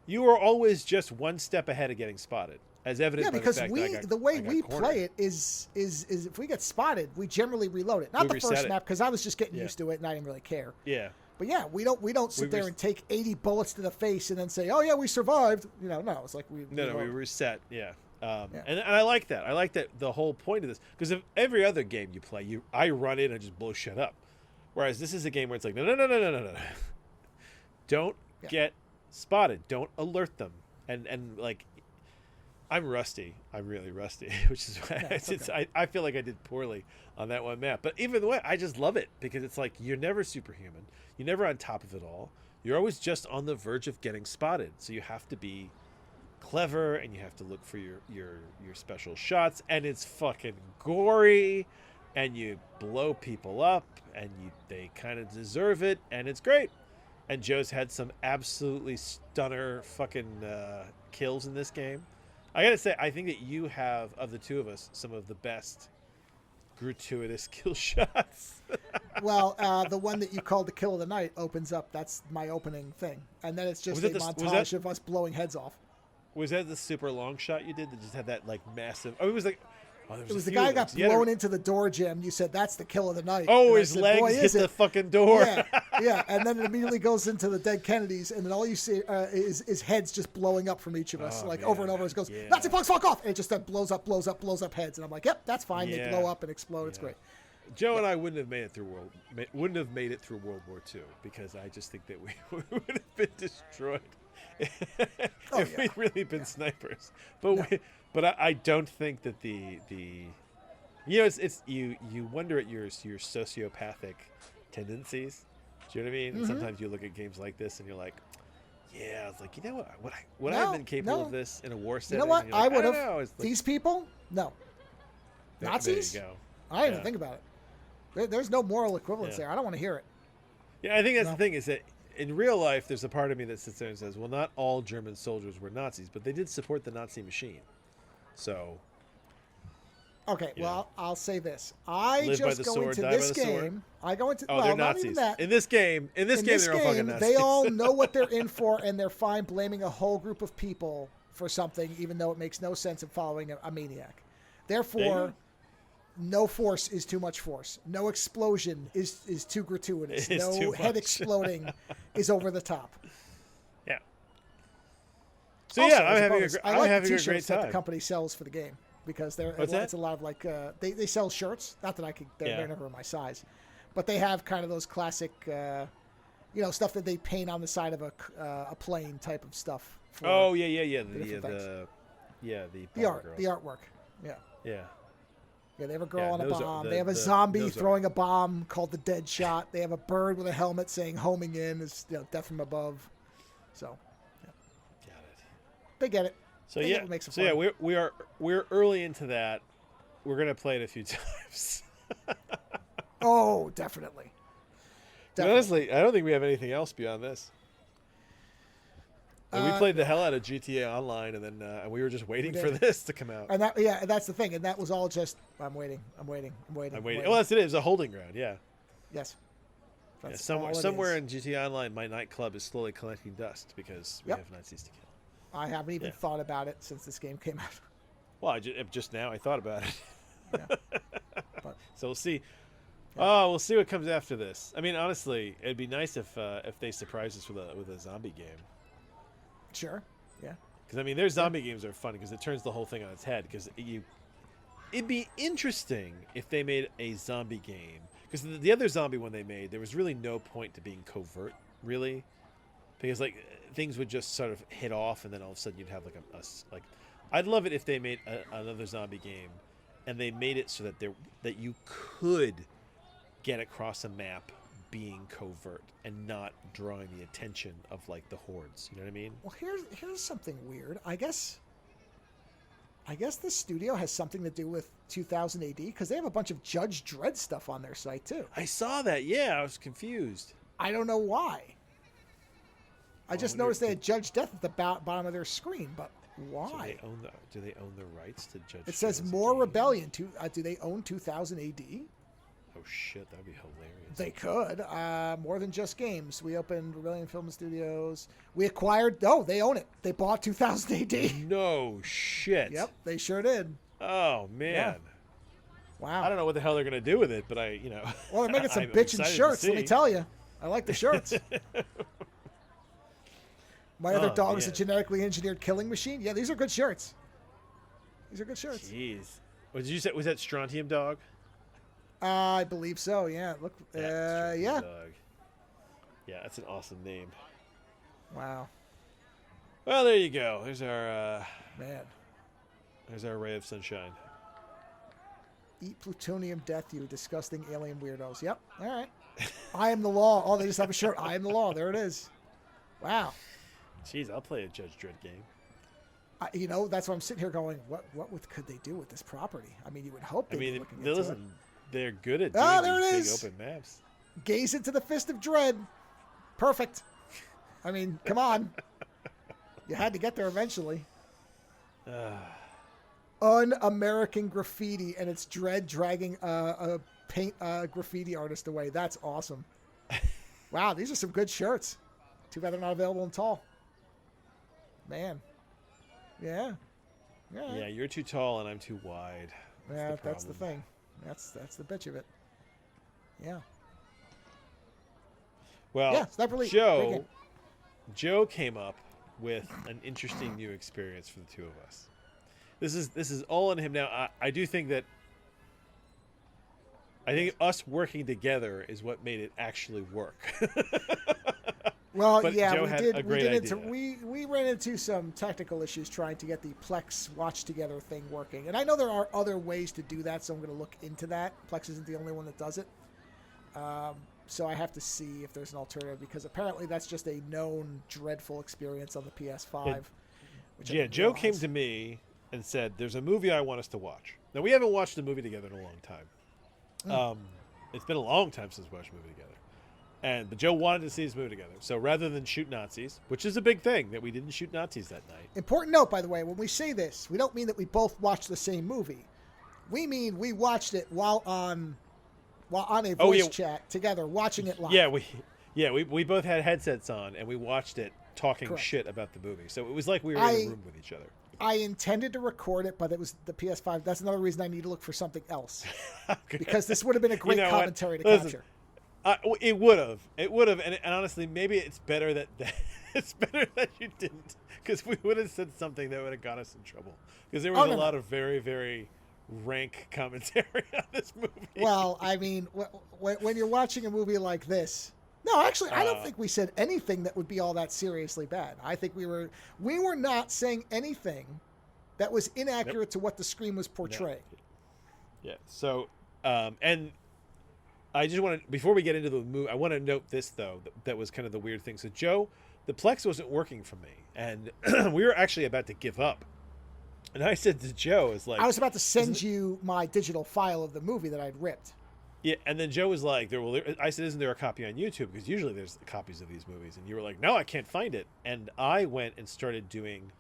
You are always just one step ahead of getting spotted, as evident by the fact that the way we play it is if we get spotted, we generally reload it. Not the first map, because I was just getting used to it and I didn't really care. Yeah. But yeah, we don't sit there and take 80 bullets to the face and then say, oh yeah, we survived. No, it's like we reset. Yeah. And I like that. I like that the whole point of this, because of every other game you play, I run in and just blow shit up. Whereas this is a game where it's like, no. Don't get spotted. Don't alert them. And like, I'm rusty. I'm really rusty, which is why I feel like I did poorly on that one map. But even the way, I just love it, because it's like you're never superhuman. You're never on top of it all. You're always just on the verge of getting spotted. So you have to be clever, and you have to look for your special shots, and it's fucking gory, and you blow people up, and they kind of deserve it, and it's great. And Joe's had some absolutely stunner fucking kills in this game. I gotta say, I think that you have, of the two of us, some of the best gratuitous kill shots. Well, the one that you called the kill of the night opens up. That's my opening thing, and then it's just a montage of us blowing heads off. Was that the super long shot you did that just had that like massive? Oh, it was like. Oh, it was the guy got blown into the door, Jim. You said that's the kill of the night. Oh, his legs hit the fucking door. Yeah, and then it immediately goes into the dead Kennedys, and then all you see is heads just blowing up from each of us, over and over. It goes, Nazi punks, fuck off! And it just then blows up heads, and I'm like, yep, that's fine. They blow up and explode. It's great. Joe and I wouldn't have made it through World War II, because I just think that we would have been destroyed if we'd really been snipers. But I don't think that it's you wonder at your sociopathic tendencies. Do you know what I mean? Mm-hmm. Sometimes you look at games like this and you're like, yeah, it's like, would I have been capable of this in a war setting? You know what? Like, I would have. Like, these people? No. Nazis? There you go. I didn't even think about it. There's no moral equivalence there. I don't want to hear it. Yeah, I think that's the thing, is that in real life, there's a part of me that sits there and says, well, not all German soldiers were Nazis, but they did support the Nazi machine. So, okay, well, I'll say this: I just go into this game. I go into they're Nazis. Not even that. In this game, they're all fucking Nazis. They all know what they're in for, and they're fine blaming a whole group of people for something, even though it makes no sense in following a maniac. Therefore, no force is too much force. No explosion is too gratuitous. No head exploding is over the top. Yeah. So also, I'm having a great I like the time. t-shirts that the company sells for the game. because they're What's that? it's a lot of like they sell shirts. Not that I could, they're Yeah. never my size, but they have kind of those classic, stuff that they paint on the side of a plane type of stuff. For Oh yeah. different things. The the bomber art, girls. the artwork. Yeah. Yeah. Yeah, they have a girl Yeah, on a those are- bomb. the- They have a the- zombie those are- throwing a bomb called the Dead Shot. They have a bird with a helmet saying "homing in" is death from above. So Got it. they get it. So They yeah, get what makes it so yeah, fun. we're early into that. We're gonna play it a few times. Oh, definitely. But honestly, I don't think we have anything else beyond this. And we played the hell out of GTA Online, and then we were just waiting for did. this to come out. And that's the thing. And that was all just I'm waiting. I'm waiting. Well, Yes. that's it. It was a holding ground. Yeah. Yes. Yeah, That's all it somewhere is. in GTA Online, my nightclub is slowly collecting dust because we Yep. have Nazis to kill. I haven't even Yeah. thought about it since this game came out. Well, just now I thought about it. Yeah. But So we'll see. Oh, we'll see what comes after this. I mean, honestly, it'd be nice if they surprised us with a zombie game. sure. Yeah. Because I mean, their zombie games are fun because it turns the whole thing on its head. Because it'd be interesting if they made a zombie game. Because the other zombie one they made, there was really no point to being covert, really, because like things would just sort of hit off, and then all of a sudden you'd have like like. I'd love it if they made another zombie game, and they made it so that you could get across a map being covert and not drawing the attention of like the hordes. You know what I mean? Well, here's something weird. I guess the studio has something to do with 2000 AD because they have a bunch of Judge Dredd stuff on their site too. I saw that. Yeah, I was confused. I don't know why. I just wonder noticed they if- had Judge Death at the bottom of their screen, but Do why? they own the rights to Judge? It says Dredd as a More game? Rebellion. Do they own 2000 AD? Oh shit, that'd be hilarious. They could. More than just games. We opened Rebellion Film Studios. We acquired. Oh, they own it. They bought 2000 AD. No shit. Yep, they sure did. Oh man. Wow. I don't know what the hell they're gonna do with it, but Well, they're making some I'm bitchin' excited to shirts. Let me see. tell you, I like the shirts. My other Oh, dog is a man. genetically engineered killing machine. Yeah, these are good shirts. These are good shirts. Jeez. What did you say? Was that Strontium Dog? I believe so. Yeah. Look. Strontium Yeah. Dog. Yeah, that's an awesome name. Wow, Well, there you go. There's our man. ray of sunshine. Eat plutonium, death, you disgusting alien weirdos. Yep. All right. I am the law. Oh, they just have a shirt. I am the law. There it is. Wow. Jeez, I'll play a Judge Dredd game. That's why I'm sitting here going, what could they do with this property? I mean, you would hope I they'd be mean, looking into it. listen, they're good at doing There it these is. big open maps. Gaze into the fist of dread. Perfect. I mean, come on. You had to get there eventually. Un-American graffiti, and it's Dread dragging a paint graffiti artist away. That's awesome. Wow, these are some good shirts. Too bad they're not available in tall. Man. Yeah. Yeah, you're too tall and I'm too wide. Yeah, that's the problem. thing. That's the bitch of it. Yeah. Well, Yeah, Sniper Elite, great game. Joe came up with an interesting new experience for the two of us. This is all on him now. I do think that us working together is what made it actually work. Well, But yeah, Joe we had did. a great idea. We ran into some technical issues trying to get the Plex Watch Together thing working, and I know there are other ways to do that, so I'm going to look into that. Plex isn't the only one that does it, so I have to see if there's an alternative because apparently that's just a known dreadful experience on the PS5. Which I Yeah, didn't Joe came realize. to me and said, "There's a movie I want us to watch." Now we haven't watched a movie together in a long time. It's been a long time since we watched a movie together. But Joe wanted to see this movie together. So rather than shoot Nazis, which is a big thing that we didn't shoot Nazis that night. Important note, by the way, when we say this, we don't mean that we both watched the same movie. We mean we watched it while on a voice chat together, watching it live. We both had headsets on and we watched it talking Correct. shit about the movie. So it was like we were in a room with each other. I intended to record it, but it was the PS5. That's another reason I need to look for something else. Okay. Because this would have been a great know what? commentary to Listen, capture. It would have, and honestly, maybe it's better that It's better that you didn't, because we would have said something that would have got us in trouble. Because there Oh, was no, a no. lot of very, very rank commentary on this movie. Well, I mean, when you're watching a movie like this, no, actually, I don't think we said anything that would be all that seriously bad. I think we were not saying anything that was inaccurate to what the screen was portraying. Yeah. So, and I just want to, before we get into the movie, I want to note this though. That was kind of the weird thing. So, Joe, the Plex wasn't working for me, and we were actually about to give up. And I said to Joe, I was about to send you my digital file of the movie that I'd ripped. Yeah, and then Joe was like, I said, isn't there a copy on YouTube? Because usually there's copies of these movies. And you were like, no, I can't find it. And I went and started doing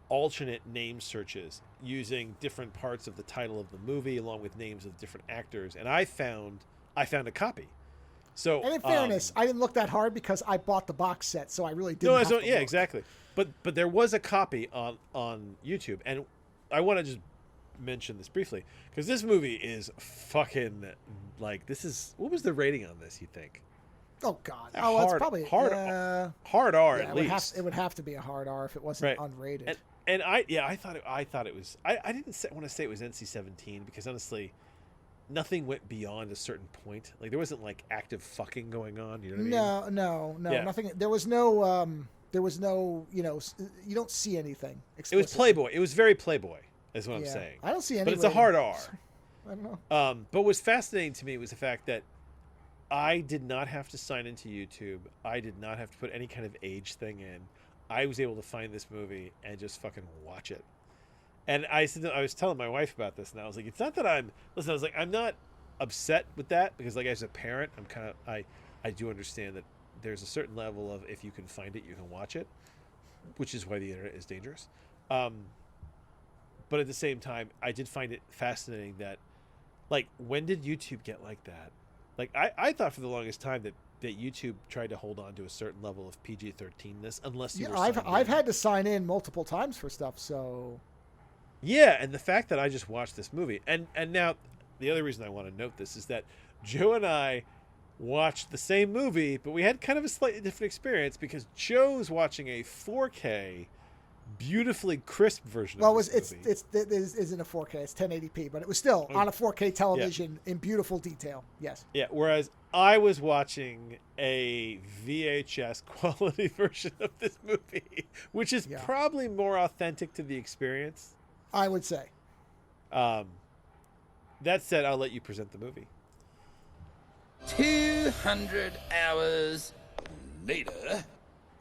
alternate name searches using different parts of the title of the movie along with names of different actors. And I found a copy. So, and in fairness, I didn't look that hard because I bought the box set, so I really didn't have to yeah, look. exactly. But there was a copy on YouTube. And I want to just mention this briefly because this movie is fucking like, this is, what was the rating on this, you think? Oh God! It's probably hard R at least. It would have to be a hard R if it wasn't unrated. And I thought it was. I didn't want to say it was NC-17 because honestly, nothing went beyond a certain point. Like there wasn't like active fucking going on. You know what I mean? No, Yeah. nothing. There was no. You don't see anything explicitly. It was Playboy. It was very Playboy, is what I'm saying. I don't see any. But it's a hard R. I don't know. But what's fascinating to me was the fact that I did not have to sign into YouTube. I did not have to put any kind of age thing in. I was able to find this movie and just fucking watch it. And I was telling my wife about this, and I was like, it's not that I was like, I'm not upset with that because like as a parent, I'm kind of, I do understand that there's a certain level of if you can find it, you can watch it, which is why the internet is dangerous. But at the same time, I did find it fascinating that, like, when did YouTube get like that? Like, I thought for the longest time that YouTube tried to hold on to a certain level of PG-13ness, unless you were signed I've in. had to sign in multiple times for stuff, so. Yeah, and the fact that I just watched this movie, and now the other reason I want to note this is that Joe and I watched the same movie, but we had kind of a slightly different experience because Joe's watching a 4K, beautifully crisp version of this movie. It isn't a 4K, it's 1080p, but it was still on a 4K television in beautiful detail. Yes. Yeah, whereas I was watching a VHS quality version of this movie, which is probably more authentic to the experience. I would say. That said, I'll let you present the movie. 200 hours later.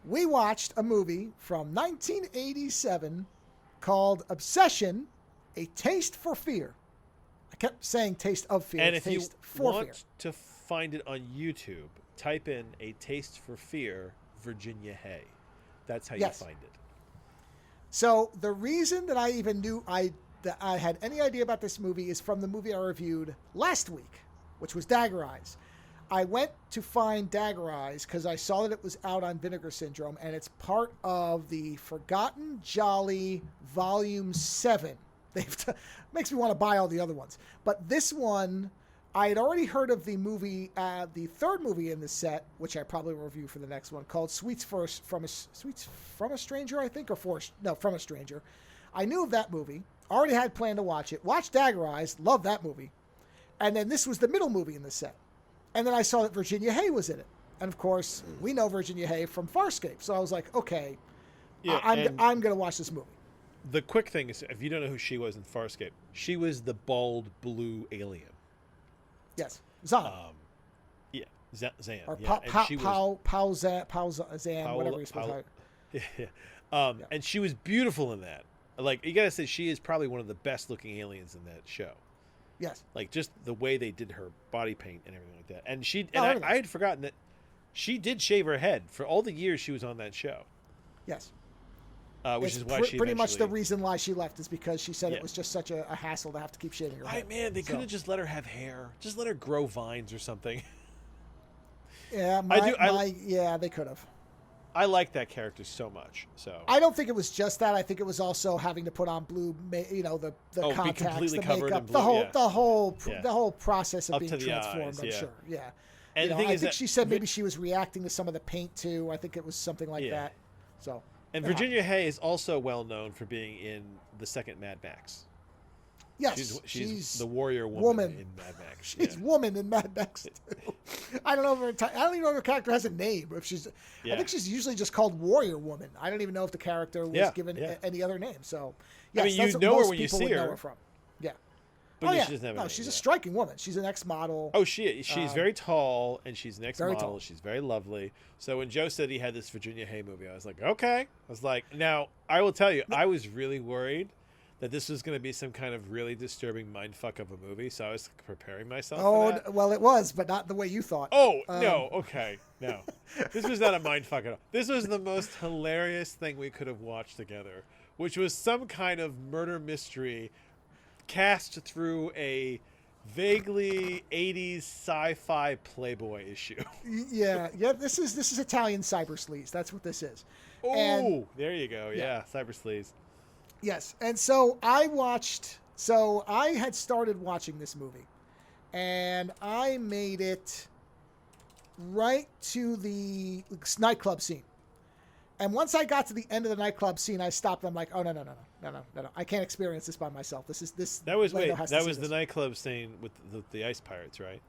We watched a movie from 1987 called Obsession, A Taste for Fear. I kept saying Taste of Fear. And if you want fear. to find it on YouTube, type in A Taste for Fear, Virginia Hay. That's how you find it. So the reason that I even knew that I had any idea about this movie is from the movie I reviewed last week, which was Dagger Eyes. I went to find Dagger Eyes because I saw that it was out on Vinegar Syndrome, and it's part of the Forgotten Jolly Volume 7. Makes me want to buy all the other ones. But this one, I had already heard of the movie, the third movie in the set, which I probably will review for the next one, called Sweets from a Stranger, I think, From a Stranger. I knew of that movie, already had planned to watch it, watched Dagger Eyes, loved that movie, and then this was the middle movie in the set. And then I saw that Virginia Hay was in it. And, of course, we know Virginia Hay from Farscape. So I was like, okay, I'm going to watch this movie. The quick thing is, if you don't know who she was in Farscape, she was the bald blue alien. Yes. Zan. Zan. Or yeah. Zan, whatever you're supposed to And she was beautiful in that. Like, you got to say, she is probably one of the best-looking aliens in that show. Yes. Like, just the way they did her body paint and everything like that. And I had forgotten that she did shave her head for all the years she was on that show. Yes. Which is why she pretty much the reason why she left is because she said it was just such a hassle to have to keep shaving her head. Man, they could have just let her have hair. Just let her grow vines or something. Yeah, they could have. I like that character so much. So I don't think it was just that. I think it was also having to put on blue, the contacts, the makeup, the whole process of being transformed. I'm sure. Yeah, And the thing I is think that she said maybe she was reacting to some of the paint too. I think it was something like that. So. And Virginia Hay is also well known for being in the second Mad Max. Yes, she's the warrior woman in Mad Max. She's woman in Mad Max too. I don't know if I don't even know if her character has a name. If she's, I think she's usually just called Warrior Woman. I don't even know if the character was given any other name. So, yes, I mean, that's you what know most her when you people see would her. know her from. Yeah. But she doesn't have a name, she's a striking woman. She's an ex-model. Oh, she's very tall, and she's an Very ex-model. tall. She's very lovely. So when Joe said he had this Virginia Hay movie, I was like, okay. I was like, now, I will tell you, I was really worried that this was going to be some kind of really disturbing mindfuck of a movie, so I was preparing myself for that. Well, it was, but not the way you thought. Oh, no, okay, no. This was not a mindfuck at all. This was the most hilarious thing we could have watched together, which was some kind of murder mystery cast through a vaguely 80s sci-fi Playboy issue. Yeah. This is Italian Cybersleaze. That's what this is. Oh, there you go. Yeah, Cybersleaze. Yes, and so I had started watching this movie, and I made it right to the nightclub scene. And once I got to the end of the nightclub scene, I stopped. I'm like, oh no, I can't experience this by myself. That was the nightclub scene with the ice pirates, right?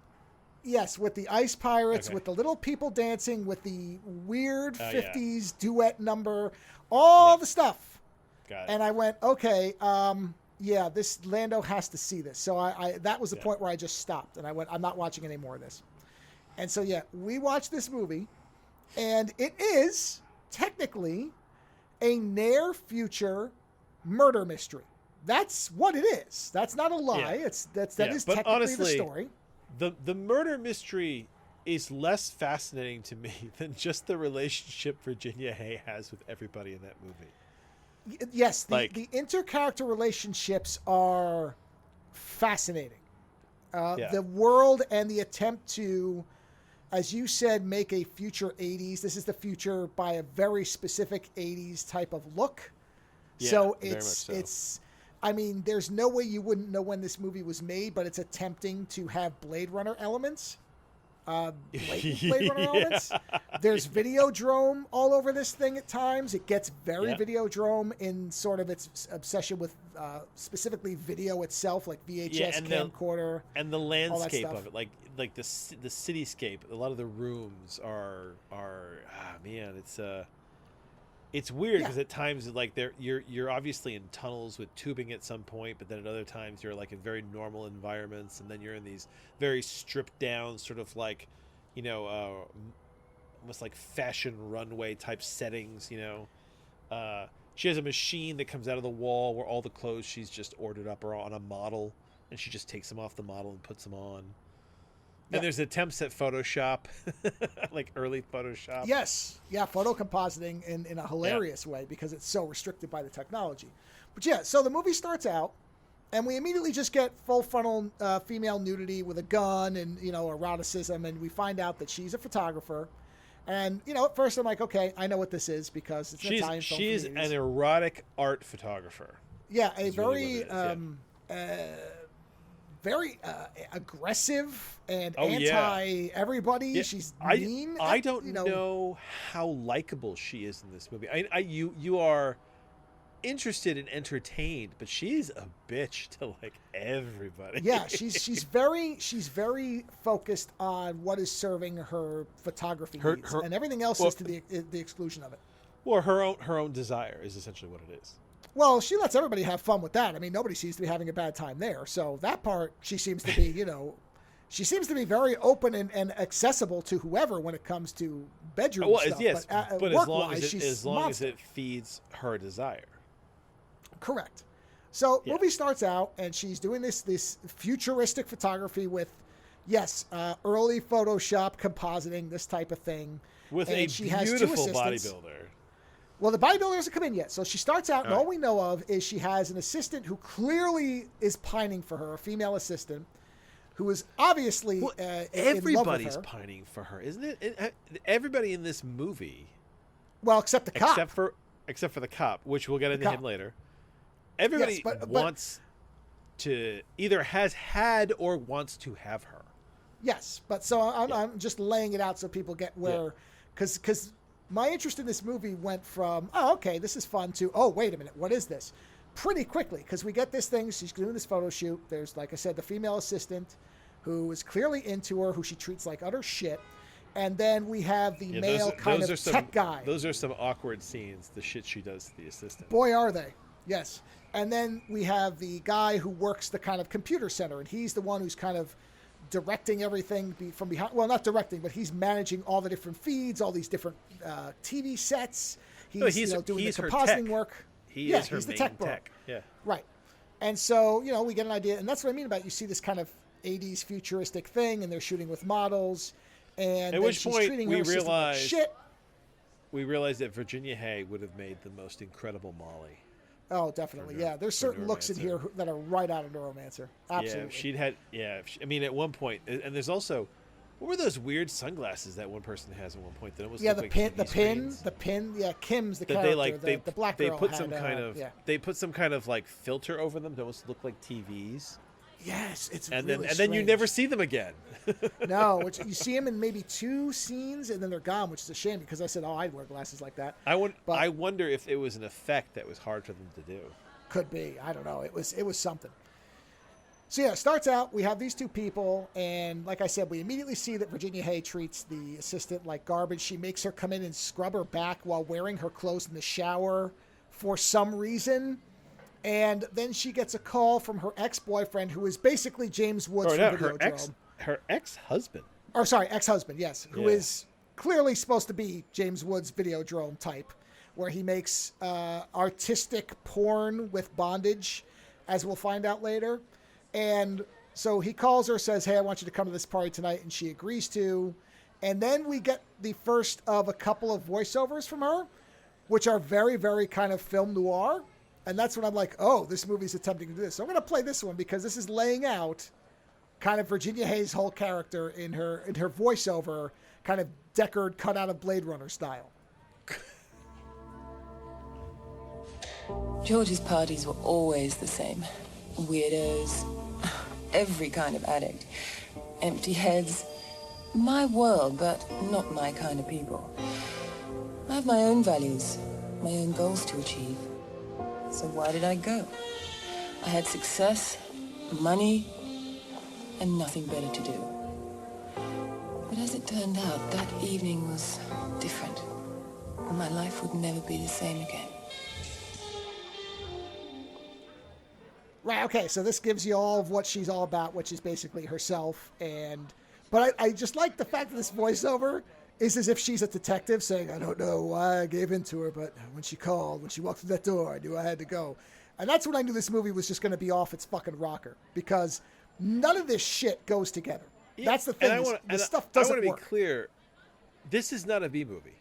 Yes, with the ice pirates, Okay. with the little people dancing, with the weird Oh, 50s duet number, all the stuff. Got it. And I went, okay, this Lando has to see this. So I that was the point where I just stopped, and I went, I'm not watching any more of this. And so we watched this movie, and it is technically a near future murder mystery. That's what it is. That's not a lie. Yeah. That is but technically honestly, the story. The murder mystery is less fascinating to me than just the relationship Virginia Hay has with everybody in that movie. Yes, the inter-character relationships are fascinating. The world and the attempt to, as you said, make a future 80s. This is the future by a very specific 80s type of look. Yeah, So very much so. it's I mean, there's no way you wouldn't know when this movie was made, but it's attempting to have Blade Runner elements. Blatant Blade Runner elements. There's Videodrome all over this thing at times. It gets very Videodrome in sort of its obsession with specifically video itself, like VHS camcorder, and the landscape of it, like the cityscape. A lot of the rooms are it's weird because at times like you're obviously in tunnels with tubing at some point, but then at other times you're like in very normal environments, and then you're in these very stripped down sort of like, almost like fashion runway type settings. She has a machine that comes out of the wall where all the clothes she's just ordered up are on a model, and she just takes them off the model and puts them on. And there's attempts at Photoshop, like early Photoshop. Yes. Yeah, photo compositing in a hilarious way because it's so restricted by the technology. But so the movie starts out, and we immediately just get full frontal female nudity with a gun and, eroticism, and we find out that she's a photographer. And, at first I'm like, okay, I know what this is because it's an Italian film. She's an erotic art photographer. Yeah, very very aggressive and anti everybody. Yeah. She's mean. I don't know how likable she is in this movie. You are interested and entertained, but she's a bitch to like everybody. Yeah, she's very focused on what is serving her photography needs, and everything else is to the exclusion of it. Well, her own desire is essentially what it is. Well, she lets everybody have fun with that. I mean, nobody seems to be having a bad time there. So that part, she seems to be, she seems to be very open and accessible to whoever when it comes to bedroom stuff. Yes, but as long as it feeds her desire. Correct. So movie starts out, and she's doing this futuristic photography with, early Photoshop compositing, this type of thing. With and she beautiful bodybuilder. Well, the bodybuilder doesn't come in yet. So she starts out, and all we know of is she has an assistant who clearly is pining for her, a female assistant, who is obviously everybody's in love with her. Pining for her, isn't it? Everybody in this movie. Well, except the cop. Except for the cop, which we'll get into him later. Everybody wants to either has had or wants to have her. Yes, but so I'm just laying it out so people get where, because my interest in this movie went from, oh, okay, this is fun, to, oh, wait a minute, what is this? Pretty quickly, because we get this thing, she's doing this photo shoot. There's, like I said, the female assistant who is clearly into her, who she treats like utter shit. And then we have the male tech guy. Those are some awkward scenes, the shit she does to the assistant. Boy, are they. Yes. And then we have the guy who works the kind of computer center, and he's the one who's kind of directing everything from behind. Well, not directing, but he's managing all the different feeds, all these different TV sets. He's doing the compositing work. He's the main tech bro. Yeah. Right. And so, we get an idea. And that's what I mean about, you see this kind of 80s futuristic thing, and they're shooting with models. And at which point we realized that Virginia Hay would have made the most incredible Molly. Oh, definitely. Yeah. There's certain looks in here that are right out of Neuromancer. Absolutely. I mean, at one point, and there's also, what were those weird sunglasses that one person has at one point that almost look like the pin. Yeah, Kim's the character. The black girl they put some kind of like filter over them to almost look like TVs. Yes, it's and really then you never see them again. No, you see them in maybe 2 scenes and then they're gone, which is a shame because I said, oh, I'd wear glasses like that. I wonder if it was an effect that was hard for them to do. Could be. I don't know. It was something. So yeah, it starts out, we have these 2 people, and like I said, we immediately see that Virginia Hay treats the assistant like garbage. She makes her come in and scrub her back while wearing her clothes in the shower for some reason. And then she gets a call from her ex-boyfriend, who is basically James Woods from Videodrome. Her ex-husband. Or sorry, ex-husband, yes. Who is clearly supposed to be James Woods' Videodrome type, where he makes artistic porn with bondage, as we'll find out later. And so he calls her, says, hey, I want you to come to this party tonight, and she agrees to. And then we get the first of a couple of voiceovers from her, which are very, very kind of film noir. And that's when I'm like, oh, this movie's attempting to do this. So I'm going to play this one because this is laying out kind of Virginia Hay's whole character in her voiceover, kind of Deckard cut out of Blade Runner style. George's parties were always the same. Weirdos, every kind of addict, empty heads. My world, but not my kind of people. I have my own values, my own goals to achieve. So why did I go? I had success, money, and nothing better to do. But as it turned out, that evening was different. And my life would never be the same again. Right, okay, so this gives you all of what she's all about, which is basically herself. But I just like the fact that this voiceover is as if she's a detective saying, I don't know why I gave in to her, but when she walked through that door, I knew I had to go. And that's when I knew this movie was just going to be off its fucking rocker, because none of this shit goes together. Yeah, that's the thing. This stuff doesn't work. I want to be clear. This is not a B movie.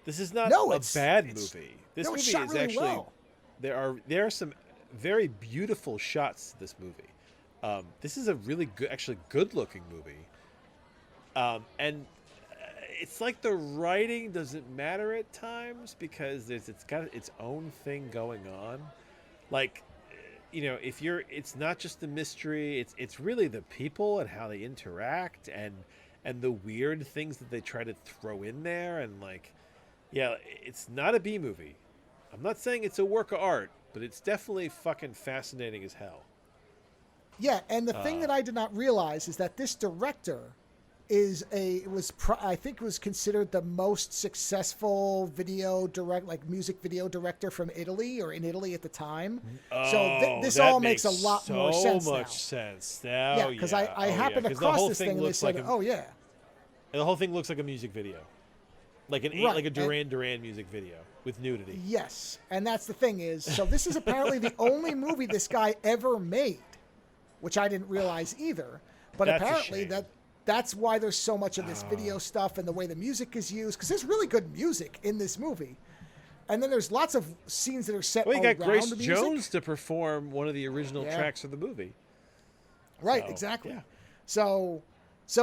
This is not a bad movie. This movie is really actually well. There are some very beautiful shots to this movie. This is a really good looking movie. And it's like the writing doesn't matter at times because it's got its own thing going on. Like, it's not just the mystery, it's really the people and how they interact and the weird things that they try to throw in there. And it's not a B movie. I'm not saying it's a work of art, but it's definitely fucking fascinating as hell. Yeah, and the thing that I did not realize is that this director I think was considered the most successful music video director from Italy, or in Italy at the time. So this all makes a lot more sense now. So much sense now. Yeah, because I happened across this thing and they said, oh yeah. And the whole thing looks like a music video. Like a Duran Duran music video with nudity. Yes, and that's the thing is, so this is apparently the only movie this guy ever made, which I didn't realize either. But that's apparently that's why there's so much of this video stuff and the way the music is used, because there's really good music in this movie. And then there's lots of scenes that are set around the music. Well, you got Grace Jones to perform one of the original tracks of the movie. Right, exactly. Yeah. So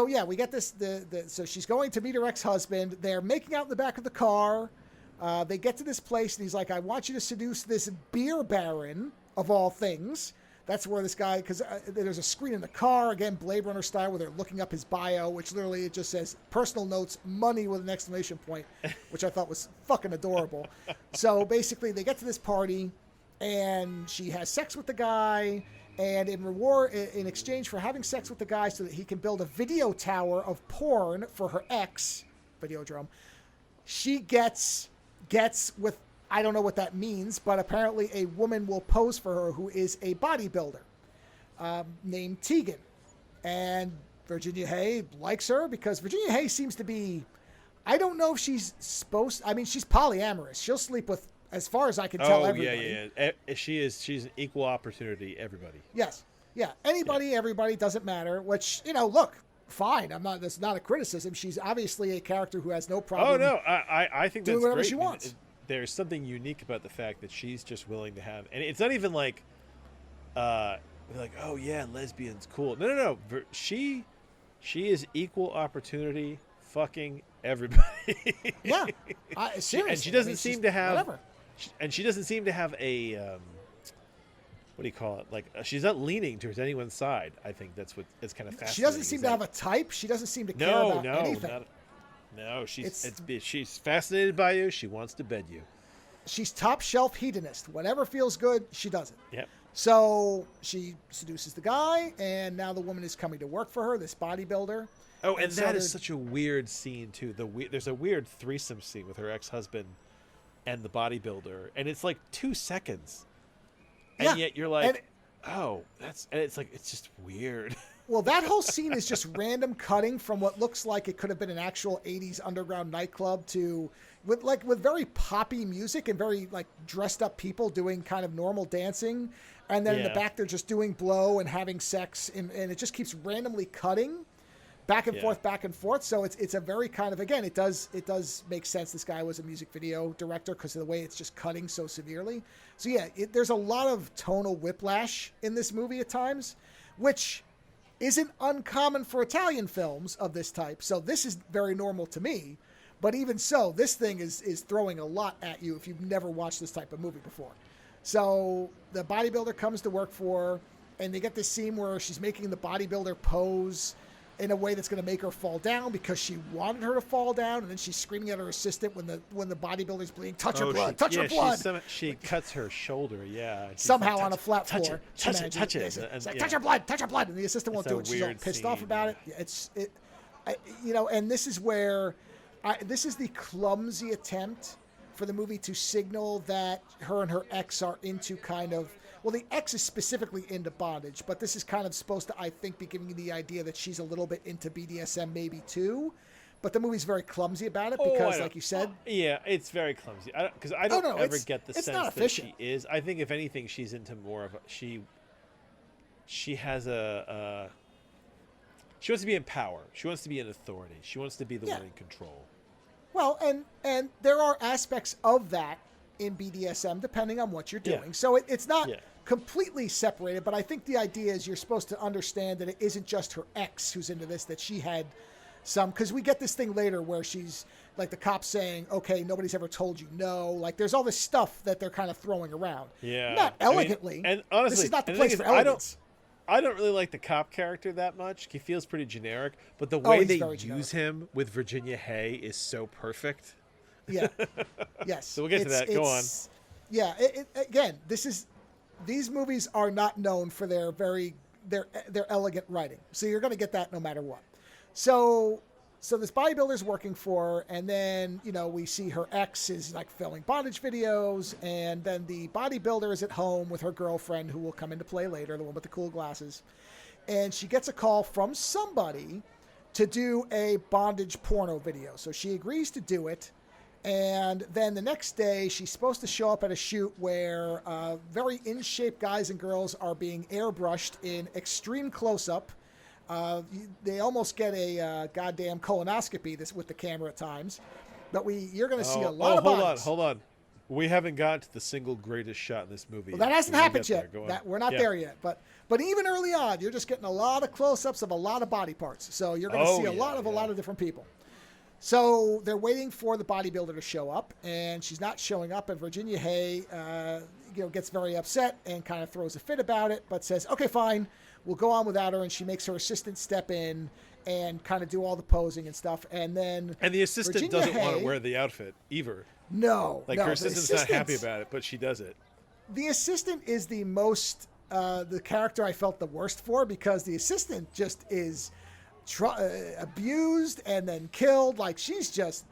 we get this. So she's going to meet her ex-husband. They're making out in the back of the car. They get to this place, and he's like, I want you to seduce this beer baron, of all things, That's where this guy, because there's a screen in the car, again, Blade Runner style, where they're looking up his bio, which literally it just says personal notes, money with an exclamation point, which I thought was fucking adorable. So basically they get to this party and she has sex with the guy, and in exchange for having sex with the guy so that he can build a video tower of porn for her ex, Videodrome, she gets with, I don't know what that means, but apparently a woman will pose for her who is a bodybuilder named Tegan. And Virginia Hay likes her because Virginia Hay seems to be, I don't know if she's she's polyamorous. She'll sleep with, as far as I can tell, everybody. Yeah. She's an equal opportunity, everybody. Yes. Yeah. Anybody, everybody, doesn't matter, which, look, fine. That's not a criticism. She's obviously a character who has no problem. Oh, no. I think that's doing whatever great. she wants. There's something unique about the fact that she's just willing to have, and it's not even like, oh yeah, lesbians, cool. No. She is equal opportunity, fucking everybody. Yeah, seriously. And she doesn't seem to have, whatever. And she doesn't seem to have a, what do you call it? Like she's not leaning towards anyone's side. I think that's what it's kind of fascinating. She doesn't seem to have a type. She doesn't seem to care about anything. No, she's fascinated by you. She wants to bed you. She's top shelf hedonist. Whatever feels good, she does it. Yep. So she seduces the guy, and now the woman is coming to work for her, this bodybuilder. Oh, and that is such a weird scene too. There's a weird threesome scene with her ex-husband and the bodybuilder, and it's like 2 seconds, and yet you're like, it's just weird. Well, that whole scene is just random cutting from what looks like it could have been an actual 80s underground nightclub with very poppy music and very like dressed up people doing kind of normal dancing. And then in the back, they're just doing blow and having sex. And it just keeps randomly cutting back and forth. So it's a very kind of, again, it does make sense. This guy was a music video director because of the way it's just cutting so severely. So yeah, there's a lot of tonal whiplash in this movie at times, which isn't uncommon for Italian films of this type. So this is very normal to me. But even so, this thing is throwing a lot at you if you've never watched this type of movie before. So the bodybuilder comes to work for her, and they get this scene where she's making the bodybuilder pose in a way that's going to make her fall down because she wanted her to fall down, and then she's screaming at her assistant when the bodybuilder's bleeding, touch her blood, touch her blood. She cuts her shoulder, somehow on a flat floor. Touch it. It's like, touch her blood, and the assistant won't do it. She's all pissed off about it. And this is where, this is the clumsy attempt for the movie to signal that her and her ex are into kind of, well, the ex is specifically into bondage, but this is kind of supposed to, I think, be giving you the idea that she's a little bit into BDSM maybe too. But the movie's very clumsy about it because, like you said... it's very clumsy. Because I don't ever get the sense that she is. I think, if anything, she's into more of a... She has a... She wants to be in power. She wants to be in authority. She wants to be the one in control. Well, and there are aspects of that in BDSM depending on what you're doing. Yeah. So it's not completely separated, but I think the idea is you're supposed to understand that it isn't just her ex who's into this, that she had some, because we get this thing later where she's like the cops saying, okay, nobody's ever told you no. Like there's all this stuff that they're kind of throwing around. Yeah. Not elegantly. And honestly, this is not the place for elegance. I don't really like the cop character that much. He feels pretty generic, but the way they use him with Virginia Hay is so perfect. Yeah. Yes. So we'll get to that. Go on. Yeah. Again, these movies are not known for their elegant writing. So you're going to get that no matter what. So this bodybuilder's working for her, and then, we see her ex is like filming bondage videos, and then the bodybuilder is at home with her girlfriend, who will come into play later, the one with the cool glasses. And she gets a call from somebody to do a bondage porno video. So she agrees to do it. And then the next day, she's supposed to show up at a shoot where very in-shape guys and girls are being airbrushed in extreme close-up. They almost get a goddamn colonoscopy with the camera at times. But you're going to see a lot of bodies. Hold on. We haven't got to the single greatest shot in this movie. Well, that hasn't happened yet. We're not there yet. But even early on, you're just getting a lot of close-ups of a lot of body parts. So you're going to see a lot of different people. So they're waiting for the bodybuilder to show up, and she's not showing up. And Virginia Hay, gets very upset and kind of throws a fit about it, but says, "Okay, fine, we'll go on without her." And she makes her assistant step in and kind of do all the posing and stuff. And then the assistant Virginia doesn't want to Hay- wear the outfit either. No, Like no, her the assistant's not happy about it, but she does it. The assistant is the most the character I felt the worst for, because the assistant just is abused and then killed. Like, she's just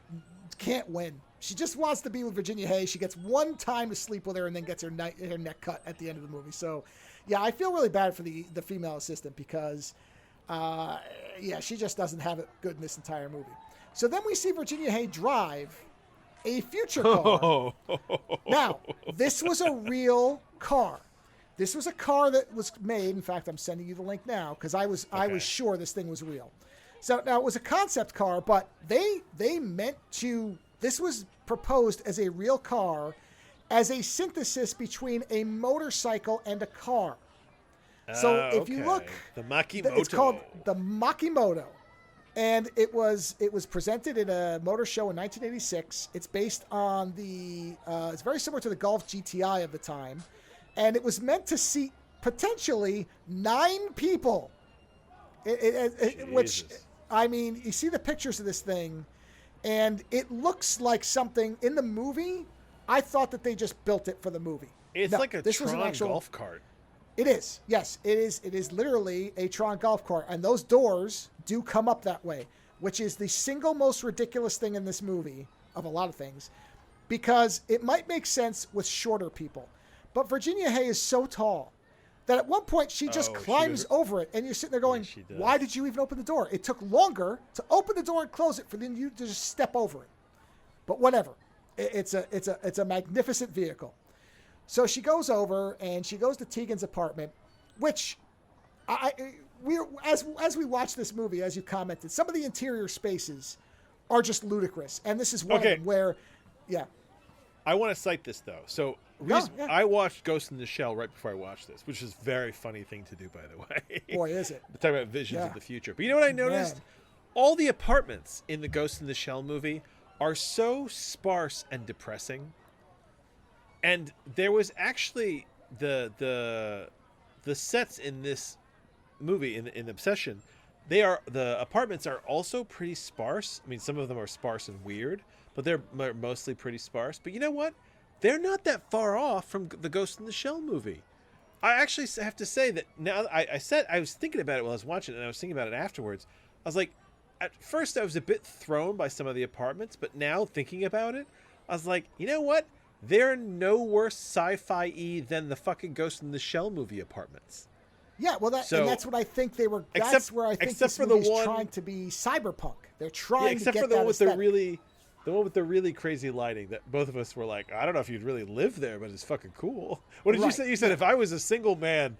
can't win. She just wants to be with Virginia Hay. She gets one time to sleep with her and then gets her neck cut at the end of the movie. So, yeah, I feel really bad for the female assistant because, she just doesn't have it good in this entire movie. So then we see Virginia Hay drive a future car. Now, this was a real car. This was a car that was made. In fact, I'm sending you the link now because I was sure this thing was real. So now it was a concept car, but they meant to. This was proposed as a real car, as a synthesis between a motorcycle and a car. So if you look, the Makimoto. it's called the Makimoto. And it was presented at a motor show in 1986. It's based on it's very similar to the Golf GTI of the time. And it was meant to seat potentially 9 people. Which, I mean, you see the pictures of this thing, and it looks like something in the movie. I thought that they just built it for the movie. It's like a Tron golf cart. It is. Yes, it is. It is literally a Tron golf cart. And those doors do come up that way, which is the single most ridiculous thing in this movie of a lot of things, because it might make sense with shorter people. But Virginia Hay is so tall that at one point she just climbs over it, and you're sitting there going, why did you even open the door? It took longer to open the door and close it for then you to just step over it. But whatever. It's a magnificent vehicle. So she goes over and she goes to Tegan's apartment, which as we watch this movie, as you commented, some of the interior spaces are just ludicrous. And this is one of them where, I want to cite this, though. So I watched Ghost in the Shell right before I watched this, which is a very funny thing to do, by the way. Boy, is it. We're talking about visions of the future. But you know what I noticed? Man. All the apartments in the Ghost in the Shell movie are so sparse and depressing. And there was actually the sets in this movie, in Obsession, the apartments are also pretty sparse. I mean, some of them are sparse and weird, but they're mostly pretty sparse. But you know what? They're not that far off from the Ghost in the Shell movie. I actually have to say that now I was thinking about it while I was watching it, and I was thinking about it afterwards. I was like, at first I was a bit thrown by some of the apartments, but now thinking about it, I was like, you know what? They're no worse sci-fi-y than the fucking Ghost in the Shell movie apartments. Yeah, well, and that's what I think they were. That's where I think this movie's trying to be cyberpunk. They're trying to get that except for the one with the one with the really crazy lighting that both of us were like, I don't know if you'd really live there, but it's fucking cool. What did you say? You said if I was a single man,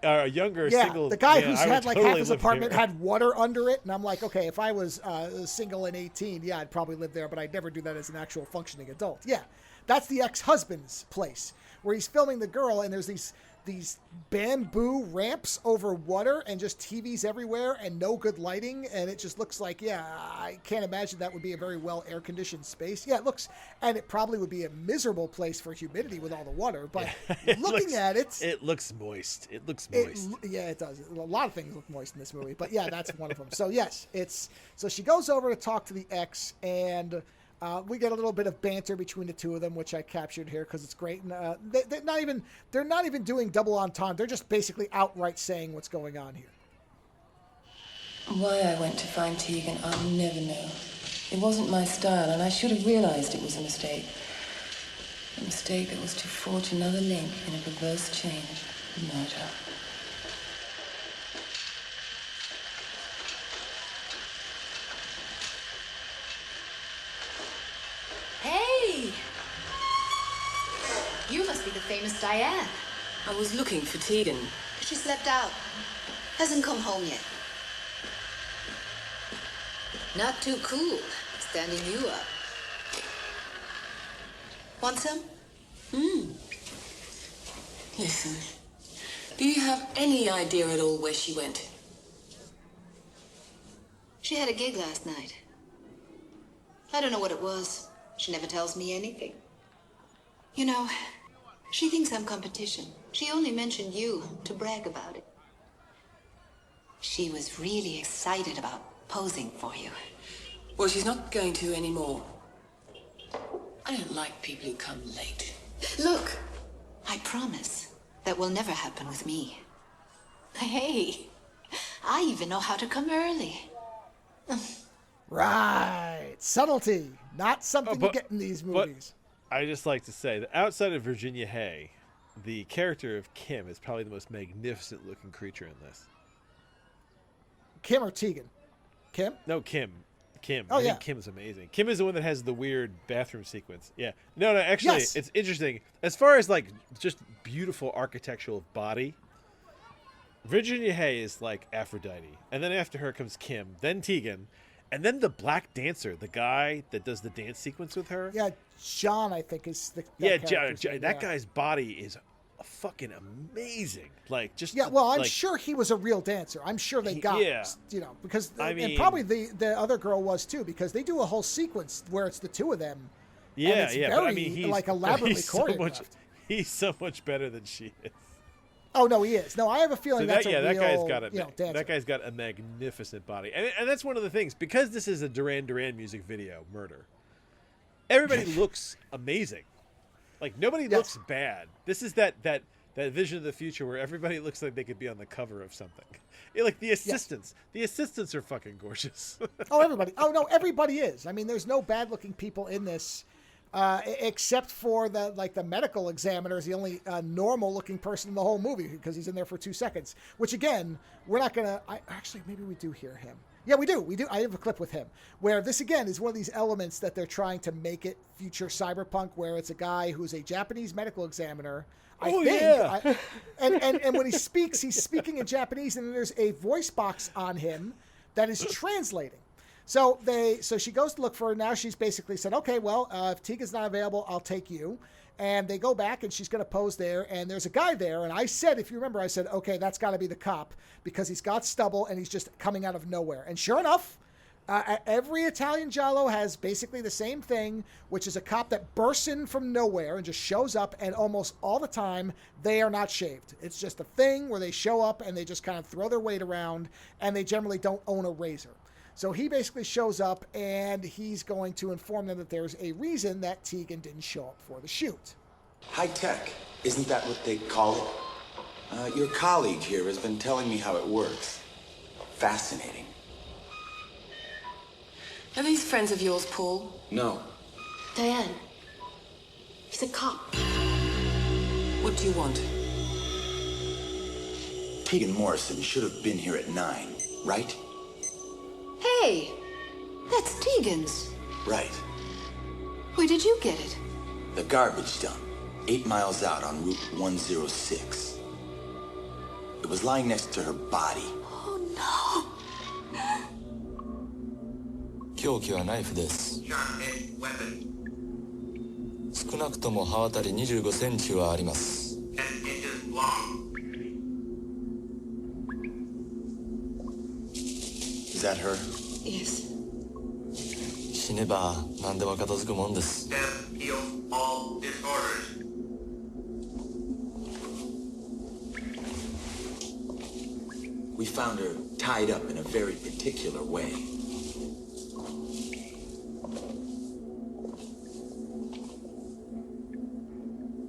a younger single, the guy man, who's had like half his apartment had water under it, and I'm like, okay, if I was single and 18, I'd probably live there, but I'd never do that as an actual functioning adult. Yeah, that's the ex-husband's place where he's filming the girl, and there's these bamboo ramps over water and just TVs everywhere and no good lighting, and it just looks like, I can't imagine that would be a very well air-conditioned space. Yeah, it looks, and it probably would be a miserable place for humidity with all the water, but looking at it... It looks moist. It looks moist. It does. A lot of things look moist in this movie, but yeah, that's one of them. So yes, so she goes over to talk to the ex, and... we get a little bit of banter between the two of them, which I captured here because it's great. And they're not even doing double entendre. They're just basically outright saying what's going on here. Why I went to find Tegan, I'll never know. It wasn't my style, and I should have realized it was a mistake. A mistake that was to forge another link in a perverse chain of murder. Hey! You must be the famous Diane. I was looking for Tegan. She slept out. Hasn't come home yet. Not too cool, standing you up. Want some? Listen, do you have any idea at all where she went? She had a gig last night. I don't know what it was. She never tells me anything. You know, she thinks I'm competition. She only mentioned you to brag about it. She was really excited about posing for you. Well, she's not going to anymore. I don't like people who come late. Look, I promise that will never happen with me. Hey, I even know how to come early. Right. Subtlety. Not something you get in these movies. I just like to say that outside of Virginia Hay, the character of Kim is probably the most magnificent looking creature in this. Kim or Tegan? Kim? No, Kim. Oh, I yeah. think Kim's amazing. Kim is the one that has the weird bathroom sequence. Yeah. No, actually, Yes. It's interesting. As far as, like, just beautiful architectural body, Virginia Hay is like Aphrodite. And then after her comes Kim, then Tegan, and then the black dancer, the guy that does the dance sequence with her. Yeah, John, I think, is the That guy's body is fucking amazing. Like, just Yeah, well, I'm like, sure he was a real dancer. I'm sure they got, because and probably the other girl was too, because they do a whole sequence where it's the two of them. Yeah, and it's yeah. very, But I mean, he's elaborately he's so choreographed. he's so much better than she is. Oh no, he is. No, I have a feeling So that's that a real, guy's got dancer. that guy's got a magnificent body, and that's one of the things, because this is a Duran Duran music video, Murder. Everybody looks amazing. Like, nobody looks bad. This is that vision of the future where everybody looks like they could be on the cover of something. Like the assistants. The assistants are fucking gorgeous. Oh, everybody. Oh no, everybody is. I mean, there's no bad looking people in this. Except for the medical examiner is the only normal looking person in the whole movie, because he's in there for 2 seconds. Which again, we're not gonna. Actually, maybe we do hear him. Yeah, we do. I have a clip with him where this again is one of these elements that they're trying to make it future cyberpunk, where it's a guy who's a Japanese medical examiner. I think. And when he speaks, he's speaking in Japanese, and there's a voice box on him that is translating. So she goes to look for her. Now she's basically said, okay, well, if Tegan's not available, I'll take you. And they go back, and she's going to pose there. And there's a guy there. And I said, if you remember, I said, okay, that's got to be the cop, because he's got stubble and he's just coming out of nowhere. And sure enough, every Italian giallo has basically the same thing, which is a cop that bursts in from nowhere and just shows up. And almost all the time, they are not shaved. It's just a thing where they show up and they just kind of throw their weight around, and they generally don't own a razor. So he basically shows up, and he's going to inform them that there's a reason that Tegan didn't show up for the shoot. High tech, isn't that what they call it? Your colleague here has been telling me how it works. Fascinating. Are these friends of yours, Paul? No. Diane, he's a cop. What do you want? Tegan Morrison should have been here at 9, right? Hey, that's Tegan's. Right. Where did you get it? The garbage dump, 8 miles out on Route 106. It was lying next to her body. Oh no. 凶器はナイフです。少なくとも刃渡り25センチはあります。Is that her? Yes. 死ねば何でも片付くもんです。We found her tied up in a very particular way.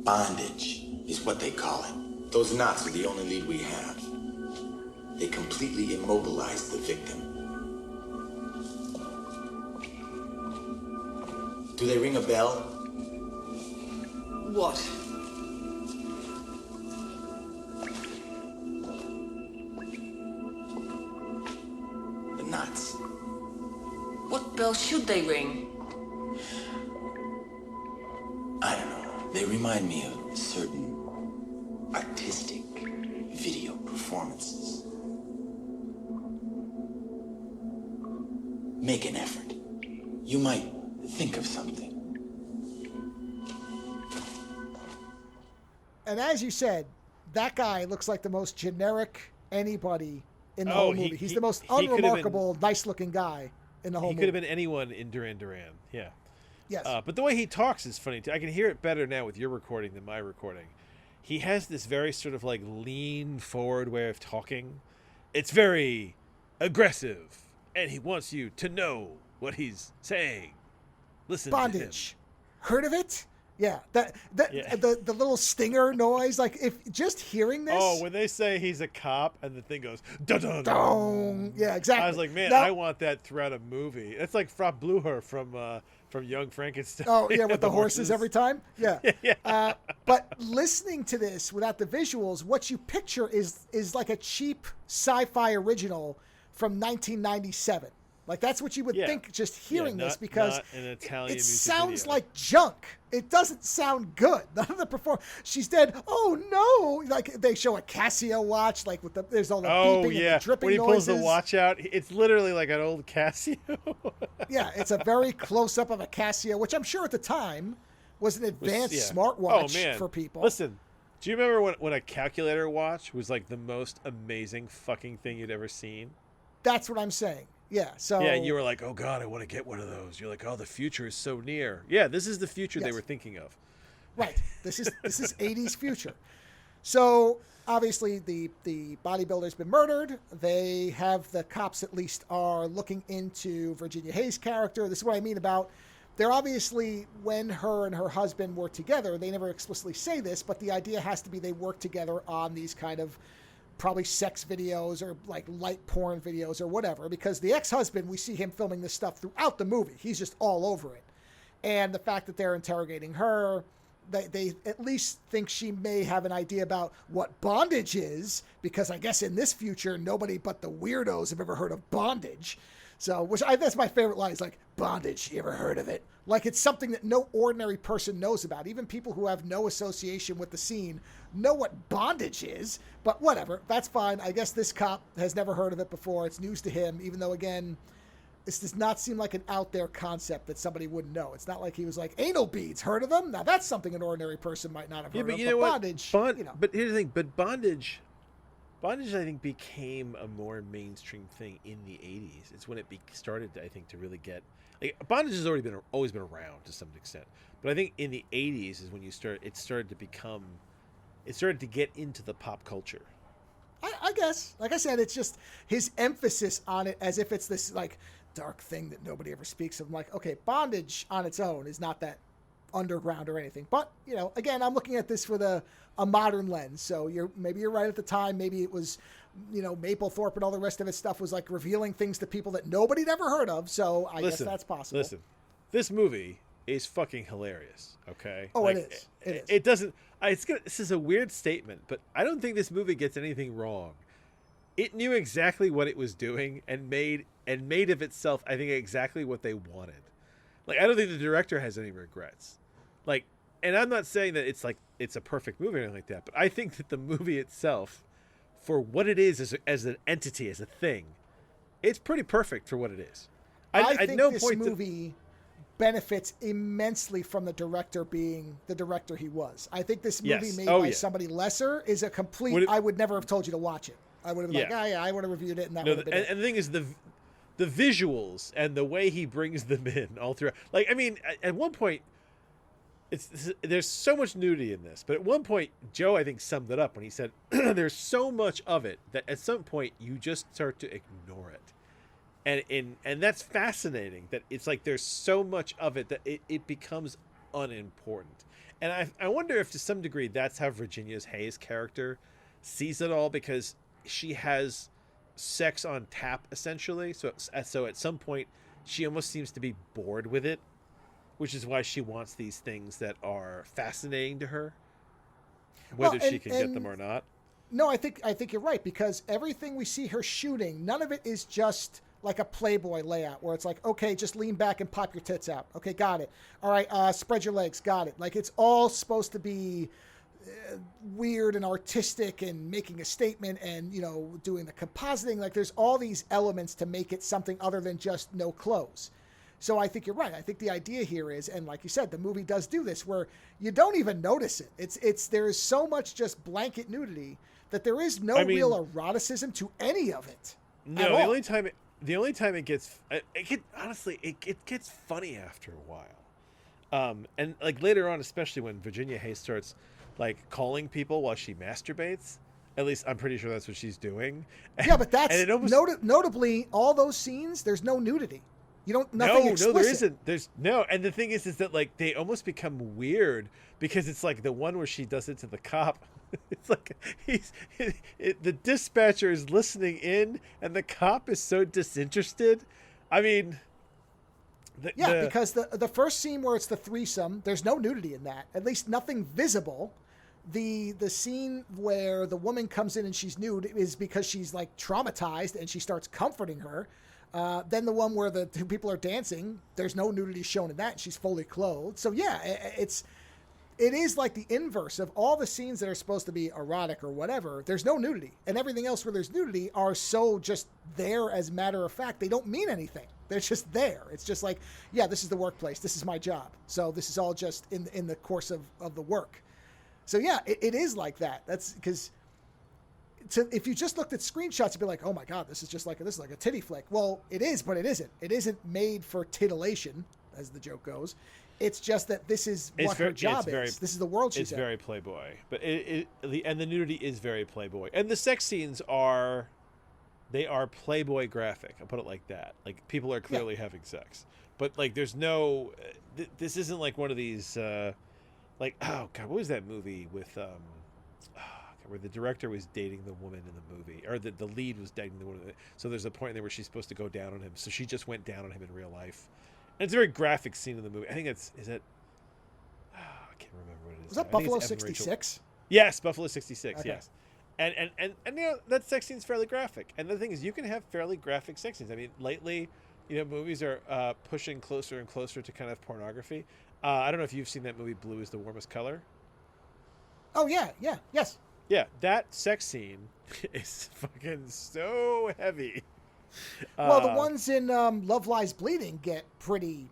Bondage is what they call it. Those knots are the only lead we have. They completely immobilize the victim. Do they ring a bell? What? The knots. What bell should they ring? I don't know. They remind me of certain artistic video performances. Make an effort. You might think of something. And as you said, that guy looks like the most generic anybody in the whole movie. He's the most he could've been- unremarkable, nice-looking guy in the whole He movie. could have been anyone in Duran Duran. Yeah. Yes. But the way he talks is funny too. I can hear it better now with your recording than my recording. He has this very sort of like lean forward way of talking. It's very aggressive, and he wants you to know what he's saying. Listen Bondage. to him. Heard of it? Yeah. Yeah. The little stinger noise. Like, if just hearing this. Oh, when they say he's a cop and the thing goes dun dun dun. Dong. Yeah, exactly. I was like, man, Now- I want that throughout a movie. It's like Frau Blucher from Young Frankenstein. Oh, yeah, with the horses every time? Yeah. Yeah. But listening to this without the visuals, what you picture is like a cheap sci-fi original from 1997. Like, that's what you would Yeah. think just hearing Yeah, this, not- because not an Italian it music sounds video. like junk. It doesn't sound good. None of the she's dead. Oh, no. Like, they show a Casio watch, like, with there's all the Oh beeping yeah, and the dripping when he pulls noises. the watch out, it's literally like an old Casio. Yeah, it's a very close-up of a Casio, which I'm sure at the time was an advanced smartwatch for people. Listen, do you remember when a calculator watch was like the most amazing fucking thing you'd ever seen? That's what I'm saying. Yeah, so... Yeah, and you were like, oh God, I want to get one of those. You're like, oh, the future is so near. Yeah, this is the future they Yes. were thinking of. Right. This is 80s future. So obviously the bodybuilder's been murdered. They have the cops at least are looking into Virginia Hayes' character. This is what I mean about they're obviously, when her and her husband were together, they never explicitly say this, but the idea has to be they work together on these kind of probably sex videos or like light porn videos or whatever, because the ex-husband, we see him filming this stuff throughout the movie. He's just all over it. And the fact that they're interrogating her, they at least think she may have an idea about what bondage is, because I guess in this future, nobody but the weirdos have ever heard of bondage. So, that's my favorite line, is like, bondage, you ever heard of it? Like, it's something that no ordinary person knows about. Even people who have no association with the scene know what bondage is, but whatever, that's fine. I guess this cop has never heard of it before. It's news to him, even though, again, this does not seem like an out there concept that somebody wouldn't know. It's not like he was like, anal beads, heard of them? Now, that's something an ordinary person might not have heard but of. you But know what? bondage, you know. But here's the thing. But bondage, I think, became a more mainstream thing in the 80s. It's when it started, I think, to really get... Like, bondage has always been around to some extent. But I think in the 80s is when it started to get into the pop culture. I guess, like I said, it's just his emphasis on it as if it's this like dark thing that nobody ever speaks of. I'm like, okay, bondage on its own is not that underground or anything. But, you know, again, I'm looking at this with a modern lens. So maybe you're right at the time. Maybe it was, you know, Mapplethorpe and all the rest of its stuff was like revealing things to people that nobody'd ever heard of. So I guess that's possible. Listen, this movie is fucking hilarious. Okay. Oh, like, it is. It is. It doesn't. This is a weird statement, but I don't think this movie gets anything wrong. It knew exactly what it was doing and made of itself, I think, exactly what they wanted. Like, I don't think the director has any regrets. Like, and I'm not saying that it's a perfect movie or anything like that, but I think that the movie itself, for what it is as an entity, as a thing, it's pretty perfect for what it is. I think this movie benefits immensely from the director being the director he was. I think this movie made by somebody lesser is a complete... I would never have told you to watch it. I would have been like, I would have reviewed it, and that would have been it. And the thing is, the visuals and the way he brings them in all throughout. Like, I mean, at one point, there's so much nudity in this, but at one point, Joe, I think, summed it up when he said, there's so much of it that at some point you just start to ignore it. And that's fascinating, that it's like there's so much of it that it becomes unimportant. And I wonder if to some degree that's how Virginia Hayes' character sees it all, because she has sex on tap, essentially. So at some point, she almost seems to be bored with it, which is why she wants these things that are fascinating to her, whether she can get them or not. No, I think you're right, because everything we see her shooting, none of it is just like a Playboy layout where it's like, okay, just lean back and pop your tits out. Okay, got it. All right, spread your legs. Got it. Like, it's all supposed to be weird and artistic and making a statement and, you know, doing the compositing. Like, there's all these elements to make it something other than just no clothes. So I think you're right. I think the idea here is, and like you said, the movie does do this where you don't even notice it. There is so much just blanket nudity that there is no real eroticism to any of it. No, the only time the only time it gets it gets funny after a while. And like later on, especially when Virginia Hayes starts like calling people while she masturbates. At least I'm pretty sure that's what she's doing. Yeah, but that's and it almost, notably all those scenes. There's no nudity. You don't nothing explicit. No, there isn't. There's no, and the thing is that like they almost become weird because it's like the one where she does it to the cop. It's like the dispatcher is listening in, and the cop is so disinterested. I mean, because the first scene where it's the threesome, there's no nudity in that. At least nothing visible. The scene where the woman comes in and she's nude is because she's like traumatized and she starts comforting her. Then the one where the two people are dancing, there's no nudity shown in that, and she's fully clothed. So yeah, it is like the inverse of all the scenes that are supposed to be erotic or whatever. There's no nudity, and everything else where there's nudity are so just there as matter of fact. They don't mean anything. They're just there. It's just like, yeah, this is the workplace. This is my job. So this is all just in the course of the work. So yeah, it is like that. That's because if you just looked at screenshots, you'd be like, oh my God, this is like a titty flick. Well, it is, but it isn't. It isn't made for titillation, as the joke goes. It's just that this is what her job is. This is the world she's in. It's very Playboy, but the nudity is very Playboy, and the sex scenes are Playboy graphic. I'll put it like that. Like people are clearly having sex, but like there's no. This isn't like one of these. Like, oh God, what was that movie with where the director was dating the woman in the movie, or the lead was dating the woman. So there's a point there where she's supposed to go down on him, so she just went down on him in real life. And it's a very graphic scene in the movie. I think is it? I can't remember what it is. Was that Buffalo 66? Yes, Buffalo 66. Okay. Yes, and you know that sex scene's fairly graphic. And the thing is, you can have fairly graphic sex scenes. I mean, lately, you know, movies are pushing closer and closer to kind of pornography. I don't know if you've seen that movie Blue is the Warmest Color. Oh, yes. Yeah, that sex scene is fucking so heavy. Well, the ones in Love Lies Bleeding get pretty,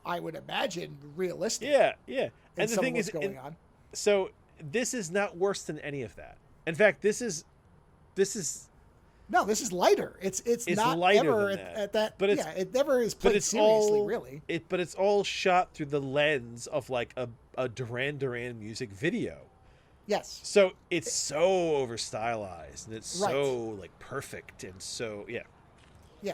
I would imagine, realistic. Yeah. And the thing is, going on. So this is not worse than any of that. In fact, this is. No, this is lighter. It's not lighter ever than that. at that. But it never is played seriously, really. But it's all shot through the lens of like a Duran Duran music video. Yes. So it's so over stylized and it's so like perfect and so yeah. Yeah.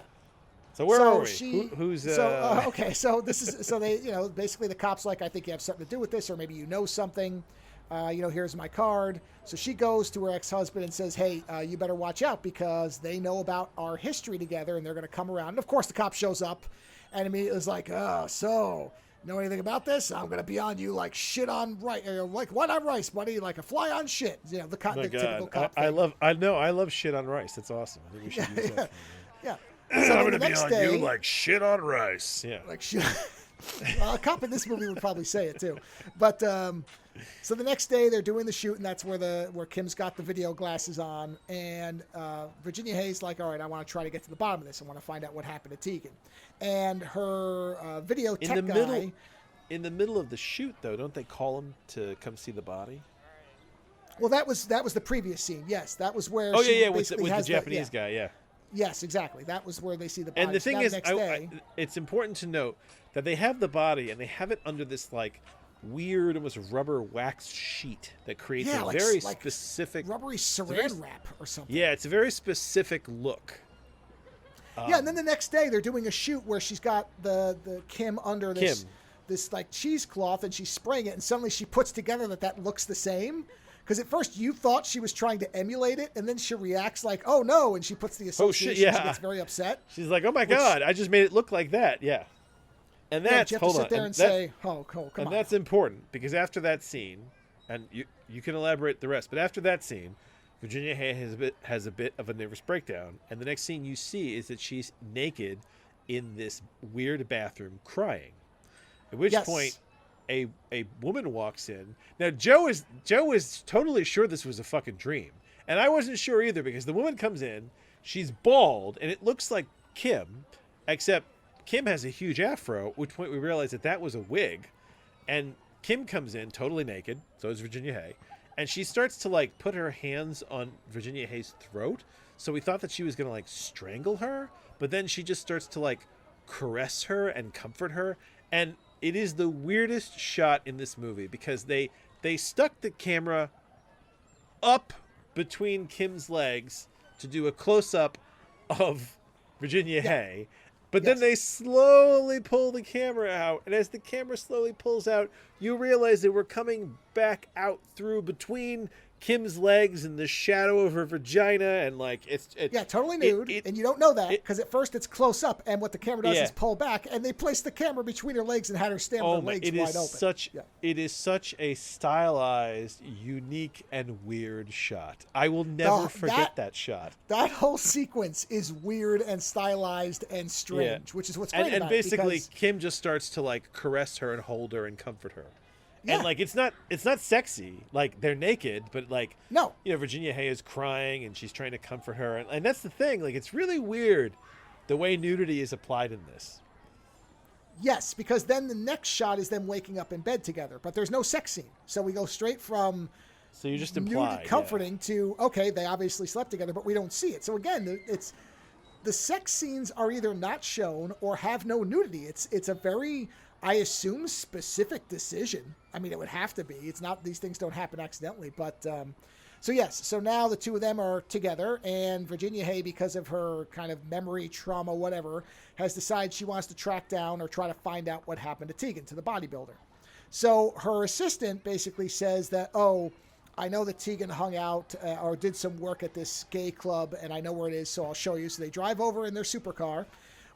So where are we? Who's okay? So this is they basically the cops like, I think you have something to do with this, or maybe you know something. Here's my card. So she goes to her ex-husband and says, hey, you better watch out because they know about our history together and they're going to come around. And of course the cop shows up and immediately is like, so know anything about this? I'm going to be on you like shit on rice, like what on rice, buddy? Like a fly on shit. You know, the typical cop thing. I love shit on rice. That's awesome. I think we should use that. Yeah. So I'm going to be on you like shit on rice. Yeah. Like shit. Well, a cop in this movie would probably say it too. But so the next day they're doing the shoot, and that's where Kim's got the video glasses on, and Virginia Hayes like, all right, I want to try to get to the bottom of this. I want to find out what happened to Tegan. And her video tech guy. In the middle of the shoot, though, don't they call him to come see the body? Well, that was the previous scene. Yes, that was where. Oh yeah, with the Japanese guy. Yeah. Yes, exactly. That was where they see the body. And the thing is, it's important to note that they have the body and they have it under this like weird, almost rubber wax sheet that creates a very specific rubbery saran wrap or something. Yeah, it's a very specific look. Yeah, and then the next day they're doing a shoot where she's got the Kim under this like cheesecloth and she's spraying it, and suddenly she puts together that looks the same. Because at first you thought she was trying to emulate it, and then she reacts like, "Oh no!" and she puts the association. Oh shit! Yeah. She gets very upset. She's like, "Oh my god! I just made it look like that." Yeah. And that's you have to sit there and say, "Oh, come on." And that's important because after that scene, and you can elaborate the rest, but after that scene, Virginia Hayes has a bit of a nervous breakdown, and the next scene you see is that she's naked in this weird bathroom crying. At which point, a woman walks in. Now Joe is totally sure this was a fucking dream, and I wasn't sure either because the woman comes in, she's bald, and it looks like Kim, except Kim has a huge afro. At which point we realize that was a wig, and Kim comes in totally naked. So is Virginia Hayes, and she starts to like put her hands on Virginia Hayes' throat. So we thought that she was gonna like strangle her, but then she just starts to like caress her and comfort her, and it is the weirdest shot in this movie because they stuck the camera up between Kim's legs to do a close-up of Virginia Hay, but then they slowly pull the camera out, and as the camera slowly pulls out, you realize that we're coming back out through between Kim's legs and the shadow of her vagina, and like it's totally nude, and you don't know that because at first it's close up, and what the camera does is pull back, and they placed the camera between her legs and had her stand with her legs wide open. It is such a stylized, unique, and weird shot. I will never forget that shot. That whole sequence is weird and stylized and strange, which is what's great about it. And basically, Kim just starts to like caress her and hold her and comfort her. And like it's not sexy, like they're naked, but like Virginia Hay is crying and she's trying to comfort her, and that's the thing, like it's really weird the way nudity is applied in this. Yes, because then the next shot is them waking up in bed together, but there's no sex scene, so we go straight from so you just imply nude comforting to okay, they obviously slept together, but we don't see it. So again, it's the sex scenes are either not shown or have no nudity. It's a very, I assume, specific decision. I mean, it would have to be. It's not, these things don't happen accidentally. But so now the two of them are together, and Virginia Hay, because of her kind of memory trauma, whatever, has decided she wants to track down or try to find out what happened to Tegan, to the bodybuilder. So her assistant basically says that, oh, I know that Tegan hung out or did some work at this gay club, and I know where it is, so I'll show you. So they drive over in their supercar,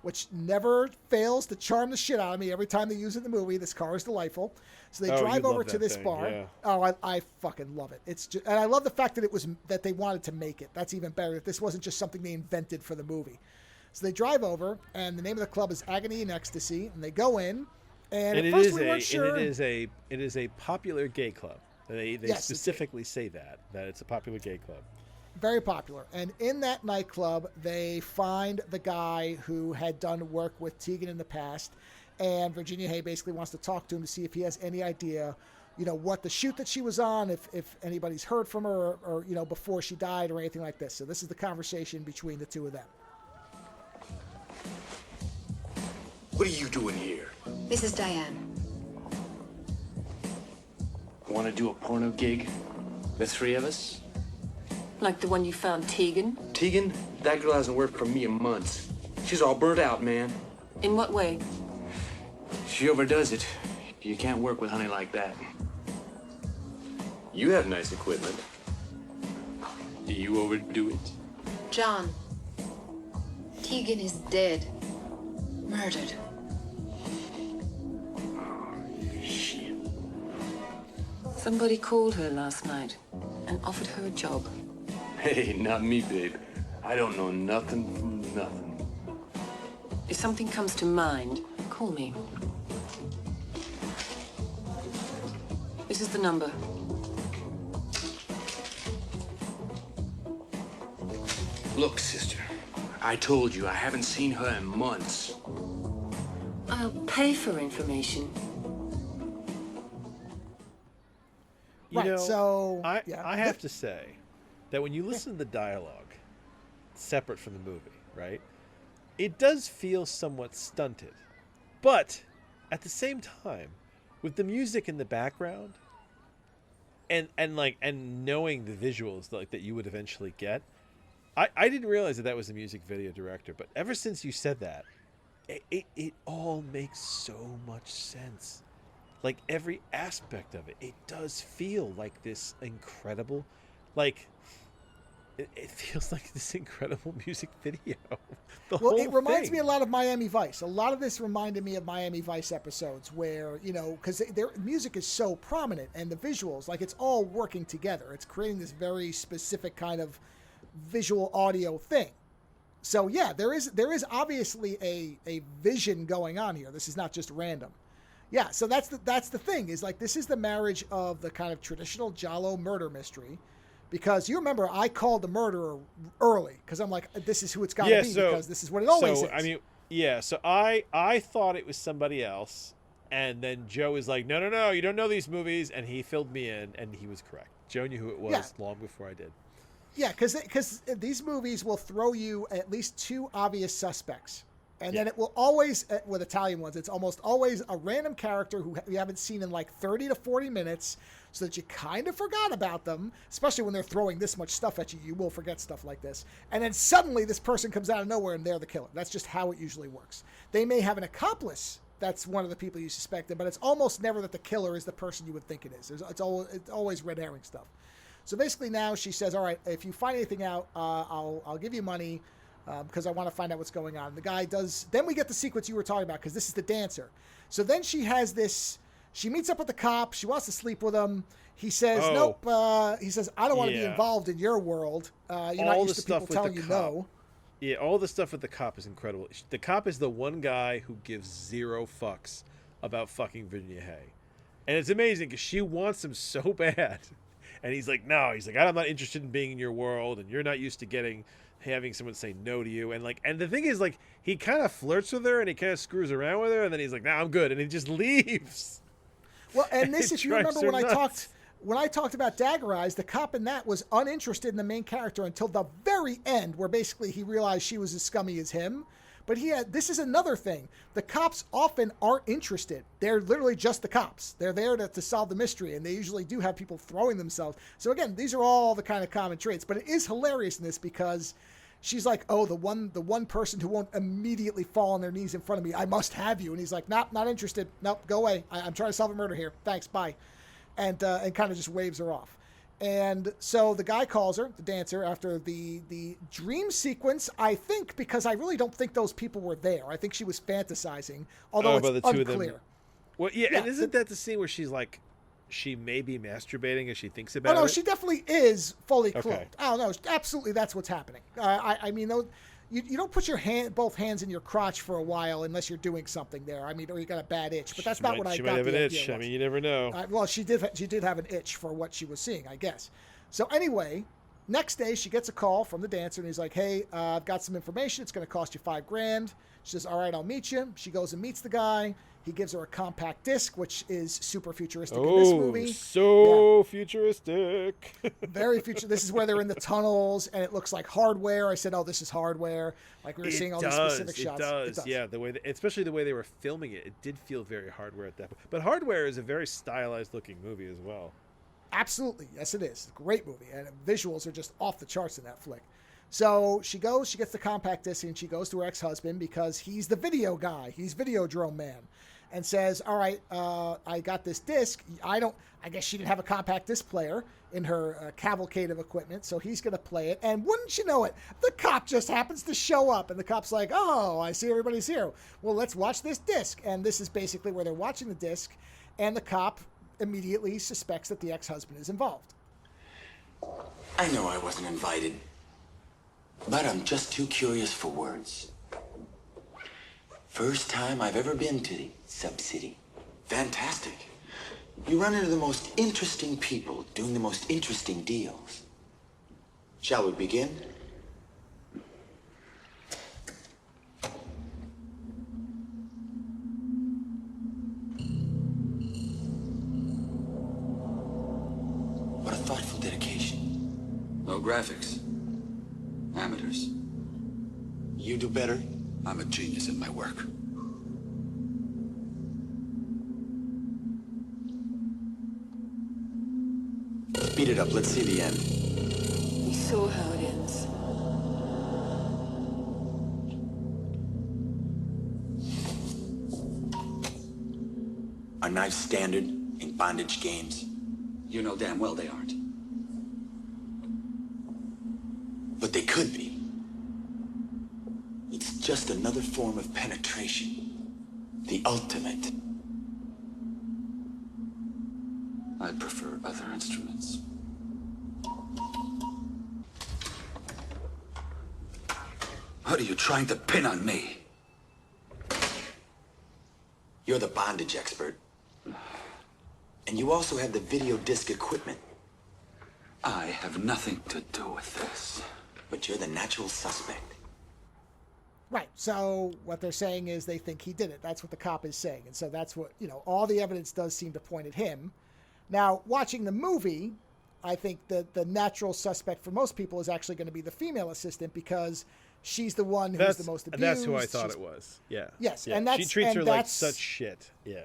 which never fails to charm the shit out of me every time they use it in the movie. This car is delightful. So they drive over to this bar. Yeah. Oh, I fucking love it. It's just, and I love the fact that they wanted to make it. That's even better. That this wasn't just something they invented for the movie. So they drive over, and the name of the club is Agony and Ecstasy, and they go in, and at first we weren't sure. And it is a popular gay club. They specifically say that it's a popular gay club. Very popular. And in that nightclub, they find the guy who had done work with Tegan in the past, and Virginia Hay basically wants to talk to him to see if he has any idea, what the shoot that she was on, if anybody's heard from her or before she died or anything like this. So this is the conversation between the two of them. What are you doing here? This is Diane. Want to do a porno gig? The three of us? Like the one you found Tegan? Tegan? That girl hasn't worked for me in months. She's all burnt out, man. In what way? She overdoes it. You can't work with honey like that. You have nice equipment. Do you overdo it? John, Tegan is dead. Murdered. Shit. Somebody called her last night and offered her a job. Hey, not me, babe. I don't know nothing from nothing. If something comes to mind, call me. This is the number. Look, sister, I told you I haven't seen her in months. I'll pay for information. I I have to say that when you listen to the dialogue, separate from the movie, right, it does feel somewhat stunted. But at the same time, with the music in the background and knowing the visuals that you would eventually get, I didn't realize that was a music video director. But ever since you said that, it all makes so much sense. Like every aspect of it, it does feel like this incredible, like it feels like this incredible music video. It reminds me a lot of Miami Vice. A lot of this reminded me of Miami Vice episodes where, because their music is so prominent and the visuals, like it's all working together. It's creating this very specific kind of visual audio thing. So yeah, there is obviously a vision going on here. This is not just random. Yeah, so that's the thing, is like this is the marriage of the kind of traditional giallo murder mystery, because you remember I called the murderer early because I'm like, this is who it's got to be, because this is what it always is. I mean, yeah. So I thought it was somebody else, and then Joe is like, no, you don't know these movies, and he filled me in, and he was correct. Joe knew who it was long before I did. Yeah, because these movies will throw you at least two obvious suspects. And then it will always, with Italian ones, it's almost always a random character who you haven't seen in like 30 to 40 minutes, so that you kind of forgot about them, especially when they're throwing this much stuff at you. You will forget stuff like this. And then suddenly this person comes out of nowhere and they're the killer. That's just how it usually works. They may have an accomplice that's one of the people you suspected, but it's almost never that the killer is the person you would think it is. It's always red herring stuff. So basically now she says, all right, if you find anything out, I'll give you money. Because I want to find out what's going on. The guy does. Then we get the sequence you were talking about, because this is the dancer. So then she has this. She meets up with the cop. She wants to sleep with him. He says, nope. He says, I don't want to be involved in your world. You're not used to people telling you no. Yeah, all the stuff with the cop is incredible. The cop is the one guy who gives zero fucks about fucking Virginia Hay. And it's amazing because she wants him so bad. And he's like, no. He's like, I'm not interested in being in your world, and you're not used to having someone say no to you. And the thing is, like, he kind of flirts with her and he kind of screws around with her, and then he's like, nah, I'm good, and he just leaves. Well, and this, if you remember when I talked about Dagger Eyes, the cop in that was uninterested in the main character until the very end, where basically he realized she was as scummy as him. But this is another thing. The cops often aren't interested. They're literally just the cops. They're there to solve the mystery, and they usually do have people throwing themselves. So again, these are all the kind of common traits. But it is hilarious in this because she's like, oh, the one person who won't immediately fall on their knees in front of me, I must have you. And he's like, nope, not interested. Nope, go away. I'm trying to solve a murder here. Thanks, bye. And kind of just waves her off. And so the guy calls her, the dancer, after the dream sequence, I think, because I really don't think those people were there. I think she was fantasizing, although it's the two unclear. Of them. Well, yeah, and isn't that the scene where she's like, she may be masturbating as she thinks about it? Oh, no, she definitely is fully clothed. Okay. Oh, no, absolutely that's what's happening. I mean, you don't put your both hands in your crotch for a while unless you're doing something there. I mean, or you got a bad itch. But that's not what I got. She might have an itch. I mean, you never know. Well, she did have an itch for what she was seeing, I guess. So anyway, next day she gets a call from the dancer, and he's like, hey, I've got some information. It's going to cost you $5,000. She says, all right, I'll meet you. She goes and meets the guy. He gives her a compact disc, which is super futuristic in this movie. Futuristic. Very future. This is where they're in the tunnels, and it looks like hardware. I said, oh, this is hardware. Like we were seeing all these specific shots. It does. Yeah, especially the way they were filming it, it did feel very hardware at that point. But Hardware is a very stylized looking movie as well. Absolutely. Yes, it is. Great movie. And visuals are just off the charts in that flick. So she gets the compact disc, and she goes to her ex-husband because he's the video guy. He's Videodrome Man. And says, all right, I got this disc. I guess she didn't have a compact disc player in her cavalcade of equipment, so he's going to play it. And wouldn't you know it, the cop just happens to show up, and the cop's like, oh, I see everybody's here. Well, let's watch this disc. And this is basically where they're watching the disc, and the cop immediately suspects that the ex-husband is involved. I know I wasn't invited, but I'm just too curious for words. First time I've ever been to the Sub-City. Fantastic. You run into the most interesting people doing the most interesting deals. Shall we begin? What a thoughtful dedication. No graphics. Amateurs. You do better? I'm a genius at my work. Speed it up. Let's see the end. We saw how it ends. Are knives standard in bondage games? You know damn well they aren't. But they could be. It's just another form of penetration. The ultimate. I'd prefer other instruments. What are you trying to pin on me? You're the bondage expert. And you also have the video disc equipment. I have nothing to do with this. But you're the natural suspect. Right. So what they're saying is they think he did it. That's what the cop is saying. And so that's what, all the evidence does seem to point at him. Now, watching the movie, I think that the natural suspect for most people is actually going to be the female assistant because she's the one who's the most abused. That's who I thought it was. Yeah. Yes, yeah. and that's, she treats her like that's, such shit. Yeah.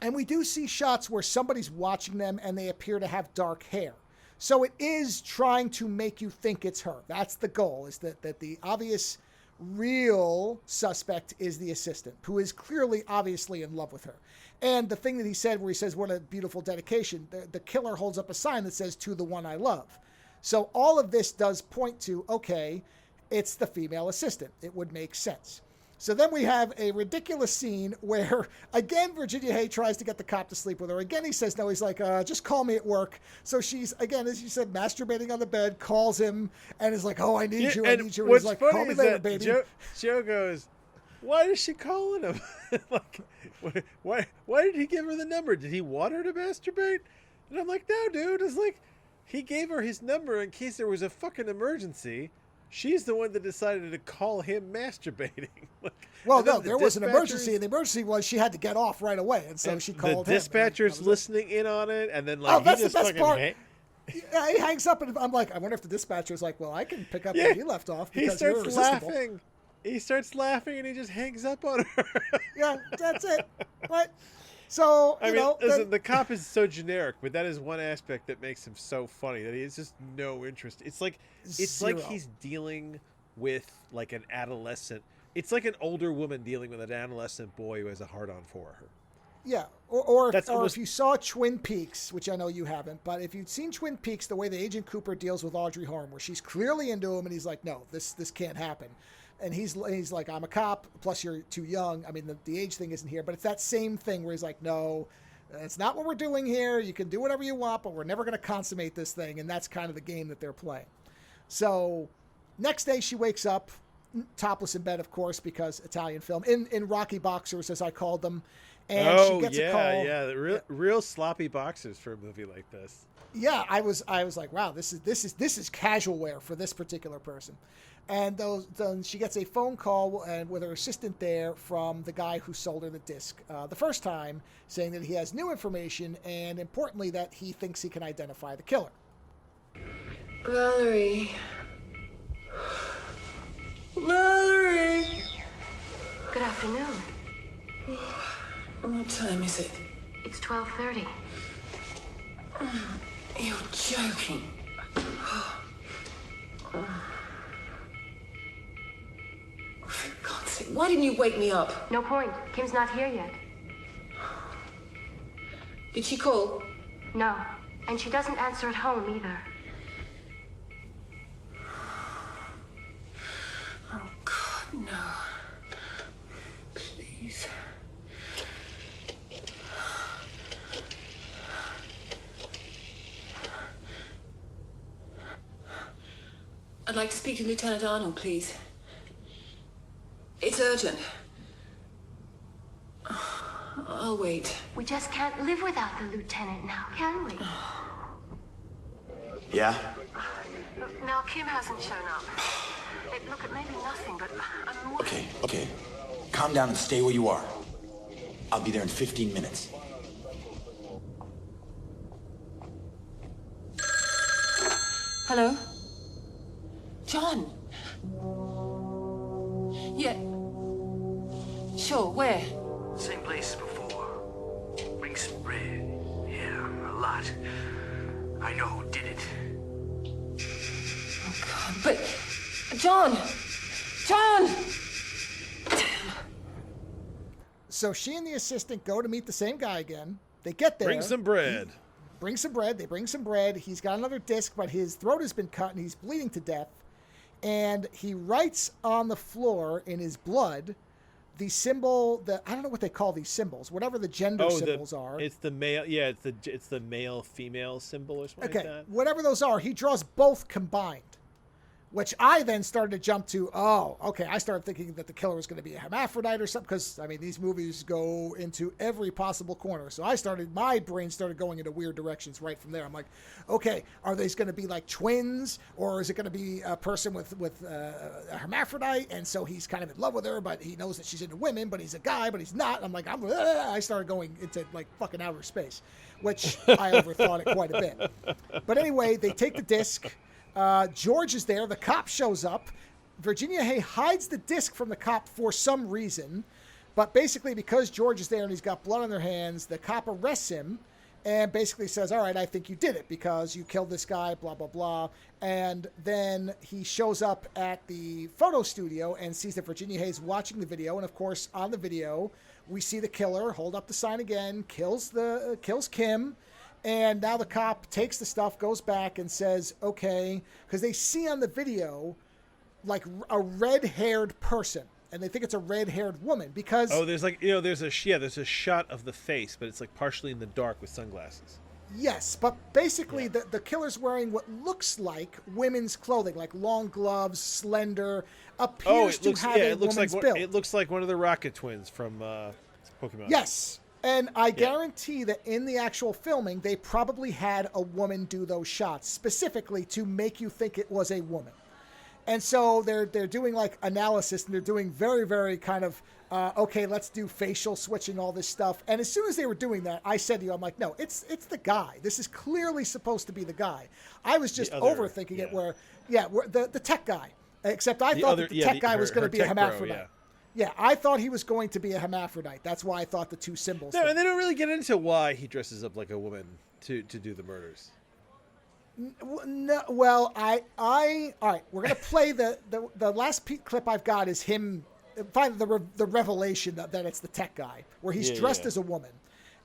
And we do see shots where somebody's watching them and they appear to have dark hair. So it is trying to make you think it's her. That's the goal, is that the obvious real suspect is the assistant, who is clearly obviously in love with her. And the thing that he said, where he says, what a beautiful dedication, the killer holds up a sign that says, to the one I love. So all of this does point to, okay, it's the female assistant. It would make sense. So then we have a ridiculous scene where, again, Virginia Hay tries to get the cop to sleep with her. Again, he says no. He's like, just call me at work. So she's, again, as you said, masturbating on the bed, calls him, and is like, oh, I need you, I need you. And he's like, call me later, baby. Joe goes, why is she calling him? Like, why did he give her the number? Did he want her to masturbate? And I'm like, no, dude. It's like, he gave her his number in case there was a fucking emergency. She's the one that decided to call him masturbating. Like, well, no, there was an emergency, and the emergency was she had to get off right away, and so she called him. The dispatcher's listening in on it, and then like, that's the best part. Yeah, he hangs up, and I'm like, I wonder if the dispatcher's like, well, I can pick up where he left off because he starts you're laughing. He starts laughing, and he just hangs up on her. Yeah, that's it. Right. So, I mean, listen, the cop is so generic, but that is one aspect that makes him so funny, that he has just no interest. It's like he's dealing with like an adolescent. It's like an older woman dealing with an adolescent boy who has a hard-on for her. Yeah, or if you saw Twin Peaks, which I know you haven't, but if you'd seen Twin Peaks, the way that Agent Cooper deals with Audrey Horne, where she's clearly into him, and he's like, no, this can't happen. And he's like, I'm a cop, plus you're too young. I mean, the age thing isn't here, but it's that same thing where he's like, no, it's not what we're doing here. You can do whatever you want, but we're never going to consummate this thing. And that's kind of the game that they're playing. So next day she wakes up, topless in bed, of course, because Italian film, in Rocky Boxers, as I called them. And she gets a call. Yeah, real sloppy boxers for a movie like this. Yeah, I was like, wow, this is casual wear for this particular person. And then she gets a phone call and with her assistant there from the guy who sold her the disc the first time, saying that he has new information and, importantly, that he thinks he can identify the killer. Valerie. Good afternoon. What time is it? It's 12:30. You're joking. For God's sake, why didn't you wake me up? No point. Kim's not here yet. Did she call? No. And she doesn't answer at home either. Oh, God, no. Please. I'd like to speak to Lieutenant Arnold, please. It's urgent. I'll wait. We just can't live without the lieutenant now, can we? Yeah? Now, Kim hasn't shown up. Look, it may be nothing, but I'm worried. Okay. Calm down and stay where you are. I'll be there in 15 minutes. Hello? John? Yeah. Sure, where? Same place as before. Bring some bread. Yeah, a lot. I know who did it. Oh, God, but... John! Damn. So she and the assistant go to meet the same guy again. They get there. Bring some bread. They bring some bread. He's got another disc, but his throat has been cut and he's bleeding to death. And he writes on the floor in his blood the symbol that, I don't know what they call these symbols, whatever the gender symbols are. It's the male, it's the male female symbol or something like that. Whatever those are, he draws both combined which I then started to jump to, oh, okay, I started thinking that the killer was going to be a hermaphrodite or something, because, I mean, these movies go into every possible corner. So my brain started going into weird directions right from there. I'm like, okay, are these going to be like twins, or is it going to be a person with a hermaphrodite, and so he's kind of in love with her, but he knows that she's into women, but he's a guy, but he's not. I'm like, I started going into like fucking outer space, which I overthought it quite a bit. But anyway, they take the disc. George is there. The cop shows up. Virginia Hay hides the disc from the cop for some reason. But basically, because George is there and he's got blood on their hands, the cop arrests him and basically says, all right, I think you did it because you killed this guy, blah, blah, blah. And then he shows up at the photo studio and sees that Virginia Hay's watching the video. And, of course, on the video, we see the killer hold up the sign again, kills Kim. And now the cop takes the stuff, goes back and says, okay, because they see on the video like a red-haired person, and they think it's a red-haired woman because... Oh, there's like, there's a shot of the face, but it's like partially in the dark with sunglasses. Yes, but basically the killer's wearing what looks like women's clothing, like long gloves, slender, appears to have a woman's build. It looks like one of the Rocket twins from Pokemon. Yes. And I guarantee that in the actual filming, they probably had a woman do those shots specifically to make you think it was a woman. And so they're doing like analysis, and they're doing very, very kind of, okay, let's do facial switching, all this stuff. And as soon as they were doing that, I said to you, I'm like, no, it's the guy. This is clearly supposed to be the guy. I was just overthinking it where the tech guy. Except I thought that the tech guy was going to be a hermaphrodite. Yeah, I thought he was going to be a hermaphrodite. That's why I thought the two symbols. No, and they don't really get into why he dresses up like a woman to do the murders. No, well, all right. We're gonna play the last clip I've got is him. Find the revelation that it's the tech guy where he's dressed as a woman,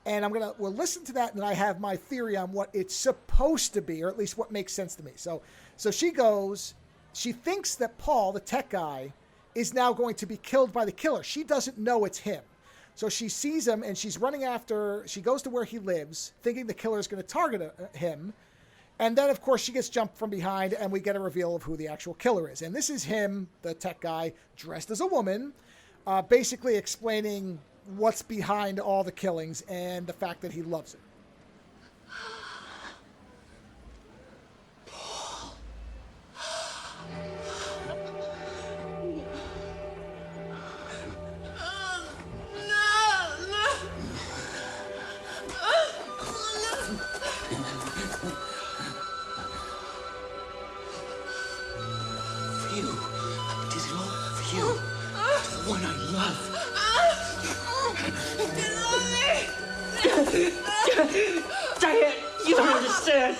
and we'll listen to that, and I have my theory on what it's supposed to be, or at least what makes sense to me. So she thinks that Paul, the tech guy, is now going to be killed by the killer. She doesn't know it's him. So she sees him and she's running after, she goes to where he lives, thinking the killer is going to target him. And then, of course, she gets jumped from behind and we get a reveal of who the actual killer is. And this is him, the tech guy, dressed as a woman, basically explaining what's behind all the killings and the fact that he loves her. Diane, you don't understand.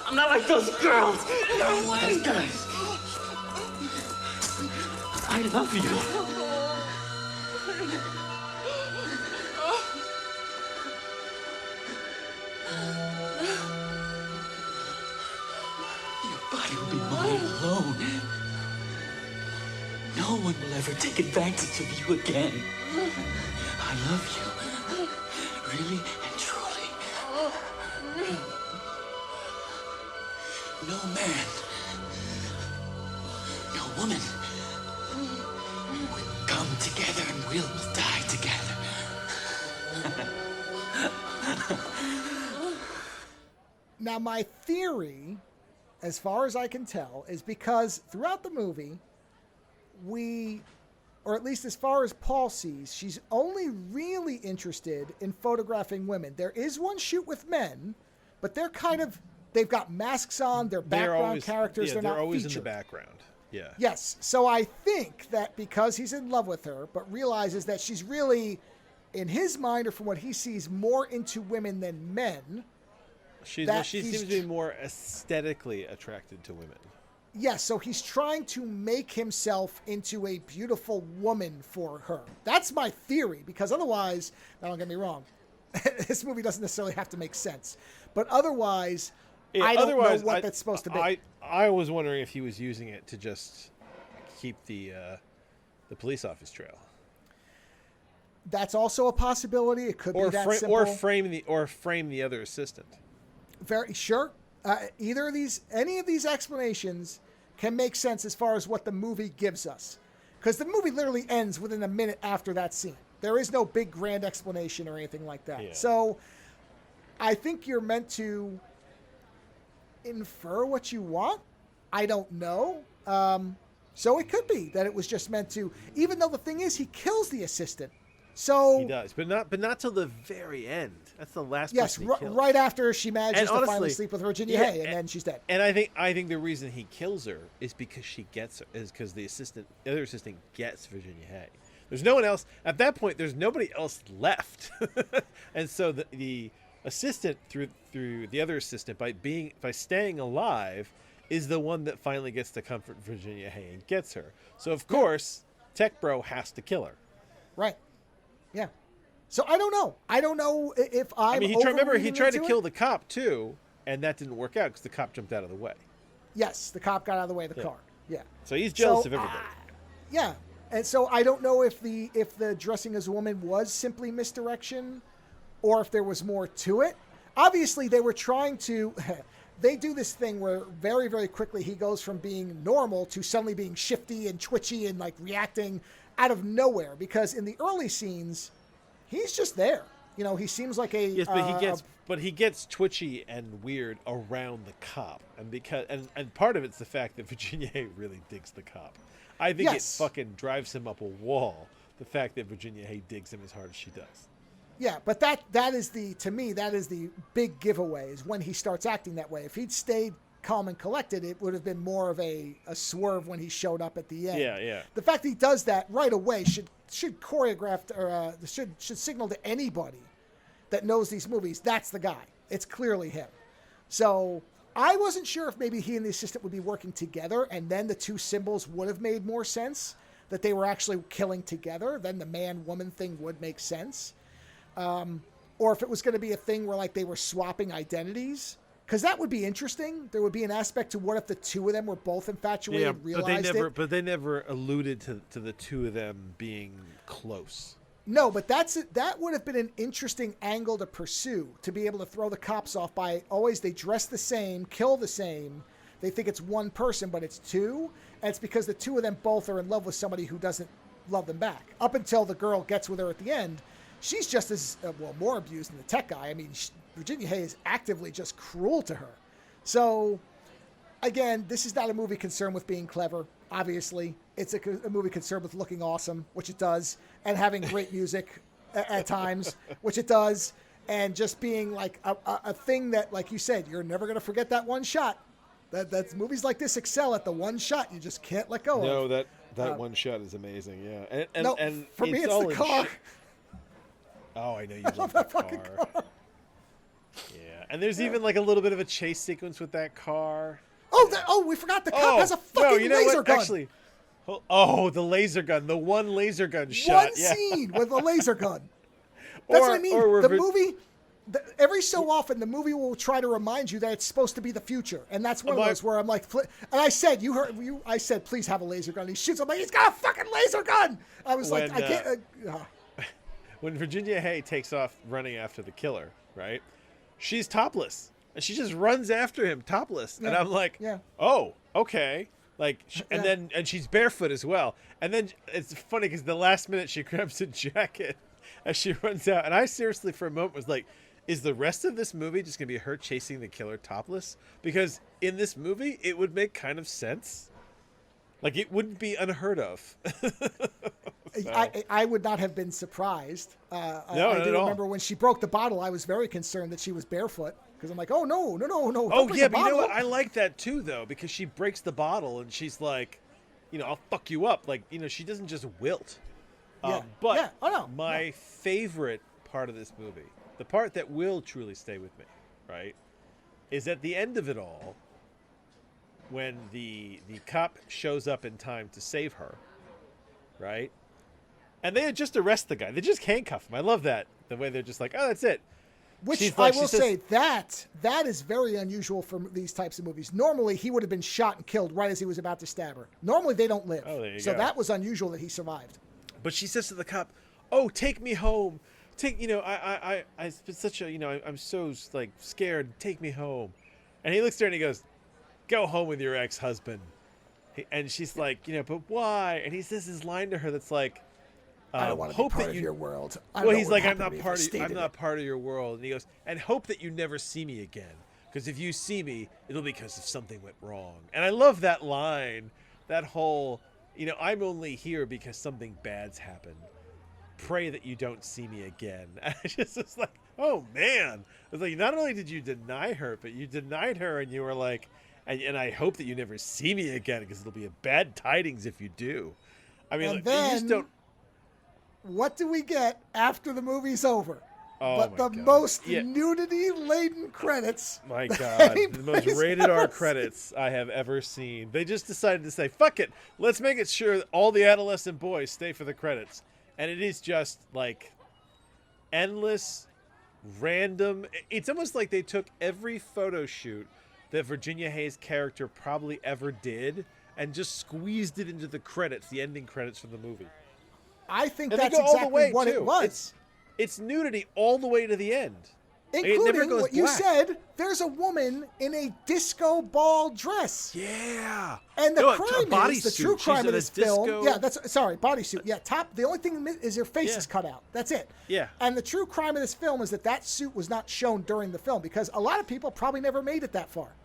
I'm not like those girls. Those guys. I love you. Your body will be mine alone. No one will ever take advantage of you again. I love you. Really and truly. No man, no woman will come together and we'll die together. Now, my theory, as far as I can tell, is because throughout the movie, or at least as far as Paul sees, she's only really interested in photographing women. There is one shoot with men, but they've got masks on, they're background characters, they're not always featured. In the background. Yeah. Yes. So I think that because he's in love with her, but realizes that she's really, in his mind, or from what he sees, more into women than men. She seems to be more aesthetically attracted to women. Yes, so he's trying to make himself into a beautiful woman for her. That's my theory, because otherwise, now don't get me wrong, this movie doesn't necessarily have to make sense. But otherwise, I don't know what that's supposed to be. I was wondering if he was using it to just keep the police office trail. That's also a possibility. It could be that simple. Or frame the other assistant. Very sure. Any of these explanations can make sense as far as what the movie gives us. Because the movie literally ends within a minute after that scene. There is no big grand explanation or anything like that. Yeah. So I think you're meant to infer what you want. I don't know. So it could be that it was just meant to, even though the thing is he kills the assistant. So he does, but not till the very end. That's the last. Yes, person he kills. right after she manages And to finally honestly, sleep with Virginia Hay, and then she's dead. And I think the reason he kills her is because she gets her, is because the other assistant gets Virginia Hay. There's no one else at that point. There's nobody else left, and so the assistant through the other assistant by staying alive is the one that finally gets to comfort Virginia Hay and gets her. So of course, Tech Bro has to kill her. Right. Yeah. So I don't know. I don't know if I'm. I mean, he tried to kill the cop too, and that didn't work out because the cop jumped out of the way. Yes, the cop got out of the way of the car. Yeah. So he's jealous of everybody. Yeah, and so I don't know if the dressing as a woman was simply misdirection, or if there was more to it. Obviously, they were trying to. They do this thing where very, very quickly he goes from being normal to suddenly being shifty and twitchy and like reacting out of nowhere. Because in the early scenes, he's just there. You know, he seems like a yes, but he gets twitchy and weird around the cop, and part of it's the fact that Virginia Hay really digs the cop. I think it fucking drives him up a wall. The fact that Virginia Hay digs him as hard as she does. Yeah, but that is to me that is the big giveaway is when he starts acting that way. If he'd stayed calm and collected, it would have been more of a swerve when he showed up at the end. Yeah. The fact that he does that right away should choreograph or should signal to anybody that knows these movies that's the guy. It's clearly him. So I wasn't sure if maybe he and the assistant would be working together, and then the two symbols would have made more sense. That they were actually killing together, then the man-woman thing would make sense. Or if it was going to be a thing where like they were swapping identities, because that would be interesting. There would be an aspect to what if the two of them were both infatuated and realized but they never alluded to the two of them being close. No, but that would have been an interesting angle to pursue, to be able to throw the cops off by always they dress the same, kill the same. They think it's one person, but it's two. And it's because the two of them both are in love with somebody who doesn't love them back. Up until the girl gets with her at the end, she's just as, more abused than the tech guy. I mean, Virginia Hay is actively just cruel to her. So, again, this is not a movie concerned with being clever, obviously. It's a movie concerned with looking awesome, which it does, and having great music at times, which it does, and just being like a thing that, like you said, you're never going to forget that one shot. That's movies like this excel at the one shot you just can't let go of. No, that one shot is amazing, yeah. And for me, it's the car. Oh, I know you love that fucking car. Yeah, and there's even like a little bit of a chase sequence with that car. We forgot the cop has a fucking laser gun. Actually, the laser gun, the one laser gun shot. One scene with a laser gun. That's what I mean. The movie, every so often, the movie will try to remind you that it's supposed to be the future, and that's one of those where I'm like, and I said, I said, please have a laser gun. He shoots. I'm like, he's got a fucking laser gun. I was like, I can't. When Virginia Hay takes off running after the killer, right? She's topless, and she just runs after him topless, and I'm like, oh, okay. Like, and she's barefoot as well. And then it's funny because the last minute she grabs a jacket as she runs out, and I seriously for a moment was like, is the rest of this movie just gonna be her chasing the killer topless? Because in this movie, it would make kind of sense. Like, it wouldn't be unheard of. So. I would not have been surprised. No, I do remember when she broke the bottle, I was very concerned that she was barefoot. Because I'm like, oh, no. Oh, yeah, but you know what? I like that, too, though, because she breaks the bottle, and she's like, I'll fuck you up. Like, she doesn't just wilt. My favorite part of this movie, the part that will truly stay with me, right, is at the end of it all, when the cop shows up in time to save her, right? And they just arrest the guy. They just handcuff him. I love that. The way they're just like, oh, that's it. Which I will say, that is very unusual for these types of movies. Normally, he would have been shot and killed right as he was about to stab her. Normally, they don't live. Oh, there you so go. That was unusual that he survived. But she says to the cop, oh, take me home. It's been such a, I'm so, like, scared. Take me home. And he looks there and he goes, go home with your ex-husband. And she's like, but why? And he says his line to her that's like, I don't want to be part of your world. Well, he's like, I'm not part of your world. And he goes, and hope that you never see me again. Because if you see me, it'll be because of something went wrong. And I love that line, that whole, I'm only here because something bad's happened. Pray that you don't see me again. And I just was like, oh man. It's like, not only did you deny her, but you denied her and you were like, and I hope that you never see me again because it'll be a bad tidings if you do. I mean, and like, then, you just don't. What do we get after the movie's over? Oh but the God. most nudity-laden credits. My God, the most rated R credits I have ever seen. They just decided to say, fuck it, let's make it sure that all the adolescent boys stay for the credits. And it is just like endless, random. It's almost like they took every photo shoot that Virginia Hayes' character probably ever did and just squeezed it into the credits, the ending credits from the movie. I think that's exactly what it was. It's nudity all the way to the end. Including what you said, there's a woman in a disco ball dress. Yeah. And the true crime of this film. Yeah, bodysuit. Yeah, the only thing is her face is cut out. That's it. Yeah. And the true crime of this film is that suit was not shown during the film because a lot of people probably never made it that far.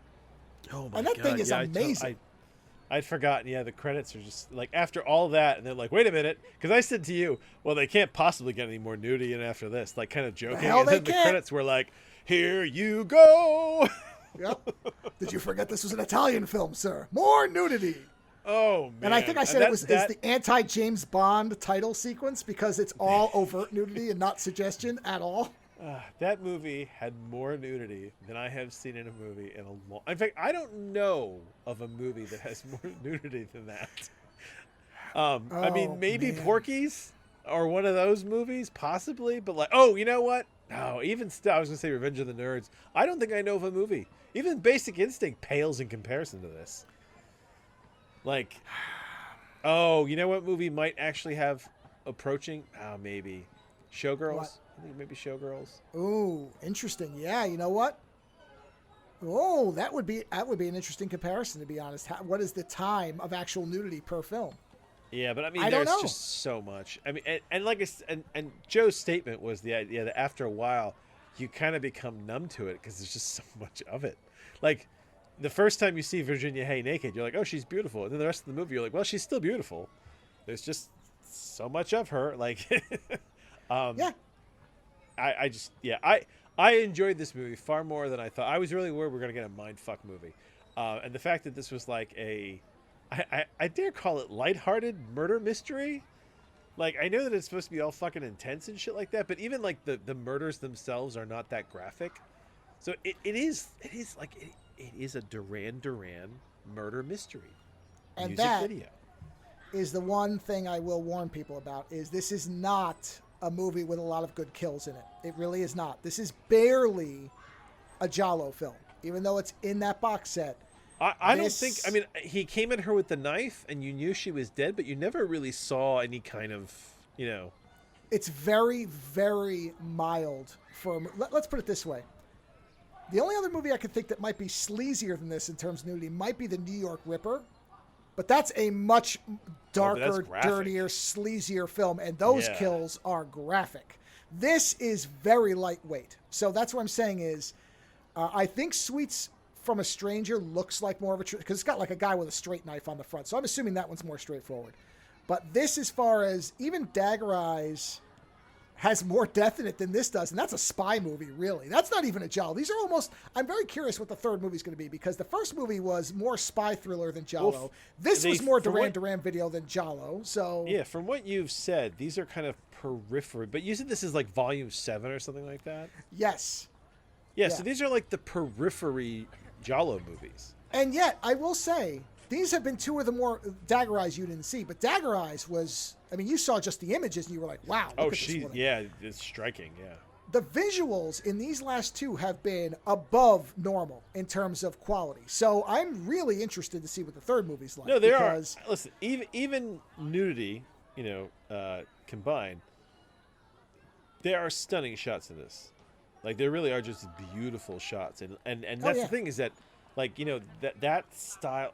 Oh my God. And that thing is amazing. I'd forgotten. Yeah, the credits are just like after all that, and they're like, "Wait a minute," because I said to you, "Well, they can't possibly get any more nudity in after this." Like, kind of joking, and then the credits were like, "Here you go." Yep. Did you forget this was an Italian film, sir? More nudity. Oh man! And I think I said it's the anti-James Bond title sequence because it's all overt nudity and not suggestion at all. That movie had more nudity than I have seen in a movie in a long. In fact, I don't know of a movie that has more nudity than that. I mean, maybe Porky's or one of those movies, possibly. But like, oh, you know what? No, even still, I was gonna say Revenge of the Nerds. I don't think I know of a movie. Even Basic Instinct pales in comparison to this. Like, oh, you know what movie might actually have approaching? Maybe Showgirls. What? I think maybe Showgirls. Ooh, interesting. Yeah, you know what? Oh, that would be an interesting comparison, to be honest. What is the time of actual nudity per film? Yeah, but I mean, there's just so much. I mean, and like and Joe's statement was the idea that after a while, you kind of become numb to it because there's just so much of it. Like, the first time you see Virginia Hay naked, you're like, oh, she's beautiful. And then the rest of the movie, you're like, well, she's still beautiful. There's just so much of her. Like, yeah. I enjoyed this movie far more than I thought. I was really worried we were going to get a mindfuck movie. And the fact that this was like I dare call it lighthearted murder mystery. Like, I know that it's supposed to be all fucking intense and shit like that, but even like the murders themselves are not that graphic. So it is a Duran Duran murder mystery. And music that video is the one thing I will warn people about is this is not a movie with a lot of good kills in it. It really is not. This is barely a Giallo film, even though it's in that box set. I don't think, I mean, he came at her with the knife and you knew she was dead, but you never really saw any kind of, It's very, very mild let's put it this way. The only other movie I could think that might be sleazier than this in terms of nudity might be the New York Ripper. But that's a much darker, dirtier, sleazier film, and those kills are graphic. This is very lightweight. So that's what I'm saying is, I think Sweets from a Stranger looks like more of a... because it's got like a guy with a straight knife on the front. So I'm assuming that one's more straightforward. But this, as far as even Dagger Eyes has more death in it than this does. And that's a spy movie, really. That's not even a Giallo. These are almost... I'm very curious what the third movie is going to be, because the first movie was more spy thriller than Giallo. This was more Duran Duran video than Giallo, so... Yeah, from what you've said, these are kind of periphery. But you said this is like volume 7 or something like that? Yes. Yeah, so these are like the periphery Giallo movies. And yet, I will say, these have been two of the more Dagger Eyes you didn't see. But Dagger Eyes was... I mean, you saw just the images and you were like, wow. It's striking, yeah. The visuals in these last two have been above normal in terms of quality. So I'm really interested to see what the third movie's like. No, there are. Listen, even nudity, combined, there are stunning shots in this. Like, there really are just beautiful shots. And that's the thing is that Like, that style,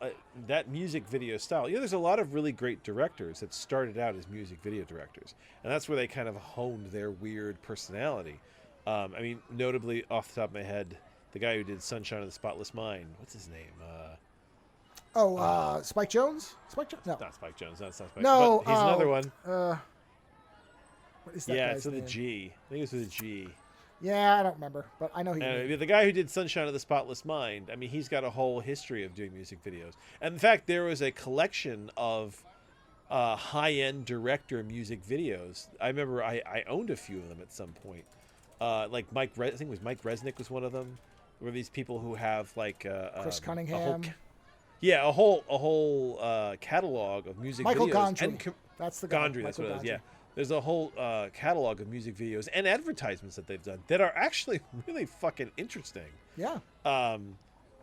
that music video style. There's a lot of really great directors that started out as music video directors, and that's where they kind of honed their weird personality. I mean, notably off the top of my head, the guy who did Sunshine of the Spotless Mind. What's his name? Spike Jonze? Spike Jonze? No. Not Spike Jonze. That's not Spike. No. But he's another one. What is that Yeah, guy's it's with name? a G. I think it's with a G. Yeah, I don't remember, but I know he. The guy who did Sunshine of the Spotless Mind, I mean, he's got a whole history of doing music videos. And in fact, there was a collection of high-end director music videos. I remember I owned a few of them at some point. Like I think it was Mike Resnick was one of them. Were these people who have like Chris Cunningham? A whole catalog of music Michael videos. Gondry. That's the guy. Gondry, that's what it is. Yeah. There's a whole catalog of music videos and advertisements that they've done that are actually really fucking interesting. Yeah.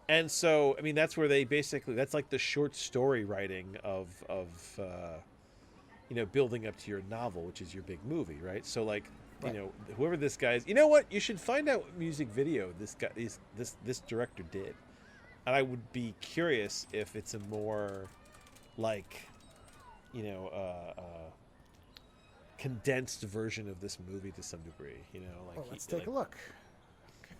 And so, I mean, that's where that's like the short story writing of building up to your novel, which is your big movie, right? So, like, whoever this guy is, you know what? You should find out what music video this director did. And I would be curious if it's a more, like, condensed version of this movie to some degree, let's take a look. Okay.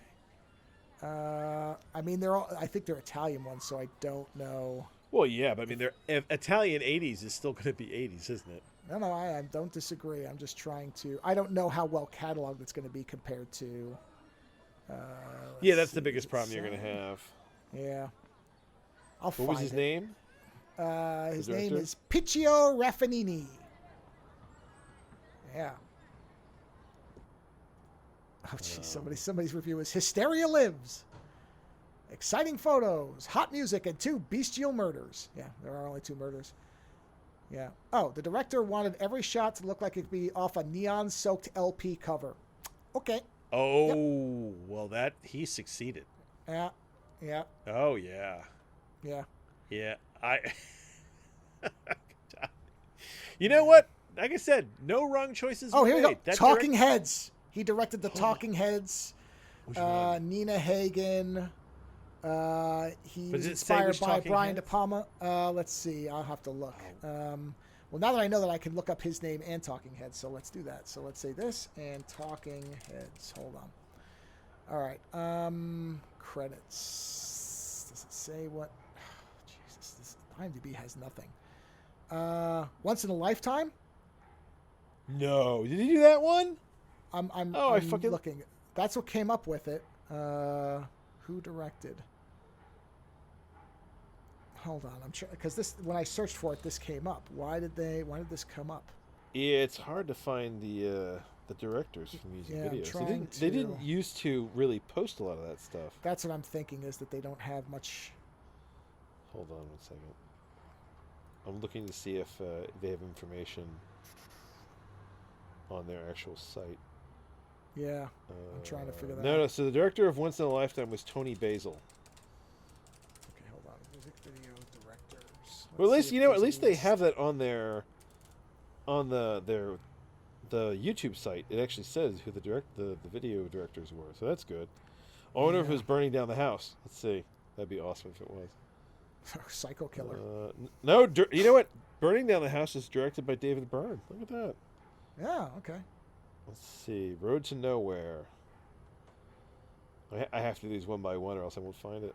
I mean, I think they're Italian ones, so I don't know. Well, yeah, but I mean, they're Italian 80s is still going to be 80s, isn't it? No, I don't disagree. I'm just trying to. I don't know how well cataloged it's going to be compared to. That's the biggest problem you're going to have. Yeah. What was his name? His name is Piccio Raffanini. Yeah. Oh, jeez. Somebody's review is Hysteria Lives. Exciting photos, hot music, and 2 bestial murders. Yeah, there are only 2 murders. Yeah. Oh, the director wanted every shot to look like it'd be off a neon-soaked LP cover. Okay. Oh, well, he succeeded. Yeah. Yeah. Oh, yeah. Yeah. Yeah. You know what? Like I said, no wrong choices were here we made. go. Talking Heads. He directed the Talking Heads. Nina Hagen. He was inspired by Brian De Palma. Let's see. I'll have to look. Well, now that I know that I can look up his name and Talking Heads, so let's do that. So let's say this and Talking Heads. Hold on. All right. Credits. Does it say what? Jesus, this IMDb has nothing. Once in a Lifetime? No. Did he do that one? I'm looking. That's what came up with it. Who directed? Hold on, I'm sure because when I searched for it, this came up. Why did this come up? Yeah, it's hard to find the directors for music videos. They didn't used to really post a lot of that stuff. That's what I'm thinking is that they don't have much. Hold on 1 second. I'm looking to see if they have information on their actual site. Yeah, I'm trying to figure that out. No, so the director of Once in a Lifetime was Tony Basil. Okay, hold on. Music video directors. Well, at least they have that on the YouTube site. It actually says who the video directors were, so that's good. I wonder if it was Burning Down the House. Let's see. That'd be awesome if it was. Psycho Killer. No, you know what? Burning Down the House is directed by David Byrne. Look at that. Yeah. Okay. Let's see. Road to Nowhere. I have to do these one by one, or else I won't find it.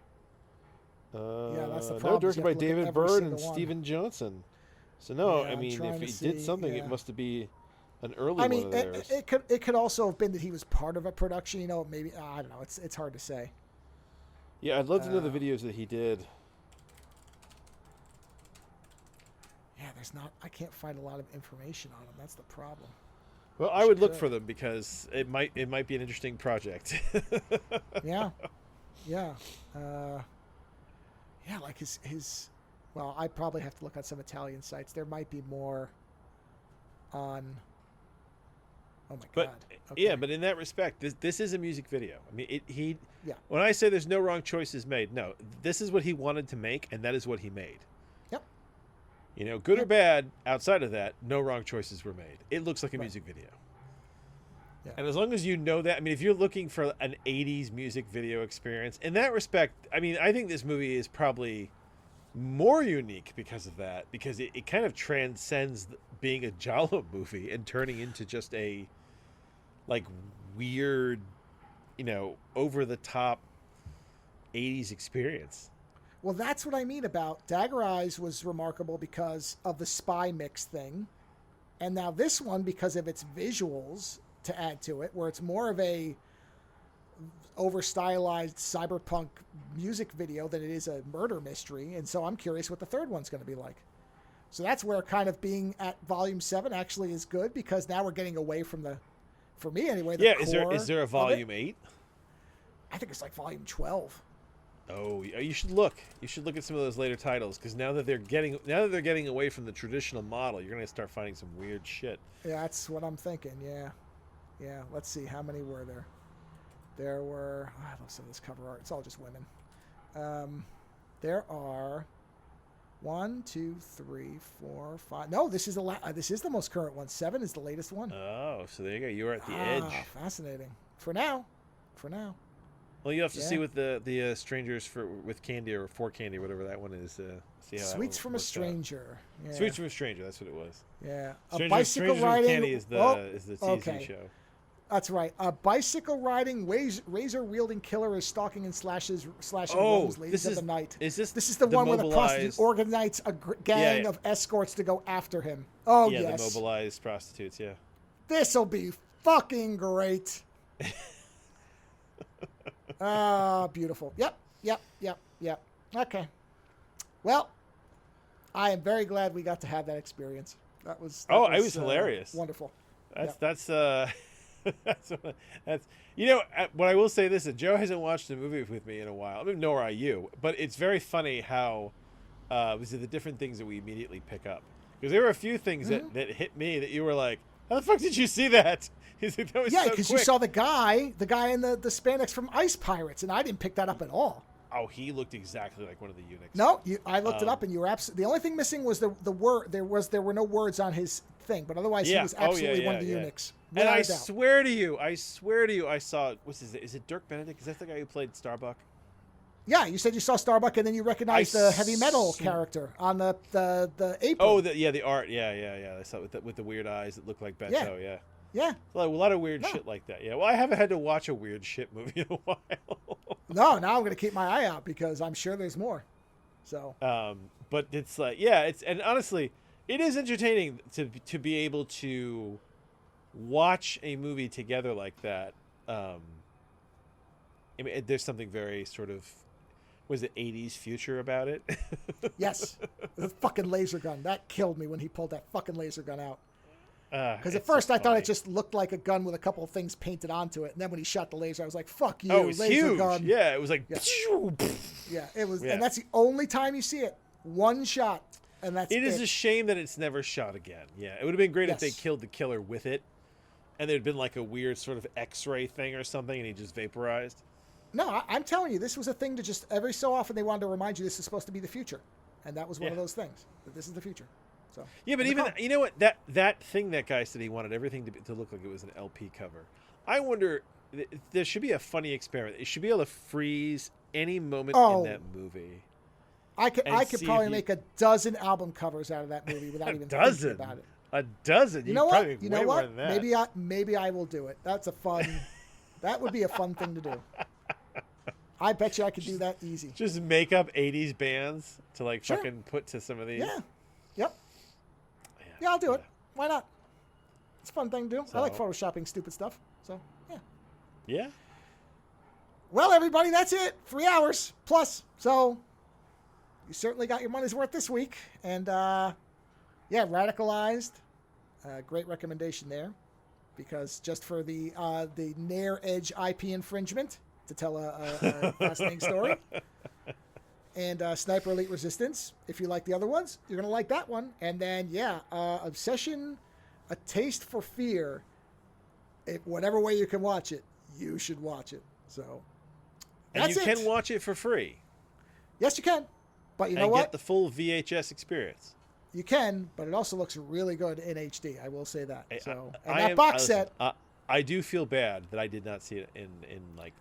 That's the problem. No, directed by David Byrne and Steven Johnson. So no, Yeah, I mean, if he did something, it must be an early one of theirs. It could also have been that he was part of a production. Maybe I don't know. It's hard to say. Yeah, I'd love to know the videos that he did. Yeah, I can't find a lot of information on him. That's the problem. Well, I would look for them because it might be an interesting project. Yeah. Like his. Well, I probably have to look on some Italian sites. There might be more on. Oh my god. Okay. Yeah, but in that respect, this is a music video. I mean, Yeah. When I say there's no wrong choices made, no, this is what he wanted to make, and that is what he made. Good or bad, outside of that, no wrong choices were made. It looks like a music video. Yeah. And as long as you know that, I mean, if you're looking for an 80s music video experience, in that respect, I mean, I think this movie is probably more unique because of that, because it kind of transcends being a Giallo movie and turning into just a, like, weird, you know, over-the-top 80s experience. Well, that's what I mean about Dagger Eyes was remarkable because of the spy mix thing. And now this one, because of its visuals to add to it, where it's more of a over-stylized cyberpunk music video than it is a murder mystery. And so I'm curious what the third one's going to be like. So that's where kind of being at volume 7 actually is good, because now we're getting away from the, for me anyway, the core is there a volume 8? I think it's like volume 12. Oh, you should look. You should look at some of those later titles, because now that they're getting away from the traditional model, you're going to start finding some weird shit. Yeah, that's what I'm thinking. Yeah. Let's see, how many were there? There were. I love some of this cover art. It's all just women. There are 1, 2, 3, 4, 5. No, this is the most current one. 7 is the latest one. Oh, so there you go. You were at the edge. Fascinating. For now. Well, you have to see with the Strangers with Candy or For Candy, whatever that one is. See how Sweets from a Stranger. Yeah. Sweets from a Stranger. That's what it was. Yeah. Strangers with Candy is the TV show. That's right. A bicycle riding, razor wielding killer is stalking and slashing ladies of the night. This is the one where the prostitute organizes a gang of escorts to go after him. Oh, yeah, yes. the mobilized prostitutes, yeah. This'll be fucking great. Beautiful. Yep. Okay. Well, I am very glad we got to have that experience. That was it was hilarious. Wonderful. That's you know, what I will say this, that Joe hasn't watched the movie with me in a while. I mean, nor are you, but it's very funny how the different things that we immediately pick up, because there were a few things that hit me that you were like, how the fuck did you see that? He's like, that was so because quick. you saw the guy in the spandex from Ice Pirates, and I didn't pick that up at all. Oh, he looked exactly like one of the eunuchs. No, I looked it up, and you were absolutely. The only thing missing was the word. There were no words on his thing, but otherwise he was absolutely one of the eunuchs. And I swear to you, I saw. Is it Dirk Benedict? Is that the guy who played Starbuck? Yeah, you said you saw Starbuck, and then you recognized the heavy metal character on the apron. Oh, the art. Yeah. I saw it with the weird eyes that look like Beto. Yeah. Yeah. A lot of weird shit like that. Yeah. Well, I haven't had to watch a weird shit movie in a while. No, now I'm going to keep my eye out, because I'm sure there's more. So. But it's like, and honestly, it is entertaining to be able to watch a movie together like that. I mean, there's something very sort of, was it 80s future about it? Yes. The fucking laser gun. That killed me when he pulled that fucking laser gun out. Because at so first I thought funny. it just looked like a gun with a couple of things painted onto it. And then when he shot the laser, I was like, fuck you, oh, it was laser huge. gun. Yeah, it was like... Yeah, it was. Yeah. And that's the only time you see it. One shot. And that's it. It is a shame that it's never shot again. Yeah, it would have been great if they killed the killer with it. And there'd been like a weird sort of X-ray thing or something, and he just vaporized. No, I'm telling you, this was a thing to just, every so often they wanted to remind you this is supposed to be the future. And that was one of those things, that this is the future. So yeah, but even, you know what, that thing that guy said he wanted everything to look like it was an LP cover. I wonder, there should be a funny experiment. It should be able to freeze any moment in that movie. I could probably make a dozen album covers out of that movie without even thinking about it. A dozen? You know what? You know what? Maybe I will do it. That's a fun. That would be a fun thing to do. I bet you I could do that easy. Just make up 80s bands to like fucking put to some of these. Yeah. Yep. Yeah, I'll do it. Why not? It's a fun thing to do. I like photoshopping stupid stuff. So, yeah. Yeah. Well, everybody, that's it. 3 hours plus. So, you certainly got your money's worth this week. And, Radicalized. Great recommendation there. Because just for the Nair Edge IP infringement, to tell a fascinating story. And Sniper Elite Resistance. If you like the other ones, you're going to like that one. And then, Obsession, A Taste for Fear. Whatever way you can watch it, you should watch it. So, and you can watch it for free. Yes, you can. But you know what? And get the full VHS experience. You can, but it also looks really good in HD. I will say that. So, and that box set. I do feel bad that I did not see it in like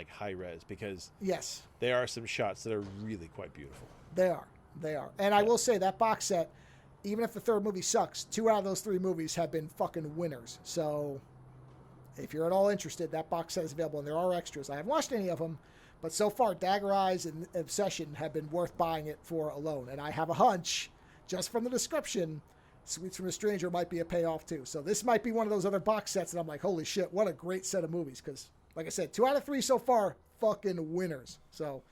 high res, because Yes, there are some shots that are really quite beautiful. they are. They are. And I will say that box set, even if the third movie sucks, 2 out of those 3 movies have been fucking winners. So if you're at all interested, that box set is available, and there are extras. I haven't watched any of them, but so far, Dagger Eyes and Obsession have been worth buying it for alone. And I have a hunch, just from the description, Sweets from a Stranger might be a payoff too. So this might be one of those other box sets that I'm like, holy shit, what a great set of movies. Because, like I said, 2 out of 3 so far, fucking winners. So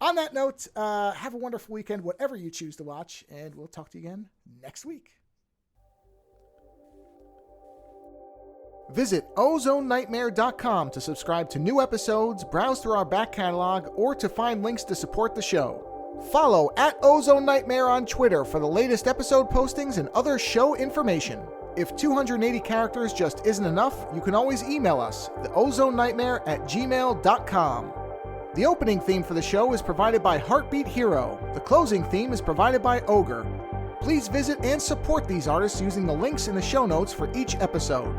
on that note, have a wonderful weekend, whatever you choose to watch, and we'll talk to you again next week. Visit OzoneNightmare.com to subscribe to new episodes, browse through our back catalog, or to find links to support the show. Follow at Ozone Nightmare on Twitter for the latest episode postings and other show information. If 280 characters just isn't enough, you can always email us, theozonenightmare@gmail.com. The opening theme for the show is provided by Heartbeat Hero. The closing theme is provided by Ogre. Please visit and support these artists using the links in the show notes for each episode.